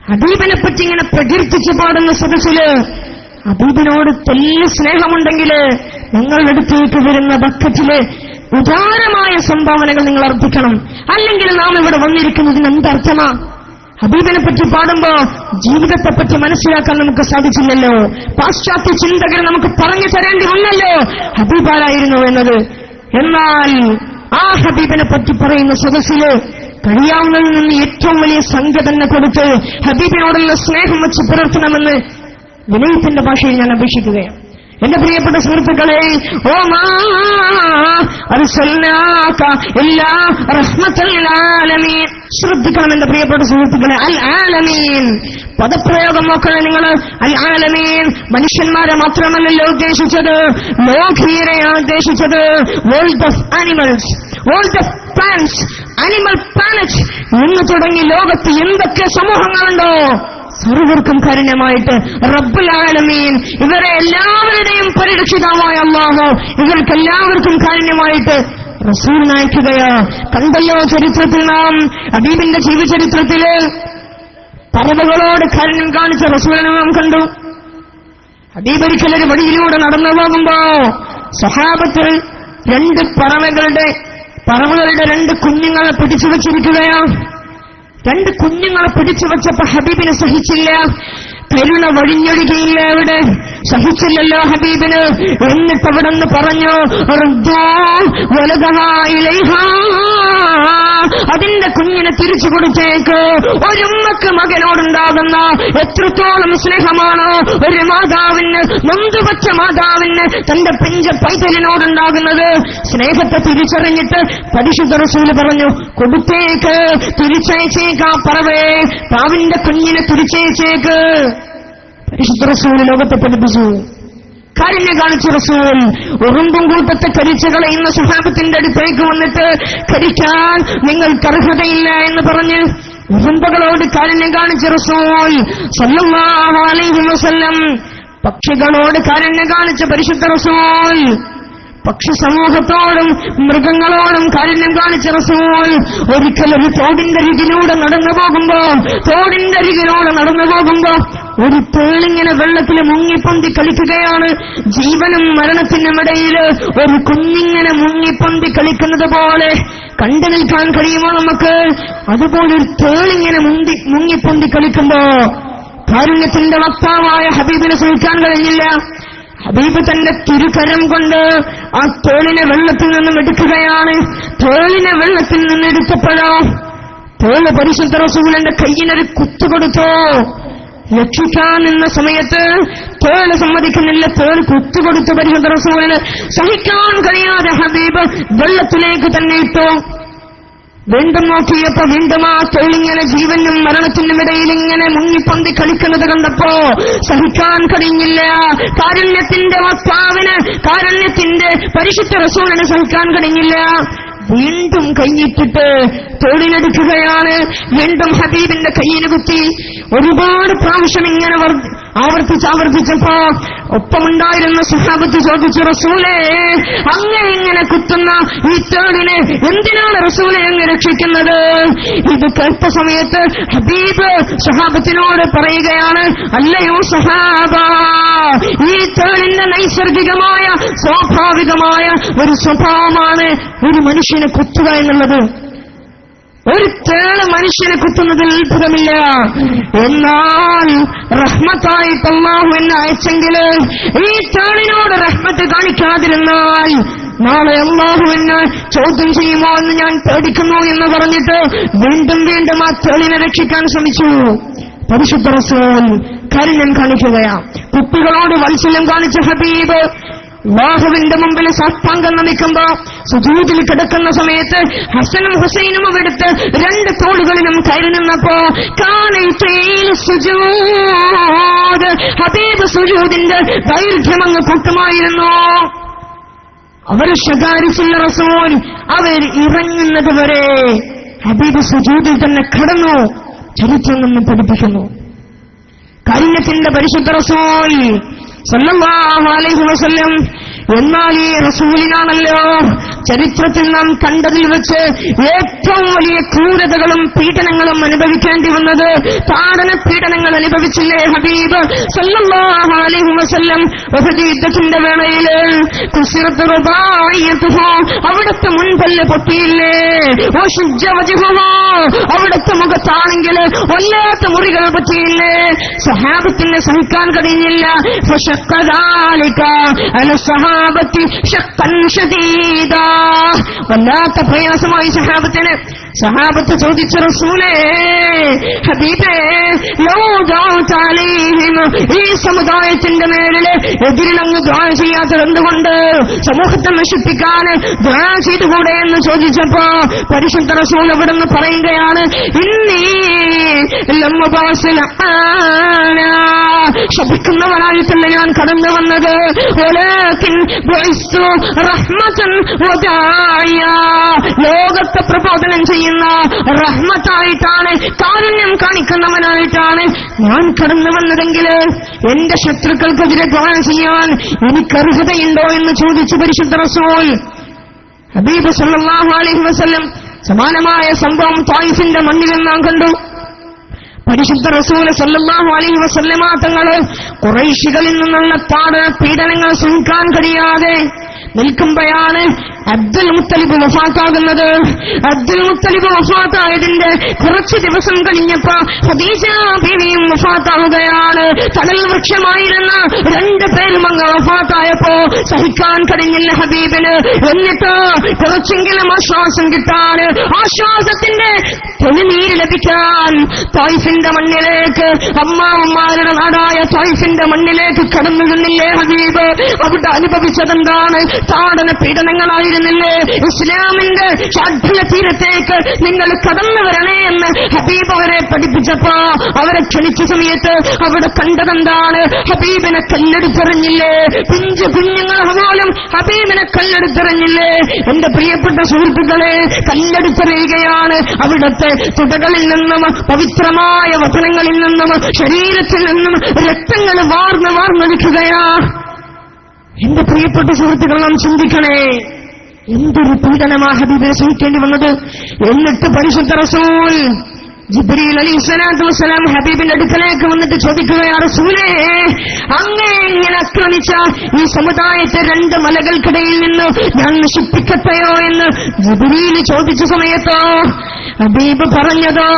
ഹബീബിനെ പറ്റി ഇങ്ങനെ പ്രകീർത്തിച്ച് പാടുന്ന സദസ്സില് ഹബീബിനോട് തെല്ല് സ്നേഹമുണ്ടെങ്കിൽ നിങ്ങളുടെ അടുത്തേക്ക് വരുന്ന ബക്കറ്റില് ഉദാരമായ സംഭാവനകൾ നിങ്ങൾ അർപ്പിക്കണം. അല്ലെങ്കിൽ നാം ഇവിടെ വന്നിരിക്കുന്നതിന് എന്തർത്ഥമാ? ഹബീബിനെ പറ്റി പാടുമ്പോ ജീവിതത്തെപ്പറ്റി മനസ്സിലാക്കാൻ നമുക്ക് സാധിച്ചില്ലല്ലോ. പാശ്ചാത്യ ചിന്തകൾ നമുക്ക് പറഞ്ഞു തരേണ്ടി വന്നല്ലോ ഹബീബാരായിരുന്നു എന്നത്. എന്നാൽ ആ ഹബീബിനെ പറ്റി പറയുന്ന സദസ്സില് കഴിയാവുന്നതിൽ നിന്ന് ഏറ്റവും വലിയ സംഖ്യ തന്നെ കൊടുത്ത് ഹബീബിനോടുള്ള സ്നേഹം വെച്ച് പുലർത്തണമെന്ന് വിനയത്തിന്റെ ഭാഷയിൽ ഞാൻ അപേക്ഷിക്കുകയാണ്. എന്റെ പ്രിയപ്പെട്ട സുഹൃത്തുക്കളെ, ശ്രദ്ധിക്കണം എന്റെ പ്രിയപ്പെട്ട സുഹൃത്തുക്കളെ. അൽ ആലമീൻ പദപ്രയോഗം നോക്കണം നിങ്ങൾ. അൽ ആലമീൻ മനുഷ്യന്മാരെ മാത്രമല്ലല്ലോ ഉദ്ദേശിച്ചത്, ലോകീയരെയാണ് ഉദ്ദേശിച്ചത്. World of animals, world of plants, animal planet എന്ന് തുടങ്ങി ലോകത്ത് എന്തൊക്കെ സമൂഹങ്ങളുണ്ടോ സർവർക്കും കാരുണ്യമായിട്ട് റബ്ബുൽ ആലമീൻ ഇവരെ എല്ലാവരുടെയും പരിരക്ഷിതാവായ അല്ലാഹു ഇവർക്കെല്ലാവർക്കും കാരുണ്യമായിട്ട് റസൂലിനെ അയക്കുകയാ. കണ്ടല്ലോ ചരിത്രത്തിൽ നാം ഹബീബിന്റെ ജീവചരിത്രത്തില് പറവകളോട് കാരുണ്യം കാണിച്ച റസൂലിനെ നാം കണ്ടു. ഹബീബ് ഒരിക്കലൊരു വഴിയിലൂടെ നടന്നു പോകുമ്പോ സഹാബത്ത് രണ്ട് പറവകളുടെ രണ്ട് കുഞ്ഞുങ്ങളെ പിടിച്ചു വച്ചിരിക്കുകയാ. രണ്ട് കുഞ്ഞുങ്ങളെ പിടിച്ചു വച്ചപ്പോ ഹബീബിന് സഹിച്ചില്ല. കരുണ വഴിഞ്ഞൊഴുകയില്ല, അവിടെ സഹിച്ചില്ലല്ലോ ഹബീബിന്. എന്നിട്ട് അവിടെ നിന്ന് പറഞ്ഞു, അതിന്റെ കുഞ്ഞിനെ തിരിച്ചു കൊടുത്തേക്ക്. ഒരുമ്മക്ക് മകനോടുണ്ടാകുന്ന എത്രത്തോളം സ്നേഹമാണോ ഒരു മാതാവിന്, നൊന്തുവച്ച മാതാവിന് തന്റെ പിഞ്ച പൈതലിനോടുണ്ടാകുന്നത്, സ്നേഹത്തെ തിരിച്ചറിഞ്ഞിട്ട് പരിശുദ്ധ റസൂൽ പറഞ്ഞു, കൊടുത്തേക്ക്, തിരിച്ചയച്ചേക്കാ പറവേ, പ്രാവിന്റെ കുഞ്ഞിനെ തിരിച്ചയച്ചേക്ക്. പരിശുദ്ധ റസൂൽ ലോകത്തെ പഠിപ്പിച്ചു. കാരുണ്യം കാണിച്ച റസൂൽ ഉറുമ്പും കൂട്ടത്തെ കരിച്ചു കളയുന്ന സ്വഹാബത്തിന്റെ അടുത്തേക്ക് വന്നിട്ട് കരിക്കാൻ നിങ്ങൾക്ക് അർഹതയില്ല എന്ന് പറഞ്ഞ് ഉറുമ്പുകളോട് കാരുണ്യം കാണിച്ച റസൂൽ സല്ലല്ലാഹു അലൈഹി വസല്ലം പക്ഷികളോട് കാരുണ്യം കാണിച്ച പരിശുദ്ധ റസൂൽ പക്ഷി സമൂഹത്തോടും മൃഗങ്ങളോടും കാരുണ്യം കാണിച്ച റസൂൽ ഒരിക്കലൊരു തോടിന്റെ അരികിലൂടെ നടന്നു പോകുമ്പോ ഒരു തേളിങ്ങനെ വെള്ളത്തിൽ മുങ്ങിപ്പൊന്തി കളിക്കുകയാണ്. ജീവനും മരണത്തിനുമിടയിൽ ഒരു കുഞ്ഞിങ്ങനെ മുങ്ങിപ്പൊന്തി കളിക്കുന്നത് പോലെ കണ്ടു നിൽക്കാൻ കഴിയുമോ നമുക്ക്? അതുപോലെ ഒരു തേളിങ്ങനെ മുങ്ങിപ്പൊന്തി കളിക്കുമ്പോ കാരുണ്യത്തിന്റെ വക്താവായ ഹബീബിനെ സഹിക്കാൻ കഴിഞ്ഞില്ല. ഹബീബ് തന്റെ തിരുകരം കൊണ്ട് ആ തേളിനെ വെള്ളത്തിൽ നിന്നും എടുക്കുകയാണ്. തേളിനെ വെള്ളത്തിൽ നിന്ന് എടുത്തപ്പോഴോ തേള് പരിശുദ്ധ റസൂലിന്റെ കയ്യിനൊരു കുത്തുകൊടുത്തു. രക്ഷിക്കാൻ നിന്ന സമയത്ത് തേള് സമ്മതിക്കുന്നില്ല. തേൾ കുത്തുകൊടുത്തു പരിശുദ്ധ റസൂലിന്. സഹിക്കാൻ കഴിയാതെ ഹബീബ് വെള്ളത്തിലേക്ക് തന്നെ ഇട്ടു. വീണ്ടും നോക്കിയപ്പോ വീണ്ടും ആ തേളിങ്ങനെ ജീവനും മരണത്തിനും ഇടയിൽ ഇങ്ങനെ മുങ്ങിപ്പൊന്തി കളിക്കുന്നത് കണ്ടപ്പോ സഹിക്കാൻ കഴിഞ്ഞില്ല. കാരുണ്യത്തിന്റെ വക്താവിന്, കാരുണ്യത്തിന്റെ പരിശുദ്ധ റസൂലിന് സഹിക്കാൻ കഴിഞ്ഞില്ല. വീണ്ടും കൈയിട്ടിട്ട് തോളിലെടുക്കുകയാണ്. വീണ്ടും ഹബീബിന്റെ കയ്യിന് കുത്തി. ഒരുപാട് പ്രാവശ്യം ഇങ്ങനെ ആവർത്തിച്ചപ്പോ ഒപ്പമുണ്ടായിരുന്ന സ്വഹാബത്ത് ചോദിച്ചു, റസൂലേ, അങ്ങനെ ഇങ്ങനെ കുത്തുന്ന ഈ തേളിനെ എന്തിനാണ് റസൂലെ അങ്ങ് രക്ഷിക്കുന്നത്? ഇത് കേട്ട സമയത്ത് ഹബീബ് സ്വഹാബത്തിനോട് പറയുകയാണ്, അല്ലയോ സഹാബ, ഈ തേളിന്റെ നൈസർഗികമായ സ്വാഭാവികമായ ഒരു സ്വഭാവമാണ് ഒരു മനുഷ്യനെ കുത്തുക എന്നുള്ളത്. ഒരു തേള് മനുഷ്യനെ കുത്തുന്നതിൽ അത്ഭുതമില്ല. എന്നാൽ റഹ്മത്തായിട്ട് അല്ലാഹു എന്നെ അയച്ചെങ്കിൽ ഈ തേളിനോട് റഹ്മത്ത് കാണിക്കാതിരുന്നാൽ നാളെ അല്ലാഹു എന്നെ ചോദ്യം ചെയ്യുമോ എന്ന് ഞാൻ പേടിക്കുന്നു എന്ന് പറഞ്ഞിട്ട് വീണ്ടും വീണ്ടും ആ തേളിനെ രക്ഷിക്കാൻ ശ്രമിച്ചു. പരിശുദ്ധ റസൂൽ കാരുണ്യം കാണിക്കുകയാ. കുട്ടികളോട് വാത്സല്യം കാണിച്ച ഹബീബ് അല്ലാഹുവിന്റെ മുമ്പിൽ സാഷ്ടാംഗം നമിക്കുമ്പോ സുജൂദിൽ കിടക്കുന്ന സമയത്ത് ഹസനും ഹുസൈനും അവിടുത്തെ രണ്ട് തോളുകളിലും കയറി നിന്നപ്പോ ഹബീബ് സുജൂദിന്റെ ദൈർഘ്യമങ്ങ് കൂട്ടുമായിരുന്നു. അവർ ശകാരിച്ചില്ല റസൂൽ. അവർ ഇറങ്ങുന്നത് വരെ ഹബീബ് സുജൂദിൽ തന്നെ കടന്നു. ചരിത്രം നമ്മെ പഠിപ്പിക്കുന്നു. കാരുണ്യത്തിന്റെ പരിശുദ്ധ റസൂൽ സല്ലല്ലാഹു അലൈഹി വസല്ലം. എന്നാൽ ഈ റസൂലിനാണല്ലോ ചരിത്രത്തിൽ നാം കണ്ടതിൽ വെച്ച് ഏറ്റവും വലിയ ക്രൂരതകളും പീഡനങ്ങളും അനുഭവിക്കേണ്ടി വന്നത്. താടന പീഡനങ്ങൾ അനുഭവിച്ചില്ലേ ഹബീബ് സല്ലല്ലാഹു അലൈഹി വസല്ലം? ഉഹദ് യുദ്ധത്തിന്റെ വേളയിൽ അവിടുത്തെ മുൻപല്ല് പൊട്ടിയില്ലേ? അവിടുത്തെ മുഖത്താണെങ്കിൽ വല്ലാത്ത മുറികൾ പറ്റിയില്ലേ? സഹാബത്തിന് സഹിക്കാൻ കഴിഞ്ഞില്ല. വല്ലാത്ത പ്രയാസമായി സഹാബത്തിന്. സഹാബത്ത് ചോദിച്ച റസൂലേ, ഹബീബേ, ഈ സമുദായത്തിന്റെ മേലില് എതിരിലങ്ങ് ദ്വാ ചെയ്യാത്തത് എന്തുകൊണ്ട്? സമൂഹത്തെ നശിപ്പിക്കാൻ ദ്വാ ചെയ്തുകൂടെ എന്ന് ചോദിച്ചപ്പോ പരിശുദ്ധ റസൂൽ അവിടുന്ന് പറയുകയാണ്, ശപിക്കുന്നവനായിട്ടല്ല ഞാൻ കടന്നു വന്നത്. ലോകത്തെ പ്രബോധനം ചെയ്യുന്ന റഹ്മത്തായിട്ടാണ്, കാരുണ്യം കാണിക്കുന്നവനായിട്ടാണ് ഞാൻ കടന്നു വന്നതെങ്കിൽ എന്റെ ശത്രുക്കൾക്കെതിരെ ദ്വാ ചെയ്യാൻ എനിക്ക് അർഹതയുണ്ടോ എന്ന് ചോദിച്ചു പരിശുദ്ധ റസൂൽ. ഹബീബ് സല്ലല്ലാഹു അലൈഹി വസല്ലം സമാനമായ സംഭവം ത്വായിഫിന്റെ മണ്ണിൽ നാം കണ്ടു. പരിശുദ്ധ റസൂൽ സല്ലല്ലാഹു അലൈഹി വസല്ലമ തങ്ങള് ഖുറൈശികളിൽ നിന്നുള്ള പീഡനങ്ങൾ സഹിക്കാൻ കഴിയാതെ നിൽക്കുമ്പോഴാണ് അബ്ദുൽ മുത്തലിബ് വഫാത്താകുന്നത്. അബ്ദുൽ മുത്തലിബ് വഫാത്തായതിന്റെ കുറച്ച് ദിവസം കഴിഞ്ഞപ്പോ ഖദീജ ബീവിയും വഫാത്താവുകയാണ്. തണൽ വൃക്ഷമായിരുന്ന രണ്ടു പേരും അങ്ങ് വഫാത്തായപ്പോ സഹിക്കാൻ കഴിഞ്ഞില്ല ഹബീബിന്. എന്നിട്ട് കുറച്ചെങ്കിലും ആശ്വാസം കിട്ടാൻ, ആശ്വാസത്തിന്റെ തെളിനീര് ലഭിക്കാൻ ത്വായിഫിന്റെ മണ്ണിലേക്ക്, അമ്മാവന്മാരുടെ നാടായ ത്വായിഫിന്റെ മണ്ണിലേക്ക് കടന്നു നിന്നില്ലേ ഹബീബ്? അവിടെ അനുഭവിച്ചതെന്താണ്? താടന പീഡനങ്ങളായിരുന്നു. പറയുമായിരുന്നില്ലേ, ഇസ്ലാമിന്റെ ഷാഠ്യ തീരത്തേക്ക് നിങ്ങൾ കടന്നു വരണേ എന്ന് ഹബീബ് അവരെ പഠിപ്പിച്ചപ്പോ അവരെ ക്ഷണിച്ച സമയത്ത് അവിടെ കണ്ടതെന്താണ്? ഹബീബിനെ കല്ലെടുത്തെറിഞ്ഞില്ലേ? പിഞ്ചു കുഞ്ഞുങ്ങൾ പോലും ഹബീബിനെ കല്ലെടുത്തെറിഞ്ഞില്ലേ? എന്റെ പ്രിയപ്പെട്ട സുഹൃത്തുക്കളെ, കല്ലെടുത്തെറിയുകയാണ്. അവിടുത്തെ തുടകളിൽ നിന്നും പവിത്രമായ വചനങ്ങളിൽ നിന്നും ശരീരത്തിൽ നിന്നും രക്തങ്ങൾ വാർന്നൊലിക്കുകയാ. എന്റെ പ്രിയപ്പെട്ട സുഹൃത്തുക്കൾ, നാം ചിന്തിക്കണേ, എന്തൊരു പീഡനമാ ഹബീബിനെ സഹിക്കേണ്ടി വന്നത്. എന്നിട്ട് പരിശുദ്ധ റസൂൽ ജിബ്രീൽ അലൈഹിസ്സലാത്തു വസ്സലാം ഹബീബിന്റെ അടുക്കലേക്ക് വന്നിട്ട് ചോദിക്കുകയാണ്, റസൂലേ, അങ്ങേ ഇങ്ങനെ ആക്രമിച്ച ഈ സമുദായത്തെ 2 മലകൾക്കിടയിൽ നിന്ന് ഞാൻ നശിപ്പിക്കട്ടെയോ എന്ന് ജിബ്രീൽ ചോദിച്ച സമയത്തോ ഹബീബ് പറഞ്ഞതോ,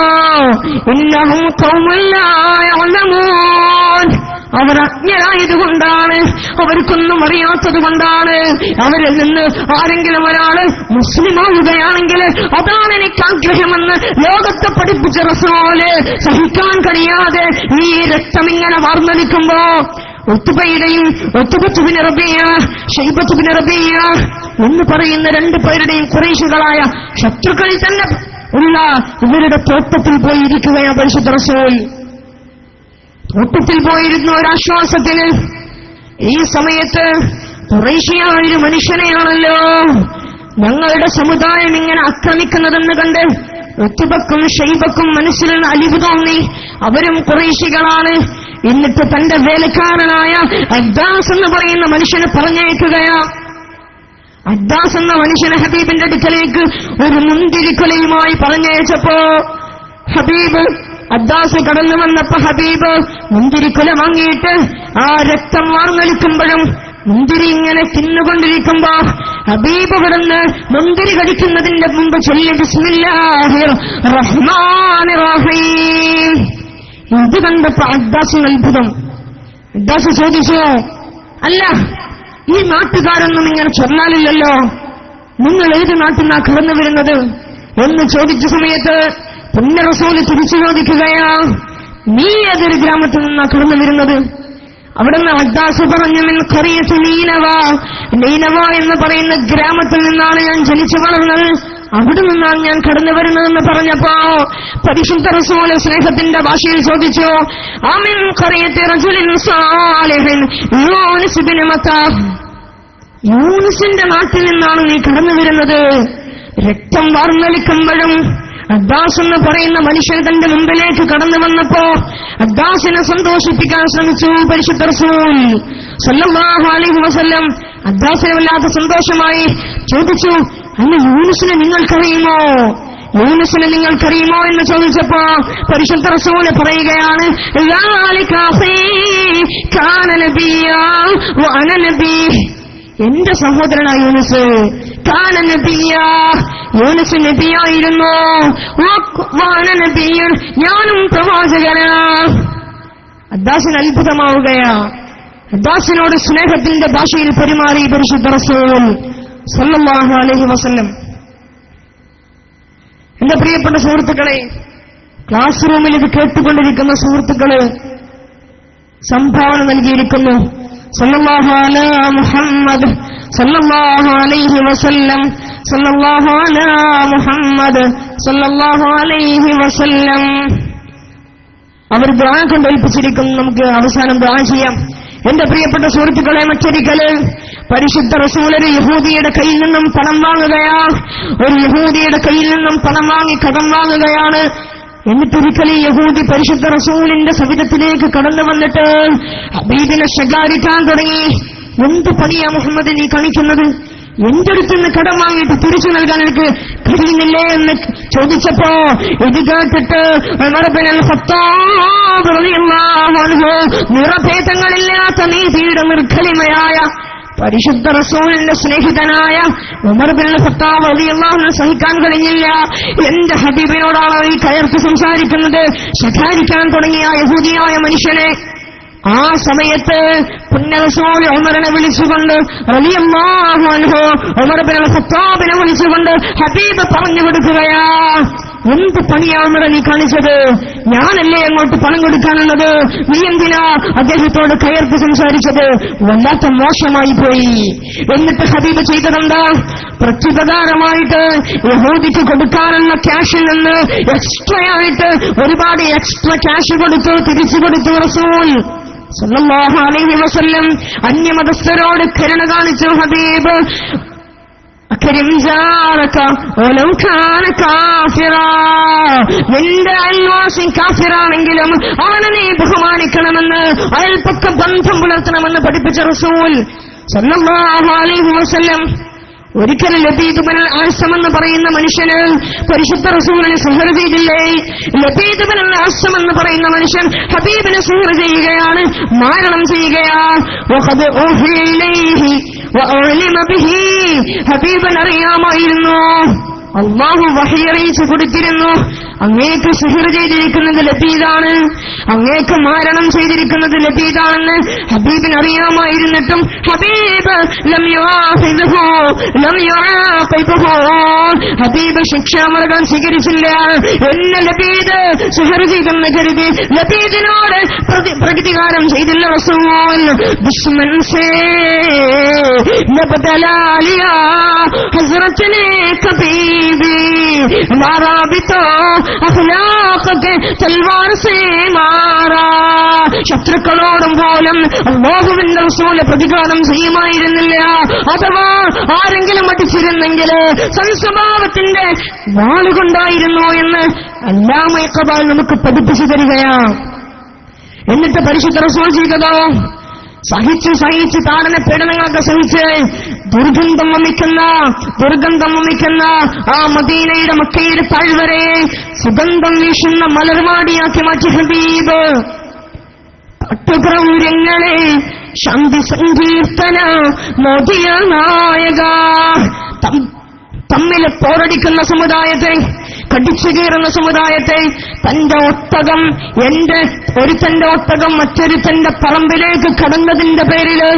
ഇന്നഹും ഖൗമുൻ ലാ യഅലമൂൻ, അവർ അജ്ഞരായതുകൊണ്ടാണ്, അവർക്കൊന്നും അറിയാത്തത് കൊണ്ടാണ്. അവരിൽ നിന്ന് ആരെങ്കിലും ഒരാള് മുസ്ലിമാവുകയാണെങ്കിൽ അതാണ് എനിക്ക് ആഗ്രഹമെന്ന് ലോകത്തെ പഠിപ്പിച്ച റസൂല് സഹിക്കാൻ കഴിയാതെ ഈ രക്തമിങ്ങനെ വാർന്നൊലിക്കുമ്പോ ഉത്ബയുടെയും ഉത്ബത്തുബ്നു റബീഅ, ശൈബത്തുബ്നു റബീഅ എന്ന് പറയുന്ന 2 പേരുടെയും ഖുറൈശികളായ ശത്രുക്കളിൽ തന്നെ ഉള്ള ഇവരുടെ തോട്ടത്തിൽ പോയിരിക്കുകയാണ് പരിശുദ്ധ റസൂൽ. തോട്ടത്തിൽ പോയിരുന്ന ഒരാശ്വാസത്തിന് ഈ സമയത്ത് ഖുറൈശിയായൊരു മനുഷ്യനെയാണല്ലോ ഞങ്ങളുടെ സമുദായം ഇങ്ങനെ ആക്രമിക്കുന്നതെന്ന് കണ്ട് ഉത്ബക്കും ഷൈബക്കും മനസ്സിൽ അലിവ് തോന്നി. അവരും ഖുറൈശികളാണ്. എന്നിട്ട് തന്റെ വേലക്കാരനായ അദ്ദാസ് എന്ന് പറയുന്ന മനുഷ്യനെ പറഞ്ഞയക്കുകയാ. അദ്ദാസ് എന്ന മനുഷ്യനെ ഹബീബിന്റെ അടുക്കലേക്ക് ഒരു മുന്തിരിക്കൊലയുമായി പറഞ്ഞയച്ചപ്പോ ഹബീബ് അദ്ദാസ് കടന്നു വന്നപ്പോ ഹബീബ് മുന്തിരിക്കൊല വാങ്ങിയിട്ട് ആ രക്തം വാർന്നൊലിക്കുമ്പോഴും മുന്തിരി ഇങ്ങനെ തിന്നുകൊണ്ടിരിക്കുമ്പോ ഹബീബ് കിടന്ന് മുന്തിരി കടിക്കുന്നതിന്റെ മുമ്പ് ചൊല്ലി ബിസ്മില്ലാഹിർ റഹ്മാനിർ റഹീം. ഇത് കണ്ടപ്പോ അദ്ദാസിന് അത്ഭുതം. അദ്ദാസ് ചോദിച്ചു, അല്ല, ഈ നാട്ടുകാരൊന്നും ഇങ്ങനെ ചൊല്ലാനില്ലല്ലോ, നിങ്ങൾ ഏത് നാട്ടിൽ നിന്നാ കടന്നു വരുന്നത് എന്ന് ചോദിച്ച സമയത്ത് പുണ്യ റസൂല് തിരിച്ചു ചോദിക്കുകയാ, നീ ഏതൊരു ഗ്രാമത്തിൽ നിന്നാ കടന്നു വരുന്നത്? അവിടുന്ന് അദ്ദാസ് പറഞ്ഞു, മിൻ ഖറിയത്ത് നീനവ, നീനവ എന്ന് പറയുന്ന ഗ്രാമത്തിൽ നിന്നാണ് ഞാൻ ജനിച്ചു വളർന്നത്, അവിടെ നിന്നാണ് ഞാൻ കടന്നു വരുന്നതെന്ന് പറഞ്ഞപ്പോ പരിശുദ്ധ റസൂല് സ്നേഹത്തിന്റെ ഭാഷയിൽ ചോദിച്ചു, ആമിൻ ഖറിയത്തി റജുലിൻ സാലിഹിൻ യൂനുസ് ഇബ്നു മത്താ, യൂനുസിന്റെ നാട്ടിൽ നിന്നാണ് നീ കടന്നു വരുന്നത്? രക്തം വാർന്നൊലിക്കുമ്പോഴും അദ്ദാസ് എന്ന് പറയുന്ന മനുഷ്യൻ തന്റെ മുമ്പിലേക്ക് കടന്നു വന്നപ്പോ അദ്ദാസിനെ സന്തോഷിപ്പിക്കാൻ ശ്രമിച്ചു പരിശുദ്ധ റസൂൽ സല്ലല്ലാഹു അലൈഹി വസല്ലം. അദ്ദാസിനെ വല്ലാത്ത സന്തോഷമായി ചോദിച്ചു, അല്ല, യൂനുസിനെ നിങ്ങൾക്കറിയുമോ? യൂനുസിനെ നിങ്ങൾക്കറിയുമോ എന്ന് ചോദിച്ചപ്പോ പരിശുദ്ധ റസൂല് പറയുകയാണ്, എന്റെ സഹോദരനായ യൂനുസ്, കാന നബിയ, യൂനുസ് നബിയായിരുന്നു, ഞാനും പ്രവാചകനാ. അദ്ദാസിന് അത്ഭുതമാവുകയാ. അദ്ദാസിനോട് സ്നേഹത്തിന്റെ ഭാഷയിൽ പെരുമാറി പരിശുദ്ധ റസൂൽ സല്ലല്ലാഹു അലൈഹി വസല്ലം. എന്റെ പ്രിയപ്പെട്ട സുഹൃത്തുക്കളെ, ക്ലാസ് റൂമിൽ ഇത് കേട്ടുകൊണ്ടിരിക്കുന്ന സുഹൃത്തുക്കള് സംഭാവന നൽകിയിരിക്കുന്നു. സല്ലല്ലാഹു അലാ മുഹമ്മദ് സല്ലല്ലാഹു അലൈഹി വസല്ലം, സല്ലല്ലാഹു അലാ മുഹമ്മദ് സല്ലല്ലാഹു അലൈഹി വസല്ലം. അവർ ദുആ കൊണ്ട് ഏൽപ്പിച്ചിരിക്കുന്നു. നമുക്ക് അവസാനം ദുആ ചെയ്യാം. എന്റെ പ്രിയപ്പെട്ട സുഹൃത്തുക്കളെ, മറ്റൊരിക്കല് പരിശുദ്ധ റസൂൽ ഒരു യഹൂദിയുടെ കയ്യിൽ നിന്നും പണം വാങ്ങുകയാ. ഒരു യഹൂദിയുടെ കയ്യിൽ നിന്നും പണം വാങ്ങി കടം വാങ്ങുകയാണ്. എന്നിട്ടൊരിക്കൽ ഈ യഹൂദി പരിശുദ്ധ റസൂലിന്റെ സവിധത്തിലേക്ക് കടന്നു വന്നിട്ട് ഹബീബിനെ ശകാരിക്കാൻ തുടങ്ങി. എന്ത് പണിയാ മുഹമ്മദ് നീ കാണിക്കുന്നത്? എന്റെ അടുത്തുനിന്ന് കടം വാങ്ങിയിട്ട് തിരിച്ചു നൽകാൻ എനിക്ക് കഴിയുന്നില്ലേ എന്ന് ചോദിച്ചപ്പോ ഇത് കേട്ടിട്ട് ഉമർ ഇബ്നുൽ ഖത്താബ് റളിയല്ലാഹു അൻഹു നിറഭേദങ്ങളില്ലാത്ത നീതിയുടെ നിർഖലിമയായ പരിശുദ്ധ റസൂലിന്റെ സ്നേഹിതനായ ഉമർ ഇബ്നുൽ ഖത്താബ് റളിയല്ലാഹു അൻഹു സഹിക്കാൻ കഴിഞ്ഞില്ല. എന്റെ ഹബീബിനോടാണ് ഈ കയർത്ത് സംസാരിക്കുന്നത്. ശകാരിക്കാൻ തുടങ്ങിയ യഹൂദിയായ മനുഷ്യനെ ആ സമയത്ത് പുണ്യ റസൂൽ ഉമറിനെ വിളിച്ചുകൊണ്ട് റളിയല്ലാഹു അൻഹു ഉമർ ഇബ്നുൽ ഖത്താബിനെ വിളിച്ചുകൊണ്ട് ഹബീബ് പറഞ്ഞു കൊടുക്കുകയാ, എന്ത് പണിയാ ഉമറെ നീ കാണിച്ചത്? ഞാനല്ലേ അങ്ങോട്ട് പണം കൊടുക്കാനുള്ളത്? നീ എന്തിനാ അദ്ദേഹത്തോട് കയർത്ത് സംസാരിച്ചത്? വല്ലാത്ത മോശമായി പോയി. എന്നിട്ട് ഹബീബ് ചെയ്തതെന്താ? പ്രത്യുപകാരമായിട്ട് യഹൂദിക്ക് കൊടുക്കാനുള്ള ക്യാഷിൽ നിന്ന് എക്സ്ട്രാ ആയിട്ട് ഒരുപാട് എക്സ്ട്രാ ക്യാഷ് കൊടുത്തു, തിരിച്ചു കൊടുത്തു റസൂൽ സല്ലല്ലാഹു അലൈഹി വസല്ലം. അന്യമതസ്ഥരോട് കരുണ കാണിച്ചു ഹബീബ്. അക്രിം ജാറക വലൗ കാന കാഫിറാ, നിന്റെ അയൽവാസി കാഫിറാണെങ്കിലും അവനെ നീ ബഹുമാനിക്കണമെന്ന്, അയൽപക്ക ബന്ധം പുലർത്തണമെന്ന് പഠിപ്പിച്ച റസൂൽ സല്ലല്ലാഹു അലൈഹി വസല്ലം. ഒരിക്കലും ലബീദ് ബിൻ അസ്സം എന്ന് പറയുന്ന മനുഷ്യന് പരിശുദ്ധ റസൂലിനെ സിഹർ ചെയ്തില്ലേ? ലബീദ് ബിൻ അസ്സം എന്ന് പറയുന്ന മനുഷ്യൻ ഹബീബിനെ സിഹർ ചെയ്യുകയാണ്, മാരണം ചെയ്യുകയാണ്. വഖദ് ഊഹിയ ഇലൈഹി വഉലിമ ബിഹി, ഹബീബിന് അറിയാമായിരുന്നു, അല്ലാഹു വഹി അറിയിച്ചു കൊടുത്തിരുന്നു, അങ്ങേക്ക് സിഹർ ചെയ്തിരിക്കുന്നത് ലബീദാണ്, അങ്ങേക്ക് മാരണം ചെയ്തിരിക്കുന്നത് ലബീദാണെന്ന് ഹബീബിന് അറിയാമായിരുന്നിട്ടും ഹബീബ് ലം യുആഖിബഹു ലം യുആഖിബഹു, ഹബീബ് ശിക്ഷാമൃഗം സ്വീകരിച്ചില്ല. എന്നെ ലബീദ് സിഹർ ചെയ്തെന്ന് കരുതി ലബീദിനോട് പ്രതികാരം ചെയ്തില്ല റസൂൽ. ദുശ്മൻ സേ നബദലാലിയാ ഹസ്രത്തിനെ കബീബി മാറാ ബിതോ അഖ്ലാഖ് തൽവാർ സേ മാറാ, ശത്രുക്കളോടും പോലും അല്ലാഹുവിന്റെ റസൂൽ പ്രതികാരം ചെയ്യുമായിരുന്നില്ല. അഥവാ ആരെങ്കിലും അടിച്ചിരുന്നെങ്കിൽ സംസ്വഭാവത്തിന്റെ വാളുകൊണ്ടായിരുന്നു എന്ന് അല്ലാമ ഇഖ്ബാൽ നമുക്ക് പഠിപ്പിച്ചു തരികയാണ്. എന്നിട്ട് പരിശുദ്ധ റസൂൽ ചെയ്തതോ സഹിച്ച് താടന പീഡനങ്ങളൊക്കെ സഹിച്ച് ദുർഗന്ധം വമിക്കുന്ന ആ മദീനയുടെ മക്കയുടെ താഴ്വരെ സുഗന്ധം വീശുന്ന മലർവാടിയാക്കി മാറ്റി ഹബീബ്. പട്ടുപ്രൗര്യങ്ങളെ ശാന്തി സങ്കീർത്തന മോദിയ നായക, തമ്മിൽ പോരടിക്കുന്ന സമുദായത്തെ, കടിച്ചു കീറുന്ന സമുദായത്തെ തന്റെ ഒട്ടകം, ഒരുത്തന്റെ ഒട്ടകം മറ്റൊരുത്തന്റെ പറമ്പിലേക്ക് കടന്നതിന്റെ പേരില്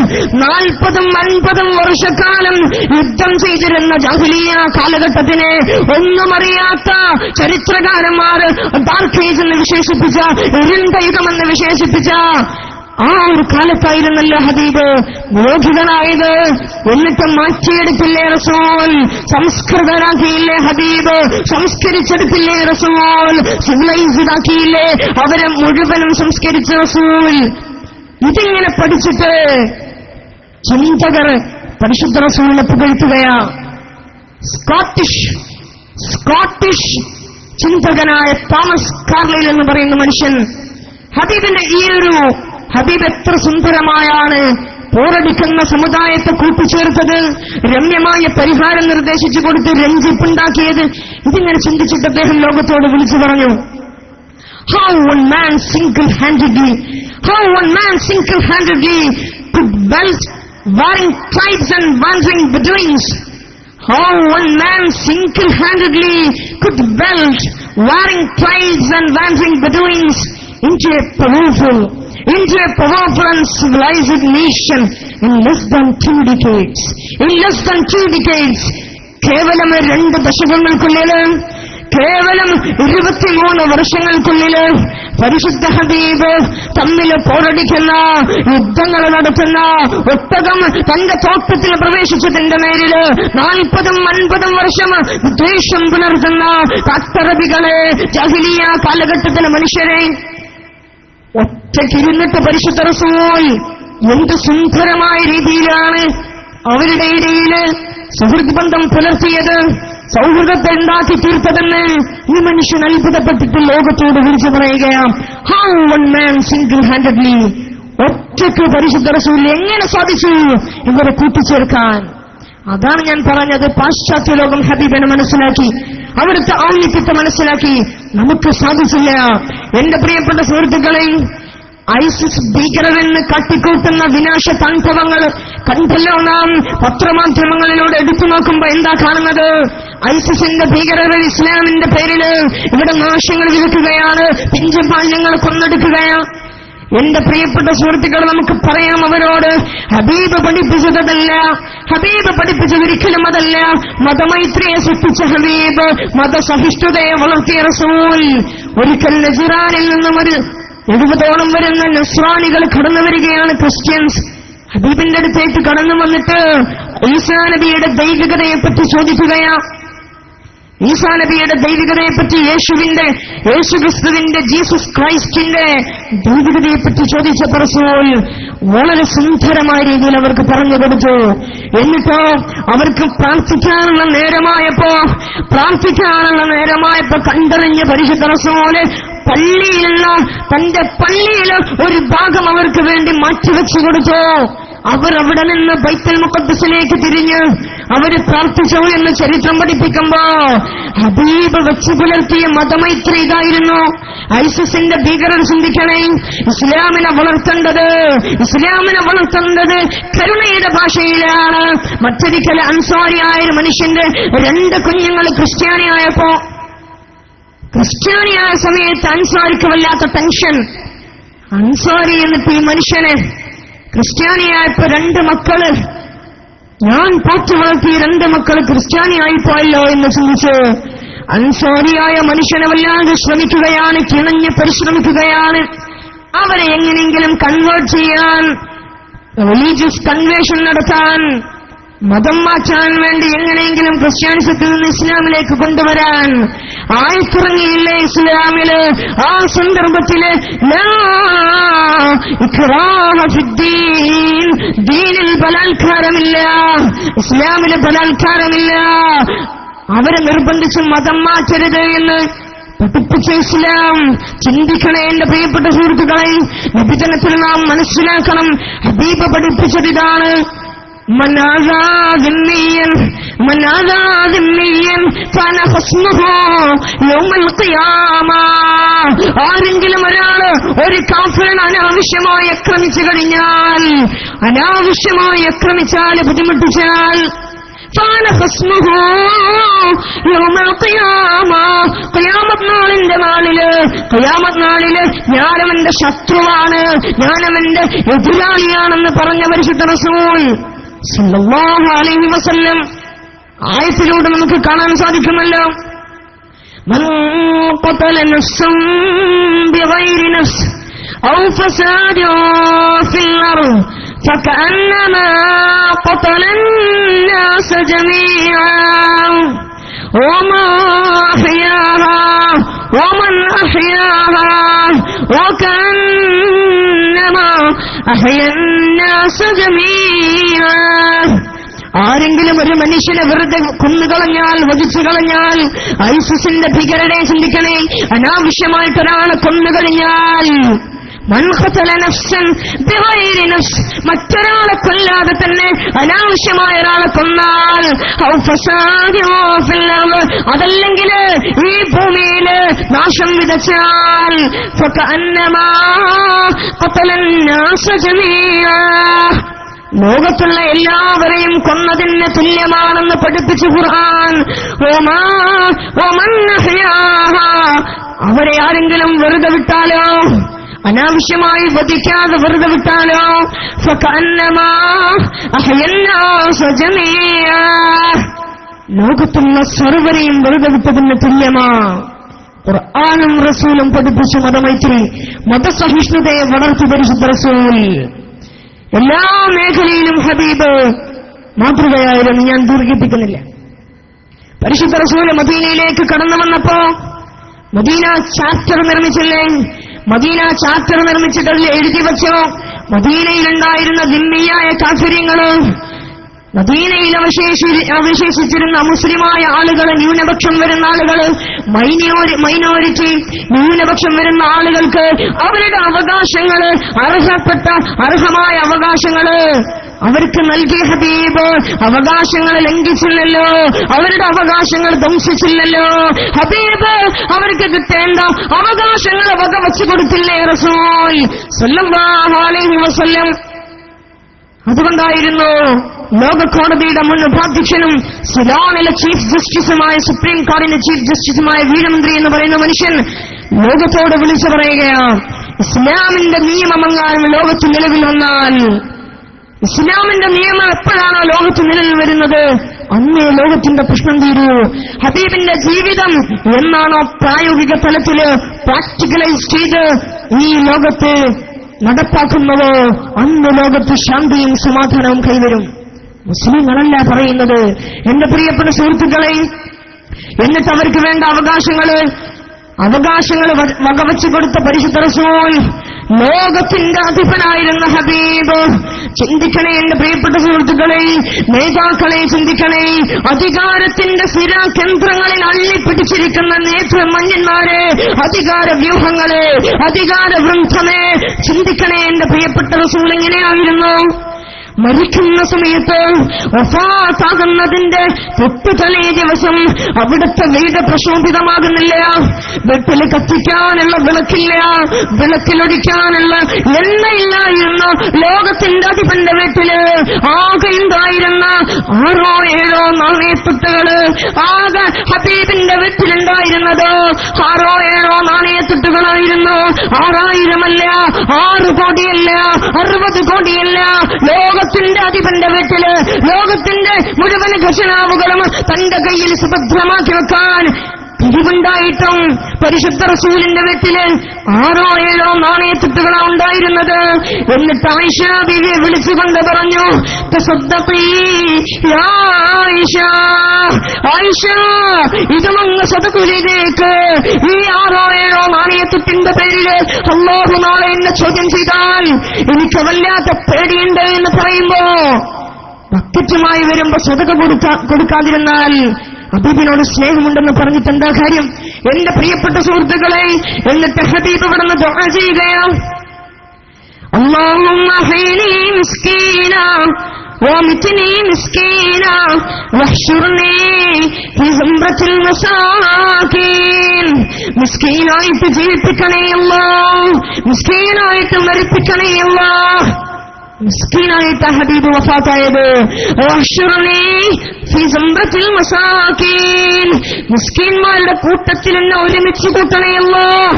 40-50 വർഷക്കാലം യുദ്ധം ചെയ്തിരുന്ന ജാഹിലിയ കാലഘട്ടത്തിനെ ഒന്നുമറിയാത്ത ചരിത്രകാരന്മാർ ഡാർക്ക് ഏജ് എന്ന് വിശേഷിപ്പിച്ച, ഇരുണ്ട യുഗമെന്ന് വിശേഷിപ്പിച്ച ആ ഒരു കാലത്തായിരുന്നല്ലോ ഹബീബ് മോചിതനായത്. എന്നിട്ട് മാറ്റിയെടുത്തില്ലേ റസൂൽ, സംസ്കൃതരാക്കിയില്ലേ ഹബീബ്, സംസ്കരിച്ചെടുത്തില്ലേ റസൂൽ, സിവിലൈസ്ഡ് ആക്കിയില്ലേ, അവരെ മുഴുവനും സംസ്കരിച്ച റസൂൽ. ഇതിങ്ങനെ പഠിച്ചിട്ട് ചിന്തകർ പരിശുദ്ധ റസൂലിനെ പുകഴ്ത്തുകയാ. സ്കോട്ടിഷ് ചിന്തകനായ തോമസ് കാർലൈൽ എന്ന് പറയുന്ന മനുഷ്യൻ ഹബീബിന്റെ ഹബീബ് എത്ര സുന്ദരമായാണ് പോരടിക്കുന്ന സമുദായത്തെ കൂട്ടിച്ചേർത്തത്, രമ്യമായ പരിഹാരം നിർദ്ദേശിച്ചു കൊടുത്ത് രഞ്ജിപ്പുണ്ടാക്കിയത്. ഇതിങ്ങനെ ചിന്തിച്ചിട്ട് അദ്ദേഹം ലോകത്തോട് വിളിച്ചു പറഞ്ഞു, How one man single-handedly could belt warring tribes and wandering Bedouins. How one man single-handedly could belt warring tribes and wandering Bedouins into a powerful and civilized nation in less than 2 decades. കേവലം 2 ദശകങ്ങൾക്കുള്ളില്, കേവലം 23 വർഷങ്ങൾക്കുള്ളില് പരിശുദ്ധ ഹബീബ് തമ്മിൽ പോരടിക്കുന്ന, യുദ്ധങ്ങൾ നടത്തുന്ന ഒട്ടകം തന്റെ തോട്ടത്തിൽ പ്രവേശിച്ചതിന്റെ പേരില് 40-50 വർഷം ദ്വേഷം പുലർത്തുന്ന കാട്ടറബികളെ, ജാഹിലിയ കാലഘട്ടത്തിലെ മനുഷ്യരെ ഒറ്റയ്ക്കിരുന്നിട്ട് പരിശുദ്ധ റസൂൽ എന്ത് സുന്ദരമായ രീതിയിലാണ് അവരുടെ ഇടയില് സുഹൃത്ത് ബന്ധം പുലർത്തിയത്, സൗഹൃദത്തെ ഉണ്ടാക്കി തീർത്തതെന്ന് ഈ മനുഷ്യൻ അത്ഭുതപ്പെട്ടിട്ട് ലോകത്തോട് വിളിച്ചു പറയുകയാണ്. ഹൗ വൺ മാൻ സിംഗിൾ-ഹാൻഡഡ്ലി, ഒറ്റയ്ക്ക് പരിശുദ്ധ റസൂൽ എങ്ങനെ സാധിച്ചു ഇവരെ കൂട്ടിച്ചേർക്കാൻ? അതാണ് ഞാൻ പറഞ്ഞത്, പാശ്ചാത്യ ലോകം ഹബീബിനെ മനസ്സിലാക്കി, അവിടുത്തെ ഔന്നിത്യത്തെ മനസ്സിലാക്കി, നമുക്ക് സാധിച്ചില്ല. എന്റെ പ്രിയപ്പെട്ട സുഹൃത്തുക്കളെ, ഐസിസ് ഭീകരരെന്ന് കാട്ടിക്കൂട്ടുന്ന വിനാശ താണ്ഡവങ്ങൾ കണ്ടല്ലോ നാം പത്രമാധ്യമങ്ങളിലൂടെ എടുത്തു നോക്കുമ്പോ എന്താ കാണുന്നത്? ഐസിസിന്റെ ഭീകരർ ഇസ്ലാമിന്റെ പേരില് ഇവിടെ നാശങ്ങൾ വിതയ്ക്കുകയാണ്, പിഞ്ചുപാല്യങ്ങൾ കൊന്നെടുക്കുകയാണ്. എന്റെ പ്രിയപ്പെട്ട സുഹൃത്തുക്കൾ, നമുക്ക് പറയാം അവരോട്, ഹബീബ് പഠിപ്പിച്ചതല്ല, ഹബീബ് പഠിപ്പിച്ചതൊരിക്കലും അതല്ല. മതമൈത്രിയെ സൃഷ്ടിച്ച ഹബീബ്, മതസഹിഷ്ണുതയെ വളർത്തിയ റസൂൽ. ഒരിക്കൽ നജിറാനിൽ നിന്നും 70ഓളം വരുന്ന നസ്രാനികൾ കടന്നു വരികയാണ്, ക്രിസ്ത്യൻസ്. ഹബീബിന്റെ അടുത്തേക്ക് കടന്നു വന്നിട്ട് ഈസാ നബിയുടെ ദൈവികതയെപ്പറ്റി ചോദിക്കുകയാ. ഈസാ നബിയുടെ ദൈവികതയെപ്പറ്റി, യേശുക്രിസ്തുവിന്റെ, ജീസസ് ക്രൈസ്റ്റിന്റെ ദൈവികതയെപ്പറ്റി ചോദിച്ചപ്പോൾ റസൂൽ വളരെ സുന്ദരമായ രീതിയിൽ അവർക്ക് പറഞ്ഞു കൊടുത്തു. എന്നിട്ടോ അവർക്ക് പ്രാർത്ഥിക്കാനുള്ള നേരമായപ്പോ കണ്ടറിഞ്ഞ പരിശുദ്ധ റസൂല് തന്റെ പള്ളിയിലെ ഒരു ഭാഗം അവർക്ക് വേണ്ടി മാറ്റിവെച്ചു കൊടുത്തു. അവർ അവിടെ നിന്ന് ബൈത്തുൽ മുഖദ്ദസിലേക്ക് തിരിഞ്ഞ് അവര് പ്രാർത്ഥിച്ചു എന്ന് ചരിത്രം പഠിപ്പിക്കുമ്പോ ഹബീബ് വെച്ചു പുലർത്തിയ മതമൈത്രി ഇതായിരുന്നു. ഐസിസിന്റെ ഭീകരർ ചിന്തിക്കണേ, ഇസ്ലാമിനെ വളർത്തേണ്ടത് കരുണയുടെ ഭാഷയിലാണ്. മറ്റൊരിക്കൽ അൻസാരിയായ ഒരു മനുഷ്യന്റെ 2 കുഞ്ഞുങ്ങൾ ക്രിസ്ത്യാനിയായ സമയത്ത് അൻസാരിക്ക് വല്ലാത്ത ടെൻഷൻ. അൻസാരി എന്നിട്ട് ഈ മനുഷ്യന് ക്രിസ്ത്യാനിയായപ്പോ 2 മക്കള്, ഞാൻ പോറ്റി വളർത്തിയ 2 മക്കള് ക്രിസ്ത്യാനിയായിപ്പോയല്ലോ എന്ന് ചിന്തിച്ച് അൻസാരിയായ മനുഷ്യനെ വല്ലാതെ ശ്രമിക്കുകയാണ്, കിണഞ്ഞ് പരിശ്രമിക്കുകയാണ്. അവരെ എങ്ങനെയെങ്കിലും കൺവേർട്ട് ചെയ്യാൻ, റിലീജിയസ് കൺവേർഷൻ നടത്താൻ, മതം മാറ്റാൻ വേണ്ടി എങ്ങനെയെങ്കിലും ക്രിസ്ത്യാനിസത്തിൽ നിന്ന് ഇസ്ലാമിലേക്ക് കൊണ്ടുവരാൻ ആയിത്തിറങ്ങിയില്ലേ ഇസ്ലാമില്. ആ സന്ദർഭത്തില് ദീനിൽ ബലാത്കാരമില്ല, ഇസ്ലാമില് ബലാത്കാരമില്ല. അവരെ നിർബന്ധിച്ച് മതം മാറ്റരുത് എന്ന് പഠിപ്പിച്ച ഇസ്ലാം. ചിന്തിക്കണേ എന്റെ പ്രിയപ്പെട്ട സുഹൃത്തുക്കളെ, വിഭജനത്തിൽ നാം മനസ്സിലാക്കണം. ഹബീബ് പഠിപ്പിച്ചത് ഇതാണ്: ആരെങ്കിലും ഒരാള് ഒരു കാഫിറിനെ അനാവശ്യമായി ആക്രമിച്ചാൽ ബുദ്ധിമുട്ടിച്ചാൽ ഖിയാമത്ത് നാളില് ഞാനവന്റെ ശത്രുവാണ്, ഞാനവന്റെ എതിരാളിയാണെന്ന് പറഞ്ഞ പരിശുദ്ധ റസൂൽ സല്ലല്ലാഹു അലൈഹി വസല്ലം ആയത്തിലൂടെ നമുക്ക് കാണാൻ സാധിക്കുമല്ലോ. മൻ ഖതല നഫ്സൻ ബിഗൈരി നഫ്സ് ഔ ഫസാദൻ ഫിൽ അർദ് ഫകഅന്നമാ ഖതല الناس جميعا ومن أحياها وكأنما أحيا الناس جميعا. ആരെങ്കിലും ഒരു മനുഷ്യനെ വെറുതെ കൊന്നുകളഞ്ഞാൽ, വധിച്ചു കളഞ്ഞാൽ, ഐസിസിന്റെ ഭീകരരെ ചിന്തിക്കണേ, അനാവശ്യമായിട്ടൊരാളെ കൊന്നുകഴിഞ്ഞാൽ, മറ്റൊരാളെ കൊല്ലാതെ തന്നെ അനാവശ്യമായ ഒരാളെ കൊന്നാൽ, അതല്ലെങ്കിൽ ഈ ഭൂമിയില് നാശം വിതച്ചാൽ, ലോകത്തുള്ള എല്ലാവരെയും കൊന്നതിന് തുല്യമാണെന്ന് പഠിപ്പിച്ചു ഖുർആൻ. അവരെ ആരെങ്കിലും വെറുതെ വിട്ടാലോ, അനാവശ്യമായി വധിക്കാതെ വെറുതെ വിട്ടാലോ, ലോകത്തുള്ള സർവരെയും വെറുതെ വിട്ടതിന് തുല്യമാ. ഖുർആനും റസൂലും പഠിപ്പിച്ച മതമൈത്രി, മതസഹിഷ്ണുതയെ വളർത്തി പരിശുദ്ധ റസൂൽ. എല്ലാ മേഖലയിലും ഹബീബ് മാതൃകയായിരുന്നു. ഞാൻ ദീർഘിപ്പിക്കുന്നില്ല. പരിശുദ്ധ റസൂല് മദീനയിലേക്ക് കടന്നു വന്നപ്പോ മദീന ചാപ്റ്റർ നിർമ്മിച്ചില്ലേ? മദീന ചാപ്റ്റർ നിർമ്മിച്ചിട്ട് എഴുതി വെച്ചോ, മദീനയിലുണ്ടായിരുന്ന ദിമ്മിയായ കാഫിര്യങ്ങള്, മദീനയിൽ അവശേഷിച്ചിരുന്ന മുസ്ലിമായ ആളുകൾ, ന്യൂനപക്ഷം വരുന്ന ആളുകൾ, മൈനോറിറ്റി ന്യൂനപക്ഷം വരുന്ന ആളുകൾക്ക് അവരുടെ അവകാശങ്ങള്, അർഹമായ അവകാശങ്ങള് അവർക്ക് നൽകിയ ഹബീബ് അവകാശങ്ങൾ ലംഘിച്ചില്ലല്ലോ, അവരുടെ അവകാശങ്ങൾ ധ്വംസിച്ചില്ലല്ലോ. ഹബീബ് അവർക്ക് കിട്ടേണ്ട അവകാശങ്ങൾ വകവച്ചു കൊടുത്തില്ലേ റസൂൽ സല്ലല്ലാഹു അലൈഹി വസല്ലം. അതുകൊണ്ടായിരുന്നു ലോക കോടതിയുടെ മുൻ ഉപാധ്യക്ഷനും സിലോണിലെ ചീഫ് ജസ്റ്റിസുമായ, സുപ്രീം കോടതിയുടെ ചീഫ് ജസ്റ്റിസുമായ വീരമന്ത്രി എന്ന് പറയുന്ന മനുഷ്യൻ ലോകത്തോട് വിളിച്ചു പറയുകയാണ്, ഇസ്ലാമിന്റെ നിയമമെങ്ങാനും ലോകത്ത് നിലവിൽ വന്നാൽ, ഇസ്ലാമിന്റെ നിയമം എപ്പോഴാണോ ലോകത്ത് നിലവിൽ വരുന്നത് അന്നേ ലോകത്തിന്റെ പ്രശ്നം തീരൂ. ഹബീബിന്റെ ജീവിതം എന്നാണോ പ്രായോഗിക തലത്തില് പ്രാക്ടിക്കലൈസ് ചെയ്ത് ഈ ലോകത്ത് നടപ്പാക്കുന്നതോ അന്ന് ലോകത്ത് ശാന്തിയും സമാധാനവും കൈവരും. മുസ്ലിങ്ങളല്ല പറയുന്നത്. എന്റെ പ്രിയപ്പെട്ട സുഹൃത്തുക്കളെ, എന്നിട്ട് അവർക്ക് വേണ്ട അവകാശങ്ങൾ വകവച്ചു കൊടുത്ത പരിശുദ്ധ റസൂൽ, ലോകത്തിന്റെ അധിപനായിരുന്ന ഹബീബ്. ചിന്തിക്കണേ എന്റെ പ്രിയപ്പെട്ട സുഹൃത്തുക്കളെ, നേതാക്കളെ ചിന്തിക്കണേ. അധികാരത്തിന്റെ സ്ഥിരകേന്ദ്രങ്ങളിൽ അള്ളിപ്പിടിച്ചിരിക്കുന്ന നേതൃമന്യന്മാരെ, അധികാര വ്യൂഹങ്ങളെ, അധികാര വൃന്ദമേ, ചിന്തിക്കണേ എന്റെ പ്രിയപ്പെട്ട റസൂൽ എങ്ങനെയായിരുന്നു? മരിക്കുന്ന സമയത്ത് വഫാത്താകുന്നതിന്റെ തൊട്ടുതലേ ദിവസം അവിടുത്തെ വീട് പ്രക്ഷോഭിതമാകുന്നില്ല. വീട്ടിൽ കത്തിക്കാനുള്ള വിളക്കില്ല, വിളക്കിലൊടിക്കാനുള്ള എണ്ണയില്ലായിരുന്നു. ലോകത്തിന്റെ അധിപന്റെ വീട്ടില് ആകെ ഉണ്ടായിരുന്ന 6 or 7 നാണയത്തുട്ടുകള്. ആകെ ഹബീബിന്റെ വീട്ടിലുണ്ടായിരുന്നത് 6 or 7 നാണയത്തുട്ടുകളായിരുന്നു. 6000 അല്ല, 6 കോടിയല്ല, 60 കോടിയല്ല. ലോകത്തിന്റെ അധിപന്റെ വീട്ടില് ലോകത്തിന്റെ മുഴുവൻ ഖജനാവുകളും തന്റെ കയ്യിൽ സുഭദ്രമാക്കി വെക്കാൻ പിരിവുണ്ടായിട്ടും പരിശുദ്ധ റസൂലിന്റെ വീട്ടില് 6 or 7 നാണയത്തുട്ടുകളാണ് ഉണ്ടായിരുന്നത്. എന്നിട്ട് ആയിഷ ബീവിയെ വിളിച്ചുകൊണ്ട് പറഞ്ഞു, തസദ്ദഖീ യാ ആയിഷ, ആയിഷ ഇതുമങ്ങ് സദഖയിലേക്ക്. ഈ 6 or 7 നാണയത്തുട്ടിന്റെ പേരില് അല്ലാഹു നാളെ എന്നെ ചോദ്യം ചെയ്താൽ എനിക്ക് വല്ലാത്ത പേടിയുണ്ട് എന്ന് പറയുമ്പോ, ബക്കറ്റുമായി വരുമ്പോ സദഖ കൊടുക്കാതിരുന്നാൽ ഹബീബിനോട് സ്നേഹമുണ്ടെന്ന് പറഞ്ഞിട്ട് എന്താ കാര്യം? എന്റെ പ്രിയപ്പെട്ട സുഹൃത്തുക്കളെ, എന്നിട്ട് ഹബീബ് ഇവിടുന്ന് ദുആ ചെയ്യുകയാണ്, അല്ലാഹുമ്മ ഹീനി മിസ്കീനാ വമിത്നി മിസ്കീനാ വഹ്ശുർനി ഫീ സംറത്തിൽ മസാകീൻ. മിസ്കീനായിട്ട് ജീവിപ്പിക്കണേ അല്ലാഹ്, മിസ്കീനായിട്ട് മരിപ്പിക്കണേ അല്ലാഹ്. മിസ്കീനായിട്ട് ഹബീബ് വഫാത്തായത്. വഹ്ശുർനി ഫീ സംറത്തിൽ മസാകീൻ, മിസ്കീന്മാരുടെ കൂട്ടത്തിൽ എന്നെ ഒരുമിച്ച് കൂട്ടണേ അല്ലാഹ്.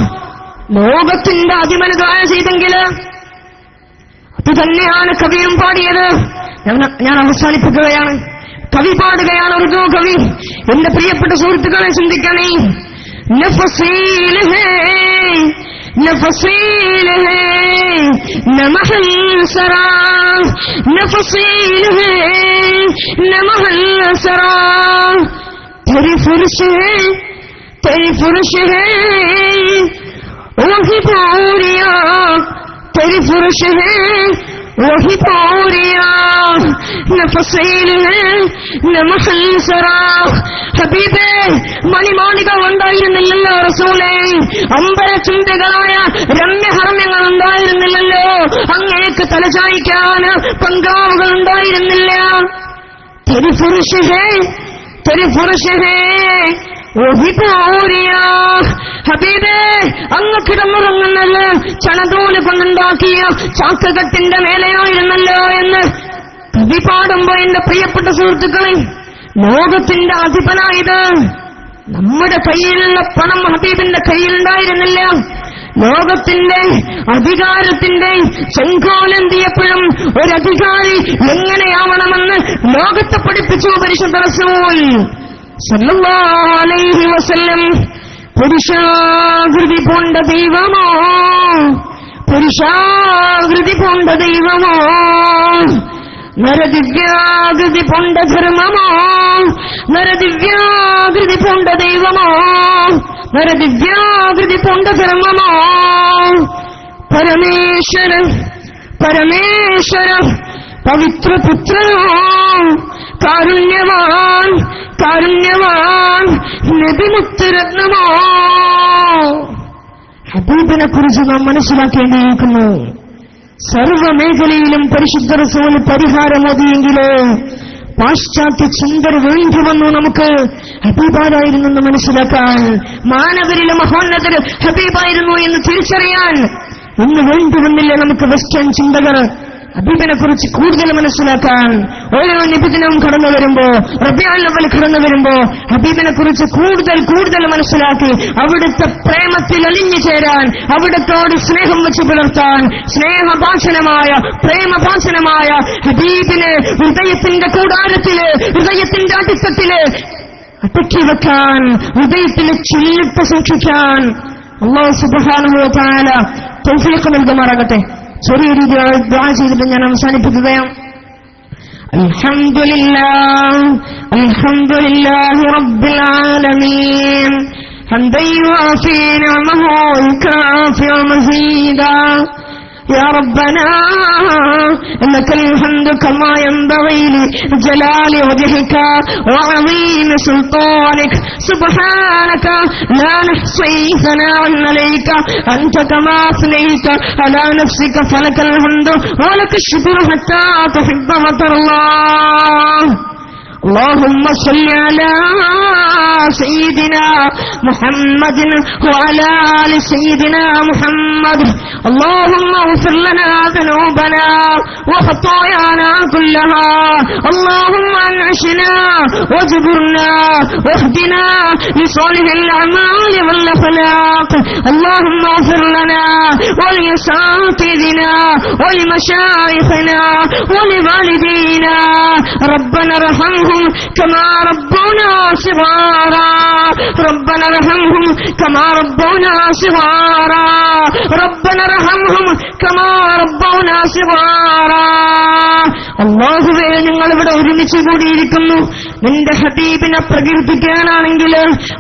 ലോകത്തിന്റെ അധിപന് ദുആ ചെയ്തെങ്കിൽ അത് തന്നെയാണ് കവിയും പാടിയത്. ഞാൻ അവസാനിപ്പിക്കുകയാണ്. കവി പാടുകയാണ്, ഉറുദു കവി. എന്റെ പ്രിയപ്പെട്ട സുഹൃത്തുക്കളെ ചിന്തിക്കണേ. നഫസീൽ ഹേ നഫസീൽ ഹേ നമഹൽ സറാ, നഫസീൽ ഹേ നമഹൽ സറാ, തെരി ഫുർശ് ഹേ തെരി ഫുർശ് ഹേ വഹി പൂരിയാ, തെരി ഫുർശ് ഹേ വഹി പൂരിയാ, നഫസീൽ ഹേ നമഹൽ സറാ. ഹബീബേ, മണിമാളിക ഉണ്ടായിരുന്നില്ലല്ലോ റസൂലേ, അമ്പരചുംബികളായ രമ്യഹർമ്മ്യങ്ങൾ ഉണ്ടായിരുന്നില്ലല്ലോ, അങ്ങേക്ക് തലചായ്ക്കാൻ പങ്കാവുകൾ ഉണ്ടായിരുന്നില്ല. തെരി ഫുർശ് ഹേ തെരി ഫുർശ് ഹേ വഹി പൂരിയാ. ഹബീബേ, അങ്ങ് കിടന്നുറങ്ങുന്നത് ചണതൂല് കൊണ്ടുണ്ടാക്കിയ ചാക്കുകെട്ടിന്റെ മേലെയായിരുന്നല്ലോ എന്ന് കവി പാടുമ്പോ എന്റെ പ്രിയപ്പെട്ട സുഹൃത്തുക്കളെ, ലോകത്തിന്റെ അധിപനായത് നമ്മുടെ കയ്യിലുള്ള പണം ഹബീബിന്റെ കയ്യിലുണ്ടായിരുന്നില്ല. ലോകത്തിന്റെ അധികാരത്തിന്റെ ചെങ്കോലെന്തിയപ്പോഴും ഒരധികാരി എങ്ങനെയാവണമെന്ന് ലോകത്തെ പഠിപ്പിച്ചു പരിശുദ്ധ റസൂൽ സല്ലല്ലാഹു അലൈഹി വസല്ലം. പുരുഷാകൃതി പൂണ്ട ദൈവമോ, പുരുഷാകൃതി പൂണ്ട ദൈവമോ, നരദിവ്യാകൃതി പൂണ്ട ധർമ്മമോ, നരദിവ്യാകൃതി പൂണ്ട ദൈവമോ, നരദിവ്യാകൃതി പൂണ്ട ധർമ്മമോ, പരമേശ്വര പരമേശ്വര പവിത്രപുത്രനോ, കാരുണ്യവാൻ കാരുണ്യവാൻ നബിമുത്തുരത്നമോ. ഹബീബിനെ കുറിച്ച് നാം മനസ്സിലാക്കേണ്ടിയിരിക്കുന്നു. സർവമേഖലയിലും പരിശുദ്ധ റസൂൽ പരിഹാരമതിയെങ്കിലോ പാശ്ചാത്യ ചിന്തർ വേണ്ടി വന്നു നമുക്ക് ഹബീബാരായിരുന്നെന്ന് മനസ്സിലാക്കാൻ, മാനവരിലെ മഹോന്നതർ ഹബീബായിരുന്നു എന്ന് തിരിച്ചറിയാൻ ഇന്ന് വേണ്ടി വന്നില്ല നമുക്ക് വെസ്റ്റേൺ ചിന്തകർ ഹബീബിനെ കുറിച്ച് കൂടുതൽ മനസ്സിലാക്കാൻ. ഓരോ നിബിദിനവും കടന്നു വരുമ്പോ, റബീഉൽ അവ്വൽ കടന്നു വരുമ്പോ ഹബീബിനെ കുറിച്ച് കൂടുതൽ കൂടുതൽ മനസ്സിലാക്കി അവിടുത്തെ പ്രേമത്തിൽ അലിഞ്ഞു ചേരാൻ, അവിടുത്തോട് സ്നേഹം വെച്ച് പുലർത്താൻ, സ്നേഹഭാഷണമായ പ്രേമഭാഷണമായ ഹബീബിനെ ഹൃദയത്തിന്റെ കൂടാരത്തില്, ഹൃദയത്തിന്റെ അടിത്തട്ടില് അടക്കി വെക്കാൻ, ഹൃദയത്തിലെ ചൊല്ലിട്ട് സൂക്ഷിക്കാൻ അല്ലാഹു സുബ്ഹാനഹു വ തആല തൗഫീഖ് നൽകുമാറാകട്ടെ. ചെറിയ രീതിയിൽ ദുആ ചെയ്തിട്ട് ഞാൻ അവസാനിപ്പിക്കുകയാണ്. അൽഹംദുലില്ലാഹി റബ്ബിൽ ആലമീൻ ഹംദൻ യുവാഫി നിഅമഹു വയുകാഫിഉ മസീദാ يا ربنا لك الحمد كما ينبغي لجلال وجهك وعظيم سلطانك سبحانك لا نحصي ثناء عليك أنت كما أثنيت على نفسك فلك الحمد ولك الشكر حتى تحب وترضى اللهم صل على سيدنا محمد وعلى آل سيدنا محمد اللهم اغفر لنا ذنوبنا وخطايانا كلها اللهم انعشنا واجبرنا واهدنا لصالح الأعمال والأخلاق اللهم اغفر لنا ولأساتذتنا ولمشايخنا ولوالدينا ربنا ارحمهم كما ربونا صغارا ربنا ارحمهم كما ربونا صغارا ربنا ارحمهم كما ربونا صغارا അല്ലാഹുവേ ഞങ്ങൾ ഇവിടെ ഒരുമിച്ച് കൂടിയിരിക്കുന്നു നിന്റെ ഹബീബിനെ പ്രകീർത്തിക്കാനാണെങ്കിൽ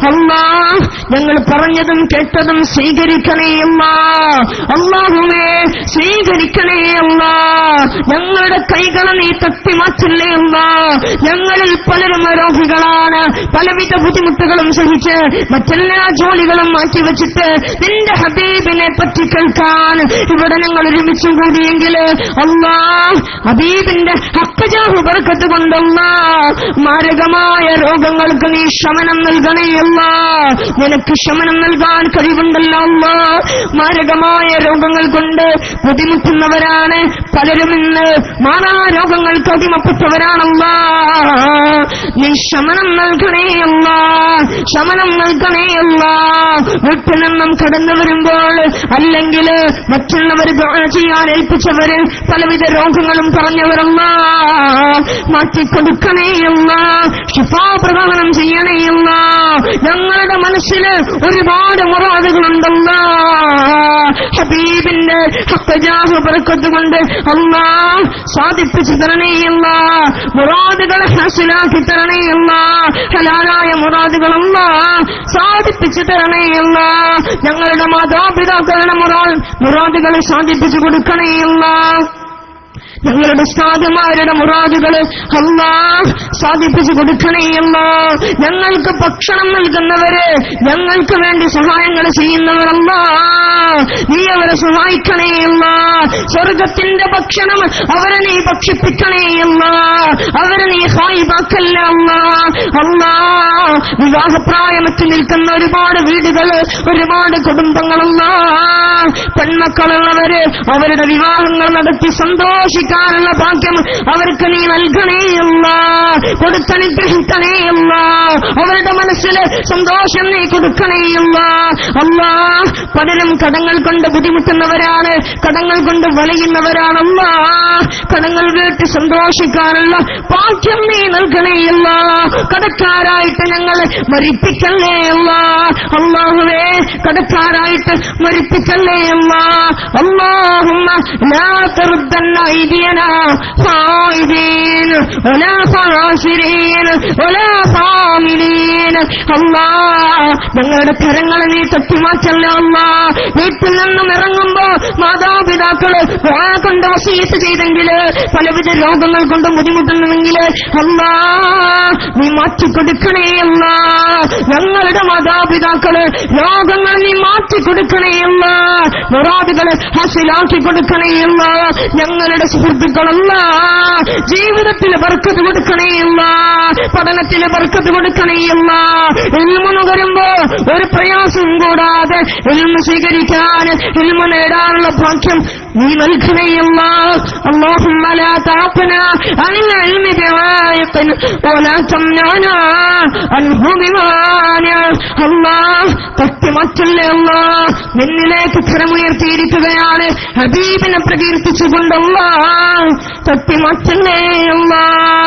അല്ലാഹ് ഞങ്ങൾ പറഞ്ഞതും കേട്ടതും സ്വീകരിക്കണേ അല്ലാഹ് അല്ലാഹുവേ സ്വീകരിക്കണേ അല്ലാഹ് ഞങ്ങളുടെ കൈകളെ നീ തട്ടി മാറ്റില്ലേ അല്ലാഹ് ഞങ്ങളിൽ പലരും രോഗികളാണ് പലവിധ ബുദ്ധിമുട്ടുകളും സഹിച്ച് മറ്റെല്ലാ ജോലികളും മാറ്റിവെച്ചിട്ട് നിന്റെ ഹബീബിനെ പറ്റി കേൾക്കാൻ ഇവിടെ ഞങ്ങൾ ഒരുമിച്ച് കൂടിയെങ്കിൽ അല്ലാഹ് ഹബീബിന്റെ ഹഖ്ജാഹു ബർക്കത്ത് കൊണ്ടല്ലാഹ് മാരകമായ രോഗങ്ങൾക്ക് നീ ശമനം നൽകണേ അല്ലാഹ് നിനക്ക് ശമനം നൽകാൻ കഴിവുണ്ടല്ലോ അല്ലാഹ് മാരകമായ രോഗങ്ങൾ കൊണ്ട് ബുദ്ധിമുട്ടുന്നവരാണ് പലരും ഇന്ന് മാറാരോഗങ്ങൾക്ക് അടിമപ്പെട്ടവരാണല്ലാഹ് നീ ശമനം നൽകണേ അല്ലാഹ് ശമനം നൽകണേ അല്ലാഹ് വീട്ടിൽ നിന്നും കടന്നു വരുമ്പോൾ അല്ലെങ്കിൽ മറ്റുള്ളവർ ദുആ ചെയ്യാൻ ഏൽപ്പിച്ചവര് പലവിധ രോഗങ്ങളും പറഞ്ഞവരല്ലാഹ് മാറ്റിക്കൊടുക്കണേ അല്ലാഹ് ശിഫാ പ്രദാനം ചെയ്യണേ അല്ലാഹ് ഞങ്ങളുടെ മനസ്സിൽ ഒരുപാട് മുറാദുകളുണ്ടല്ലാഹ് ഹബീബിന്റെ ഹഖ്ജാഹു ബർക്കത്ത് കൊണ്ട് അല്ലാഹ് സാധിപ്പിച്ചു തരണേ അല്ലാഹ് മുറാദുകളെ ഹാസിലാക്കി തരണേ അല്ലാഹ് ഹലാലായ മുറാദുകൾ അല്ലാഹ് സാധിപ്പിച്ചു തരണേ അല്ലാഹ് ഞങ്ങളുടെ മാതാപിതാക്കളുടെ മുറാദുകളെ സാധിപ്പിച്ചു കൊടുക്കണേ അല്ലാഹ് ഞങ്ങളുടെ ഉസ്താദുമാരുടെ മുറാദുകൾ അല്ലാഹ് സാധിപ്പിച്ചു കൊടുക്കണേ അല്ലാഹ് ഞങ്ങൾക്ക് ഭക്ഷണം നൽകുന്നവര് ഞങ്ങൾക്ക് വേണ്ടി സഹായങ്ങൾ ചെയ്യുന്നവർ അല്ലാഹ് നീ അവരെ സഹായിക്കണേ അല്ലാഹ് സ്വർഗത്തിന്റെ ഭക്ഷണം അവരെ നീ ഭക്ഷിപ്പിക്കണേ അല്ലാഹ് അവരെ നീ ഹായിബാക്കല്ല അല്ലാഹ് അല്ലാഹ് വിവാഹപ്രായത്തിൽ നിൽക്കുന്ന ഒരുപാട് വീടുകൾ ഒരുപാട് കുടുംബങ്ങളല്ലാഹ് പെൺമക്കളുള്ളവര് അവരുടെ വിവാഹങ്ങൾ നടത്തി സന്തോഷിക്കാനുള്ള ഭാഗ്യം അവർക്ക് നീ നൽകണേ അല്ലാഹ് കൊടുത്തനുഗ്രഹിക്കണേ അല്ലാഹ് അവരുടെ മനസ്സിൽ സന്തോഷം നീ കൊടുക്കണേ അല്ലാഹ് അല്ലാഹ് പലരും കടങ്ങൾ കൊണ്ട് ബുദ്ധിമുട്ടുന്നവരാണ് കടങ്ങൾ കൊണ്ട് വലയുന്നവരാണ് അല്ലാഹ് കടങ്ങൾ വീട്ടി സന്തോഷിക്കാനുള്ള ഭാഗ്യം നീ നൽകണേ അല്ലാഹ് കടക്കാരായിട്ട് ഞങ്ങളെ മരിപ്പിക്കല്ലേ അല്ലാഹ് അല്ലാഹുവേ കടക്കാരായിട്ട് മരിപ്പിക്കല്ലേ അല്ലാഹ് അല്ലാഹുമ്മ ലാ തറുദ്ദന്ന ഐദിയനാ ഖായിദീൻ വലാ ഖാസിരീൻ വലാ ഖാമിലീൻ അല്ലാഹ് ഞങ്ങളുടെ കരങ്ങളെ നീ തട്ടിമാറ്റല്ലേ അല്ലാഹ് വീട്ടിൽ നിന്നും ഇറങ്ങുമ്പോ മാതാപിതാക്കള് കൊണ്ട് വസീയത്ത് ചെയ്തെങ്കിൽ പലവിധ രോഗങ്ങൾ കൊണ്ട് ബുദ്ധിമുട്ടുന്നുവെങ്കിൽ അല്ലാഹ് നീ മാറ്റിക്കൊടുക്കണേ അല്ലാഹ് ഞങ്ങളുടെ മാതാപിതാക്കള് രോഗങ്ങൾ നീ മാറ്റിക്കൊടുക്കണേ അല്ലാഹ് മുറാദുകളെ ഹാസിലാക്കി കൊടുക്കണേ അല്ലാഹ് ഞങ്ങളുടെ സുഹൃത്തുക്കളല്ലാഹ് ജീവിതത്തിൽ ബർക്കത്ത് കൊടുക്കണേ അല്ലാഹ് പഠനത്തിൽ ബർക്കത്ത് കൊടുക്കണേ അല്ലാഹ് ഇൽമു നുകരുമ്പോ ഒരു പ്രയാസം കൂടാതെ ഇൽമു സ്വീകരിക്കാൻ ഇൽമു നേടാനുള്ള ഭാഗ്യം നീ നൽകണേ അല്ലാഹ് اللهم لا تعطنا عن العلم بعائق ولا تمنعنا عنه بمانع അല്ലാഹ് തട്ടിമറ്റല്ലേ അല്ലാഹ് നിന്നിലേക്ക് കരമുയർത്തിയിരിക്കുകയാണ് ഹബീബിനെ പ്രകീർത്തിച്ചുകൊണ്ടല്ലാഹ് തട്ടിമറ്റല്ലേ അല്ലാഹ്